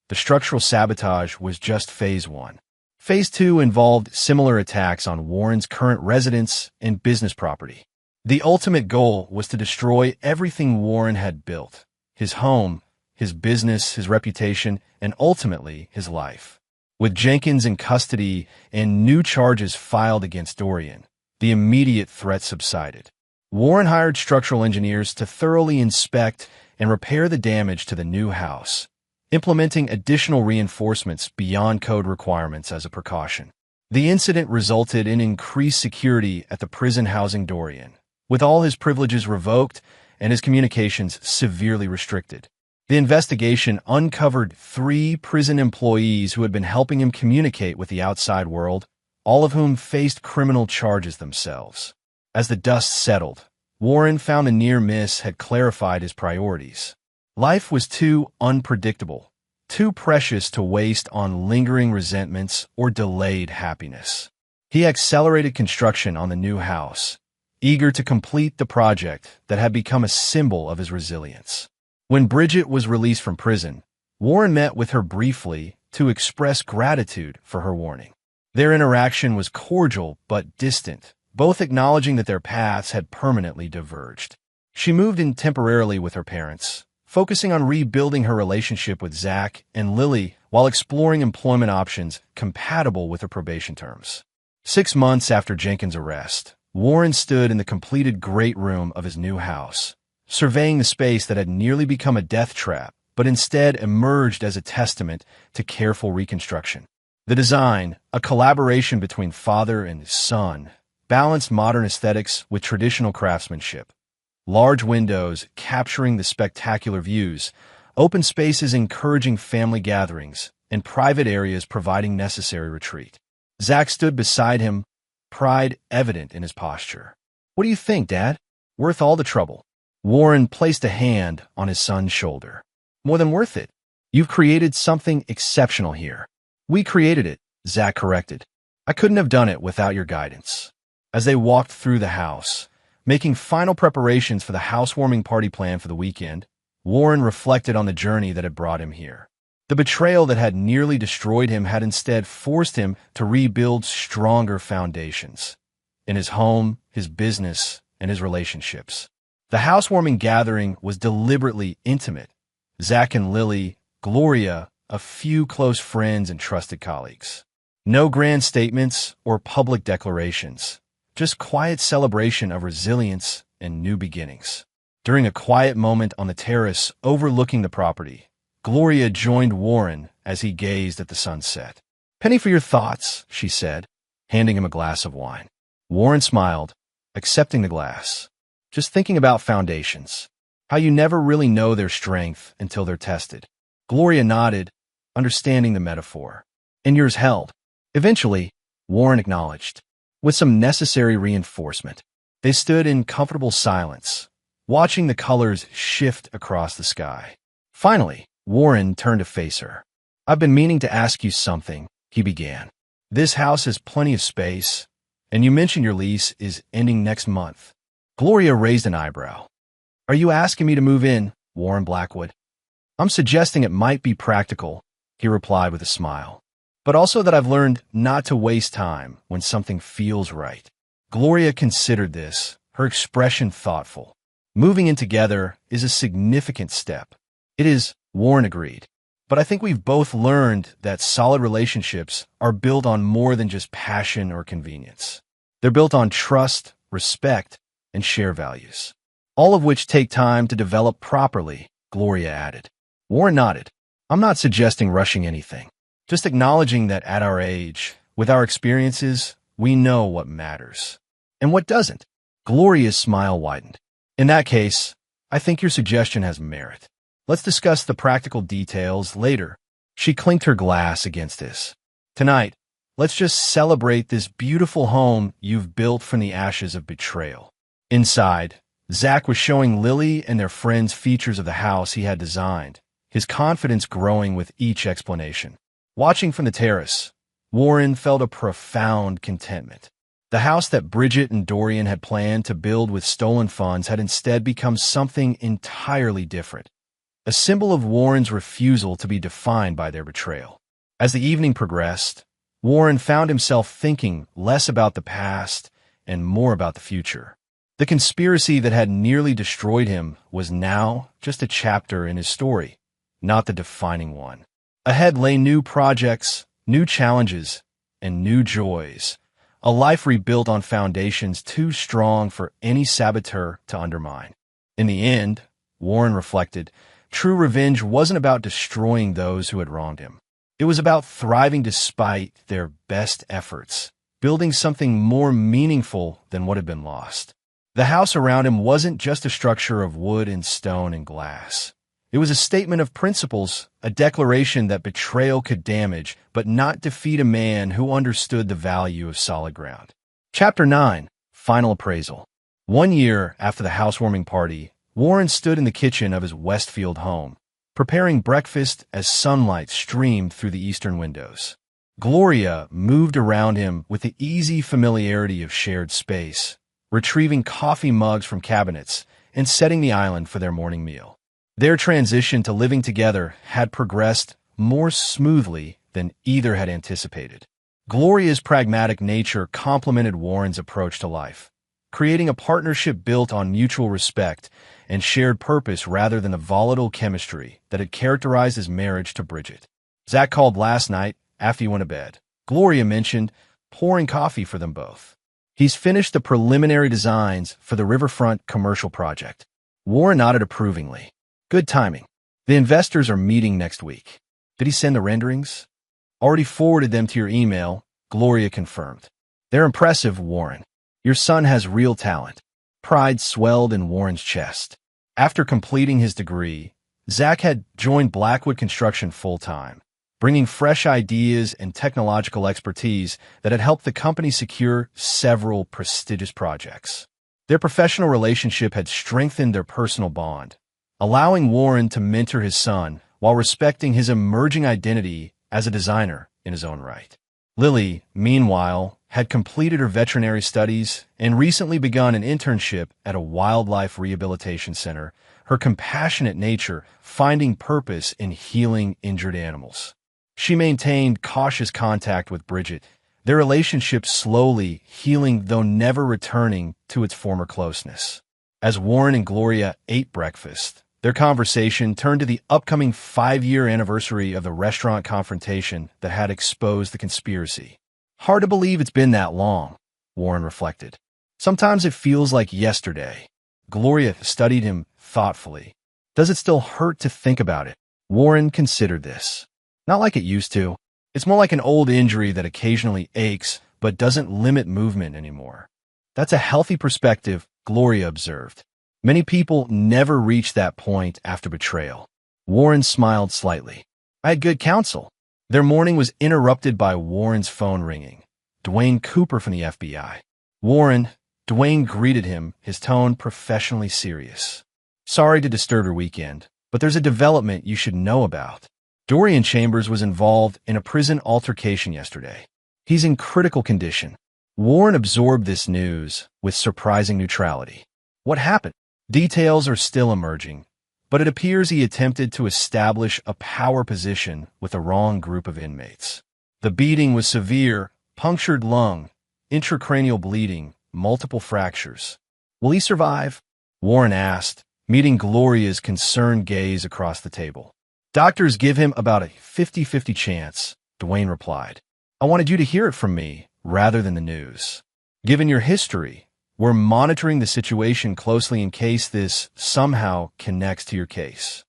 The structural sabotage was just Phase 1. Phase 2 involved similar attacks on Warren's current residence and business property. The ultimate goal was to destroy everything Warren had built: his home, his business, his reputation, and ultimately his life. With Jenkins in custody and new charges filed against Dorian, the immediate threat subsided. Warren hired structural engineers to thoroughly inspect and repair the damage to the new house, implementing additional reinforcements beyond code requirements as a precaution. The incident resulted in increased security at the prison housing Dorian, with all his privileges revoked and his communications severely restricted. The investigation uncovered 3 prison employees who had been helping him communicate with the outside world, all of whom faced criminal charges themselves. As the dust settled, Warren found the near miss had clarified his priorities. Life was too unpredictable, too precious to waste on lingering resentments or delayed happiness. He accelerated construction on the new house, eager to complete the project that had become a symbol of his resilience. When Bridget was released from prison, Warren met with her briefly to express gratitude for her warning. Their interaction was cordial but distant, both acknowledging that their paths had permanently diverged. She moved in temporarily with her parents, focusing on rebuilding her relationship with Zach and Lily while exploring employment options compatible with her probation terms. 6 months after Jenkins' arrest, Warren stood in the completed great room of his new house, surveying the space that had nearly become a death trap, but instead emerged as a testament to careful reconstruction. The design, a collaboration between father and his son, balanced modern aesthetics with traditional craftsmanship. Large windows capturing the spectacular views, open spaces encouraging family gatherings, and private areas providing necessary retreat. Zach stood beside him, pride evident in his posture. "What do you think, Dad? Worth all the trouble?" Warren placed a hand on his son's shoulder. "More than worth it. You've created something exceptional here." "We created it," Zach corrected. "I couldn't have done it without your guidance." As they walked through the house, making final preparations for the housewarming party planned for the weekend, Warren reflected on the journey that had brought him here. The betrayal that had nearly destroyed him had instead forced him to rebuild stronger foundations in his home, his business, and his relationships. The housewarming gathering was deliberately intimate. Zach and Lily, Gloria, a few close friends and trusted colleagues. No grand statements or public declarations, just quiet celebration of resilience and new beginnings. During a quiet moment on the terrace overlooking the property, Gloria joined Warren as he gazed at the sunset. "Penny for your thoughts," she said, handing him a glass of wine. Warren smiled, accepting the glass. "Just thinking about foundations, how you never really know their strength until they're tested." Gloria nodded, understanding the metaphor. "And yours held." Eventually, Warren acknowledged, with some necessary reinforcement. They stood in comfortable silence, watching the colors shift across the sky. Finally, Warren turned to face her. "I've been meaning to ask you something," he began. "This house has plenty of space, and you mentioned your lease is ending next month." Gloria raised an eyebrow. "Are you asking me to move in, Warren Blackwood?" "I'm suggesting it might be practical," he replied with a smile, "but also that I've learned not to waste time when something feels right." Gloria considered this, her expression thoughtful. "Moving in together is a significant step." "It is," Warren agreed, "but I think we've both learned that solid relationships are built on more than just passion or convenience. They're built on trust, respect, and shared values, all of which take time to develop properly," Gloria added. Warren nodded. "I'm not suggesting rushing anything, just acknowledging that at our age, with our experiences, we know what matters and what doesn't." Gloria's smile widened. "In that case, I think your suggestion has merit. Let's discuss the practical details later." She clinked her glass against his. "Tonight, let's just celebrate this beautiful home you've built from the ashes of betrayal." Inside, Zach was showing Lily and their friends features of the house he had designed, his confidence growing with each explanation. Watching from the terrace, Warren felt a profound contentment. The house that Bridget and Dorian had planned to build with stolen funds had instead become something entirely different, a symbol of Warren's refusal to be defined by their betrayal. As the evening progressed, Warren found himself thinking less about the past and more about the future. The conspiracy that had nearly destroyed him was now just a chapter in his story, not the defining one. Ahead lay new projects, new challenges, and new joys, a life rebuilt on foundations too strong for any saboteur to undermine. In the end, Warren reflected, true revenge wasn't about destroying those who had wronged him. It was about thriving despite their best efforts, building something more meaningful than what had been lost. The house around him wasn't just a structure of wood and stone and glass. It was a statement of principles, a declaration that betrayal could damage, but not defeat a man who understood the value of solid ground. Chapter 9, Final Appraisal. 1 year after the housewarming party, Warren stood in the kitchen of his Westfield home, preparing breakfast as sunlight streamed through the eastern windows. Gloria moved around him with the easy familiarity of shared space, retrieving coffee mugs from cabinets and setting the island for their morning meal. Their transition to living together had progressed more smoothly than either had anticipated. Gloria's pragmatic nature complemented Warren's approach to life, creating a partnership built on mutual respect and shared purpose rather than the volatile chemistry that had characterized his marriage to Bridget. Zach called last night after he went to bed. Gloria mentioned pouring coffee for them both. He's finished the preliminary designs for the riverfront commercial project. Warren nodded approvingly. Good timing. The investors are meeting next week. Did he send the renderings? Already forwarded them to your email, Gloria confirmed. They're impressive, Warren. Your son has real talent. Pride swelled in Warren's chest. After completing his degree, Zach had joined Blackwood Construction full-time, bringing fresh ideas and technological expertise that had helped the company secure several prestigious projects. Their professional relationship had strengthened their personal bond, allowing Warren to mentor his son while respecting his emerging identity as a designer in his own right. Lily, meanwhile, had completed her veterinary studies and recently begun an internship at a wildlife rehabilitation center, her compassionate nature finding purpose in healing injured animals. She maintained cautious contact with Bridget, their relationship slowly healing though never returning to its former closeness. As Warren and Gloria ate breakfast, their conversation turned to the upcoming 5-year anniversary of the restaurant confrontation that had exposed the conspiracy. Hard to believe it's been that long, Warren reflected. Sometimes it feels like yesterday. Gloria studied him thoughtfully. Does it still hurt to think about it? Warren considered this. Not like it used to. It's more like an old injury that occasionally aches but doesn't limit movement anymore. That's a healthy perspective, Gloria observed. Many people never reach that point after betrayal. Warren smiled slightly. I had good counsel. Their morning was interrupted by Warren's phone ringing. Dwayne Cooper from the FBI. Warren, Dwayne greeted him, his tone professionally serious. Sorry to disturb your weekend, but there's a development you should know about. Dorian Chambers was involved in a prison altercation yesterday. He's in critical condition. Warren absorbed this news with surprising neutrality. What happened? Details are still emerging, but it appears he attempted to establish a power position with the wrong group of inmates. The beating was severe, punctured lung, intracranial bleeding, multiple fractures. Will he survive? Warren asked, meeting Gloria's concerned gaze across the table. Doctors give him about a 50-50 chance, Dwayne replied. I wanted you to hear it from me rather than the news. Given your history, we're monitoring the situation closely in case this somehow connects to your case.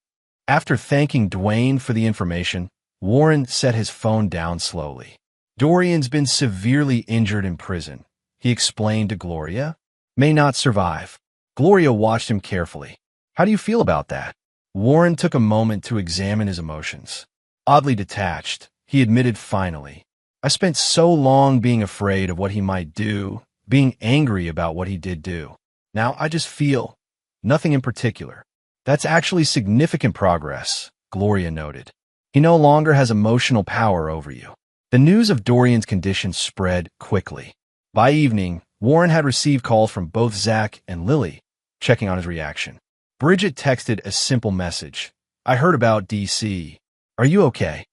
After thanking Dwayne for the information, Warren set his phone down slowly. Dorian's been severely injured in prison, he explained to Gloria. May not survive. Gloria watched him carefully. How do you feel about that? Warren took a moment to examine his emotions. Oddly detached, he admitted finally. I spent so long being afraid of what he might do, being angry about what he did do. Now I just feel nothing in particular. That's actually significant progress, Gloria noted. He no longer has emotional power over you. The news of Dorian's condition spread quickly. By evening, Warren had received calls from both Zach and Lily, checking on his reaction. Bridget texted a simple message. I heard about D.C. Are you okay?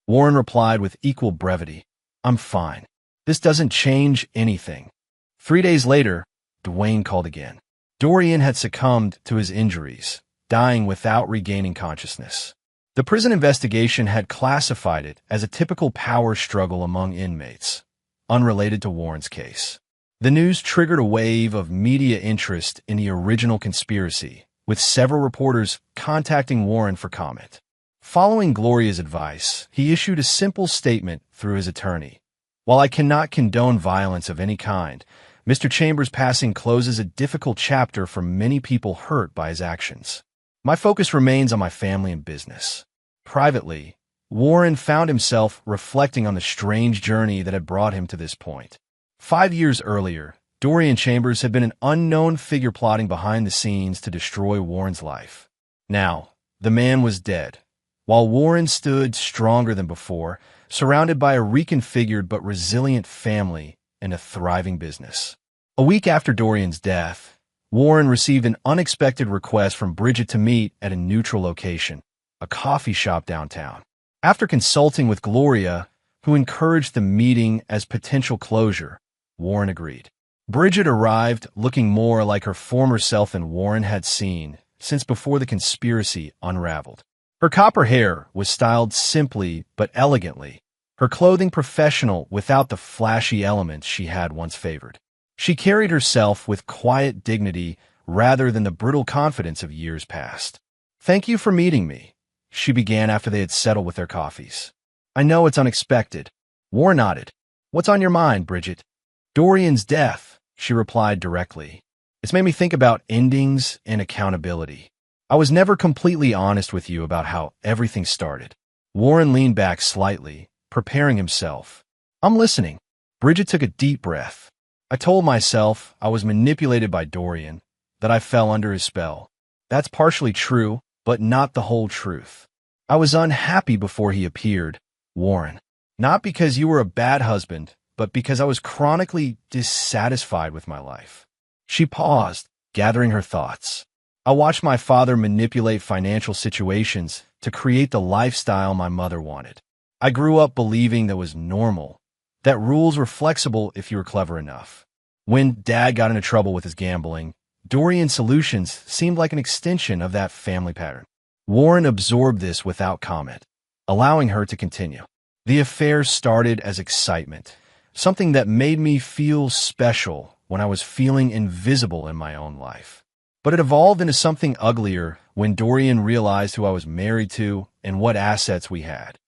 Warren replied with equal brevity. I'm fine. This doesn't change anything. 3 days later, Dwayne called again. Dorian had succumbed to his injuries, dying without regaining consciousness. The prison investigation had classified it as a typical power struggle among inmates, unrelated to Warren's case. The news triggered a wave of media interest in the original conspiracy, with several reporters contacting Warren for comment. Following Gloria's advice, he issued a simple statement through his attorney. While I cannot condone violence of any kind, Mr. Chambers' passing closes a difficult chapter for many people hurt by his actions. My focus remains on my family and business. Privately, Warren found himself reflecting on the strange journey that had brought him to this point. 5 years earlier, Dorian Chambers had been an unknown figure plotting behind the scenes to destroy Warren's life. Now, the man was dead, while Warren stood stronger than before, surrounded by a reconfigured but resilient family and a thriving business. A week after Dorian's death, Warren received an unexpected request from Bridget to meet at a neutral location, a coffee shop downtown. After consulting with Gloria, who encouraged the meeting as potential closure, Warren agreed. Bridget arrived looking more like her former self than Warren had seen since before the conspiracy unraveled. Her copper hair was styled simply but elegantly, her clothing professional without the flashy elements she had once favored. She carried herself with quiet dignity rather than the brutal confidence of years past. "Thank you for meeting me," she began after they had settled with their coffees. "I know it's unexpected." Warren nodded. "What's on your mind, Bridget?" "Dorian's death," she replied directly. "It's made me think about endings and accountability. I was never completely honest with you about how everything started." Warren leaned back slightly, preparing himself. "I'm listening." Bridget took a deep breath. "I told myself I was manipulated by Dorian, that I fell under his spell. That's partially true, but not the whole truth. I was unhappy before he appeared, Warren. Not because you were a bad husband, but because I was chronically dissatisfied with my life." She paused, gathering her thoughts. "I watched my father manipulate financial situations to create the lifestyle my mother wanted. I grew up believing that was normal, that rules were flexible if you were clever enough. When Dad got into trouble with his gambling, Dorian Solutions seemed like an extension of that family pattern." Warren absorbed this without comment, allowing her to continue. "The affair started as excitement, something that made me feel special when I was feeling invisible in my own life. But it evolved into something uglier when Dorian realized who I was married to and what assets we had."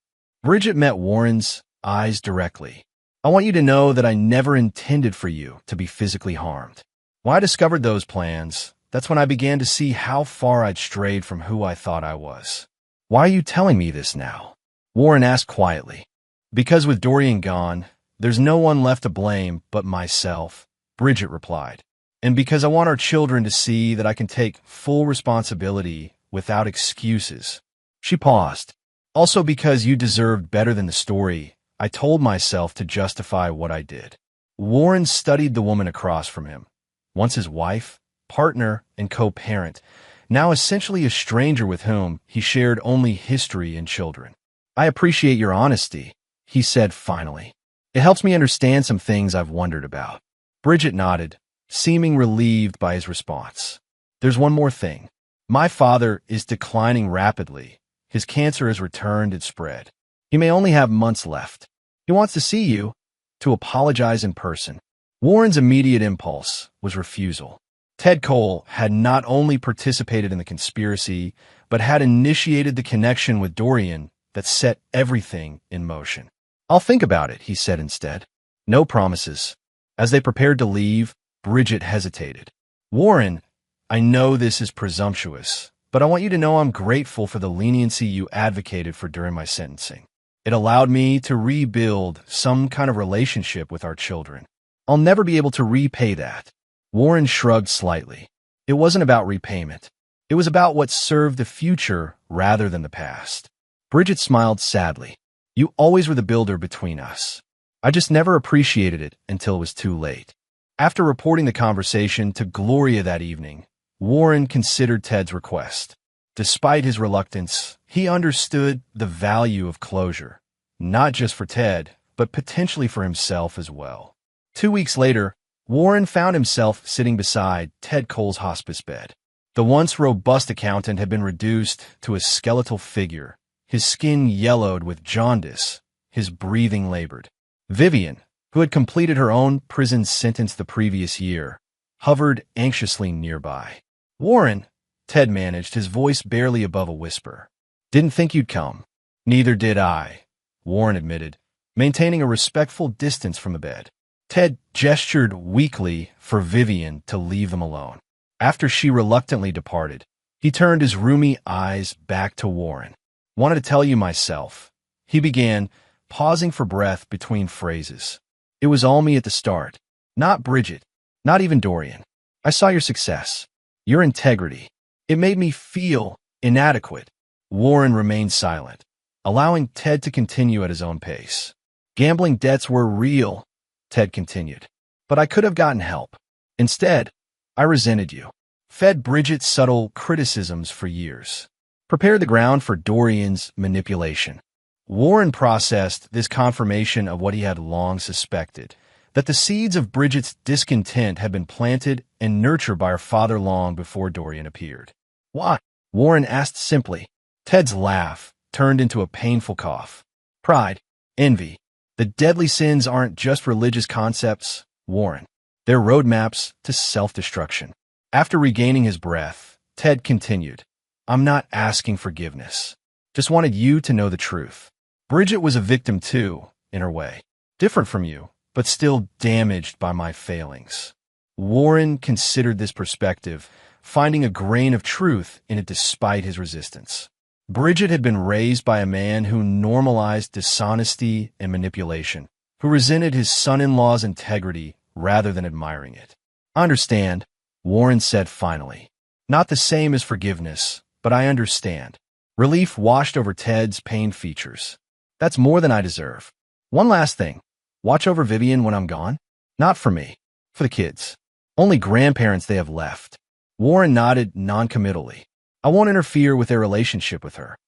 Bridget met Warren's eyes directly. "I want you to know that I never intended for you to be physically harmed. When I discovered those plans, that's when I began to see how far I'd strayed from who I thought I was." "Why are you telling me this now?" Warren asked quietly. "Because with Dorian gone, there's no one left to blame but myself," Bridget replied. "And because I want our children to see that I can take full responsibility without excuses." She paused. "Also because you deserved better than the story I told myself to justify what I did." Warren studied the woman across from him, once his wife, partner, and co-parent, now essentially a stranger with whom he shared only history and children. "I appreciate your honesty," he said finally. "It helps me understand some things I've wondered about." Bridget nodded, seeming relieved by his response. "There's one more thing. My father is declining rapidly. His cancer has returned and spread. He may only have months left. He wants to see you, to apologize in person." Warren's immediate impulse was refusal. Ted Cole had not only participated in the conspiracy, but had initiated the connection with Dorian that set everything in motion. "I'll think about it," he said instead. "No promises." As they prepared to leave, Bridget hesitated. "Warren, I know this is presumptuous, but I want you to know I'm grateful for the leniency you advocated for during my sentencing. It allowed me to rebuild some kind of relationship with our children. I'll never be able to repay that." Warren shrugged slightly. It wasn't about repayment. It was about what served the future rather than the past. Bridget smiled sadly. "You always were the builder between us. I just never appreciated it until it was too late." After reporting the conversation to Gloria that evening, Warren considered Ted's request. Despite his reluctance, he understood the value of closure, not just for Ted, but potentially for himself as well. 2 weeks later, Warren found himself sitting beside Ted Cole's hospice bed. The once robust accountant had been reduced to a skeletal figure, his skin yellowed with jaundice, his breathing labored. Vivian, who had completed her own prison sentence the previous year, hovered anxiously nearby. "Warren," Ted managed, his voice barely above a whisper. "Didn't think you'd come." "Neither did I," Warren admitted, maintaining a respectful distance from the bed. Ted gestured weakly for Vivian to leave them alone. After she reluctantly departed, he turned his roomy eyes back to Warren. "Wanted to tell you myself," he began, pausing for breath between phrases. "It was all me at the start, not Bridget. Not even Dorian. I saw your success, your integrity. It made me feel inadequate. Warren remained silent, allowing Ted to continue at his own pace. Gambling debts were real, Ted continued, but I could have gotten help. Instead, I resented you. Fed Bridget subtle criticisms for years. Prepared the ground for Dorian's manipulation. Warren processed this confirmation of what he had long suspected, that the seeds of Bridget's discontent had been planted and nurtured by her father long before Dorian appeared. Why? Warren asked simply. Ted's laugh turned into a painful cough. Pride, envy. The deadly sins aren't just religious concepts, Warren. They're roadmaps to self-destruction. After regaining his breath, Ted continued, I'm not asking forgiveness. Just wanted you to know the truth. Bridget was a victim too, in her way. Different from you, but still damaged by my failings. Warren considered this perspective, finding a grain of truth in it despite his resistance. Bridget had been raised by a man who normalized dishonesty and manipulation, who resented his son-in-law's integrity rather than admiring it. I understand, Warren said finally. Not the same as forgiveness, but I understand. Relief washed over Ted's pained features. That's more than I deserve. One last thing. Watch over Vivian when I'm gone? Not for me. For the kids. Only grandparents they have left. Warren nodded noncommittally. I won't interfere with their relationship with her.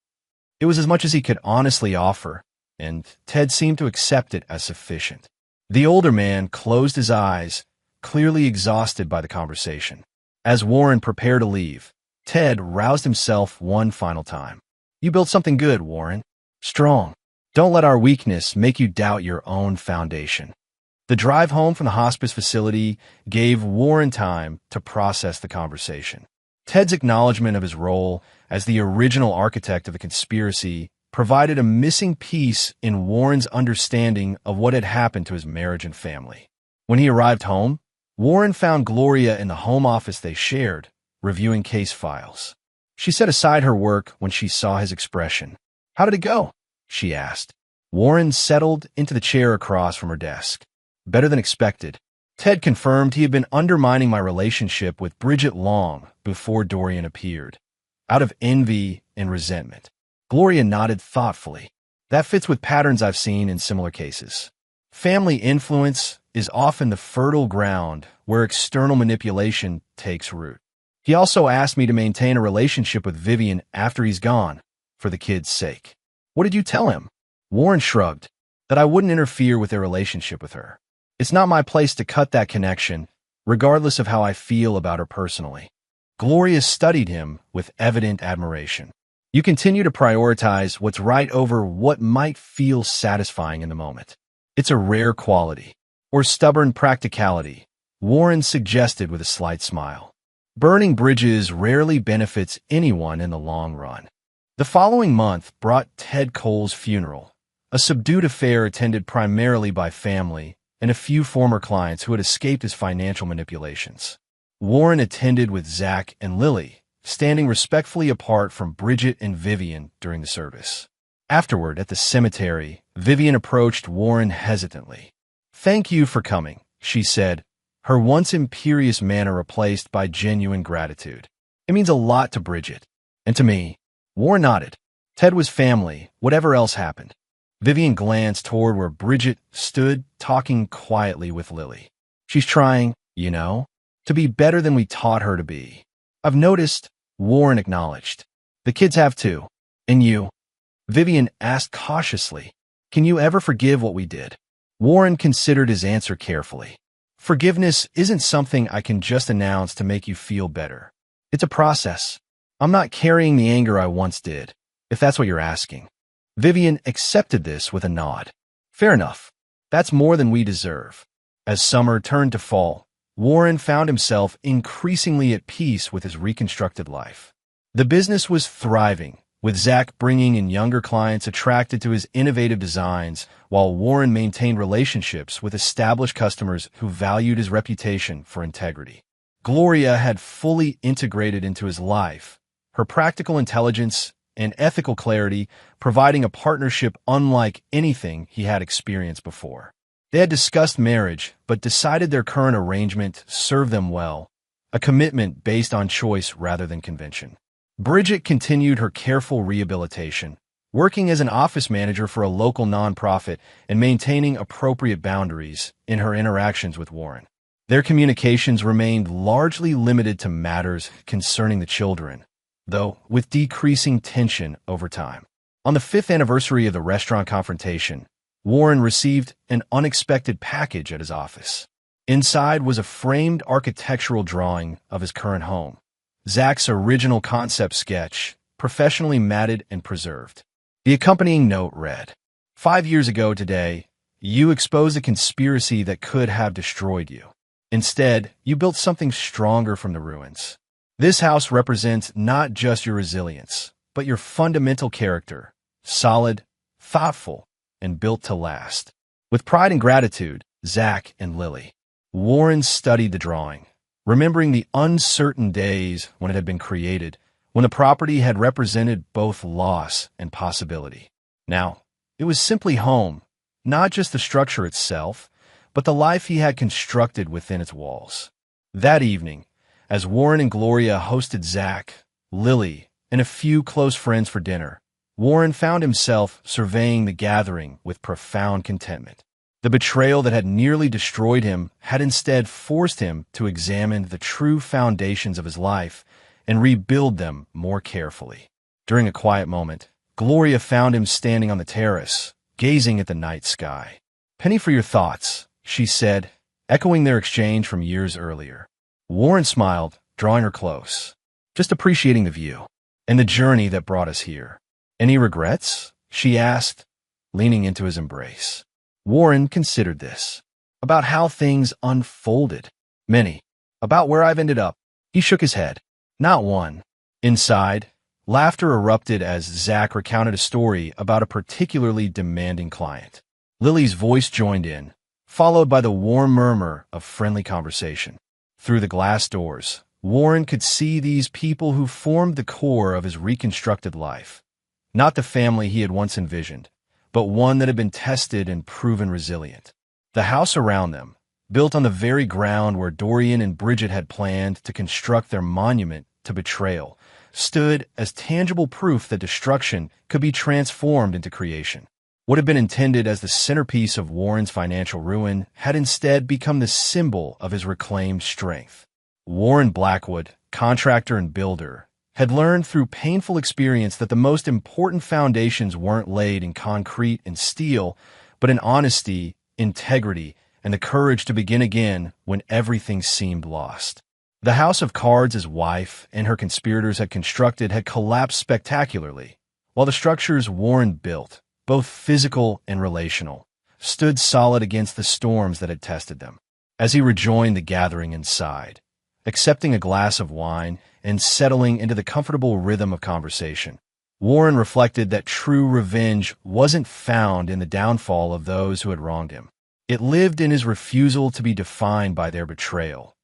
It was as much as he could honestly offer, and Ted seemed to accept it as sufficient. The older man closed his eyes, clearly exhausted by the conversation. As Warren prepared to leave, Ted roused himself one final time. You built something good, Warren. Strong. Don't let our weakness make you doubt your own foundation. The drive home from the hospice facility gave Warren time to process the conversation. Ted's acknowledgement of his role as the original architect of the conspiracy provided a missing piece in Warren's understanding of what had happened to his marriage and family. When he arrived home, Warren found Gloria in the home office they shared, reviewing case files. She set aside her work when she saw his expression. How did it go? She asked. Warren settled into the chair across from her desk. Better than expected. Ted confirmed he had been undermining my relationship with Bridget long before Dorian appeared, out of envy and resentment. Gloria nodded thoughtfully. That fits with patterns I've seen in similar cases. Family influence is often the fertile ground where external manipulation takes root. He also asked me to maintain a relationship with Vivian after he's gone, for the kids' sake. What did you tell him? Warren shrugged, that I wouldn't interfere with their relationship with her. It's not my place to cut that connection, regardless of how I feel about her personally. Gloria studied him with evident admiration. You continue to prioritize what's right over what might feel satisfying in the moment. It's a rare quality, or stubborn practicality, Warren suggested with a slight smile. Burning bridges rarely benefits anyone in the long run. The following month brought Ted Cole's funeral, a subdued affair attended primarily by family and a few former clients who had escaped his financial manipulations. Warren attended with Zach and Lily, standing respectfully apart from Bridget and Vivian during the service. Afterward, at the cemetery, Vivian approached Warren hesitantly. Thank you for coming, she said, her once imperious manner replaced by genuine gratitude. It means a lot to Bridget. And to me. Warren nodded. Ted was family, whatever else happened. Vivian glanced toward where Bridget stood, talking quietly with Lily. She's trying, to be better than we taught her to be. I've noticed, Warren acknowledged. The kids have too. And you? Vivian asked cautiously. Can you ever forgive what we did? Warren considered his answer carefully. Forgiveness isn't something I can just announce to make you feel better. It's a process. I'm not carrying the anger I once did, if that's what you're asking. Vivian accepted this with a nod. Fair enough. That's more than we deserve. As summer turned to fall, Warren found himself increasingly at peace with his reconstructed life. The business was thriving, with Zach bringing in younger clients attracted to his innovative designs, while Warren maintained relationships with established customers who valued his reputation for integrity. Gloria had fully integrated into his life, her practical intelligence and ethical clarity providing a partnership unlike anything he had experienced before. They had discussed marriage, but decided their current arrangement served them well, a commitment based on choice rather than convention. Bridget continued her careful rehabilitation, working as an office manager for a local nonprofit and maintaining appropriate boundaries in her interactions with Warren. Their communications remained largely limited to matters concerning the children, though with decreasing tension over time. On the 5th anniversary of the restaurant confrontation, Warren received an unexpected package at his office. Inside was a framed architectural drawing of his current home, Zach's original concept sketch, professionally matted and preserved. The accompanying note read, "5 years ago today, you exposed a conspiracy that could have destroyed you. Instead, you built something stronger from the ruins. This house represents not just your resilience, but your fundamental character, solid, thoughtful, and built to last. With pride and gratitude, Zach and Lily." Warren studied the drawing, remembering the uncertain days when it had been created, when the property had represented both loss and possibility. Now, it was simply home, not just the structure itself, but the life he had constructed within its walls. That evening, as Warren and Gloria hosted Zach, Lily, and a few close friends for dinner, Warren found himself surveying the gathering with profound contentment. The betrayal that had nearly destroyed him had instead forced him to examine the true foundations of his life and rebuild them more carefully. During a quiet moment, Gloria found him standing on the terrace, gazing at the night sky. "Penny for your thoughts," she said, echoing their exchange from years earlier. Warren smiled, drawing her close. "Just appreciating the view and the journey that brought us here." "Any regrets?" she asked, leaning into his embrace. Warren considered this. "About how things unfolded." "Many. About where I've ended up." He shook his head. "Not one." Inside, laughter erupted as Zach recounted a story about a particularly demanding client. Lily's voice joined in, followed by the warm murmur of friendly conversation. Through the glass doors, Warren could see these people who formed the core of his reconstructed life. Not the family he had once envisioned, but one that had been tested and proven resilient. The house around them, built on the very ground where Dorian and Bridget had planned to construct their monument to betrayal, stood as tangible proof that destruction could be transformed into creation. What had been intended as the centerpiece of Warren's financial ruin had instead become the symbol of his reclaimed strength. Warren Blackwood, contractor and builder, had learned through painful experience that the most important foundations weren't laid in concrete and steel, but in honesty, integrity, and the courage to begin again when everything seemed lost. The house of cards his wife and her conspirators had constructed had collapsed spectacularly, while the structures Warren built, both physical and relational, stood solid against the storms that had tested them. As he rejoined the gathering inside, accepting a glass of wine and settling into the comfortable rhythm of conversation, Warren reflected that true revenge wasn't found in the downfall of those who had wronged him. It lived in his refusal to be defined by their betrayal,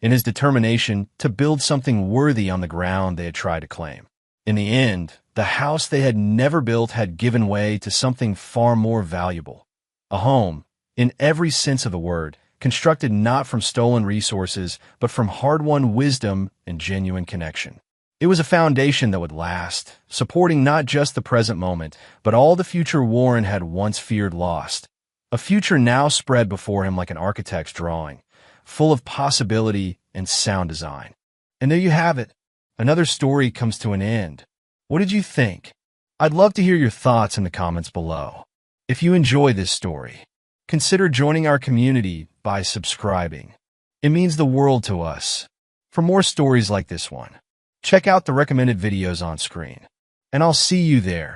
in his determination to build something worthy on the ground they had tried to claim. In the end, the house they had never built had given way to something far more valuable. A home, in every sense of the word, constructed not from stolen resources, but from hard-won wisdom and genuine connection. It was a foundation that would last, supporting not just the present moment, but all the future Warren had once feared lost. A future now spread before him like an architect's drawing, full of possibility and sound design. And there you have it. Another story comes to an end. What did you think? I'd love to hear your thoughts in the comments below. If you enjoy this story, consider joining our community by subscribing. It means the world to us. For more stories like this one, check out the recommended videos on screen, and I'll see you there.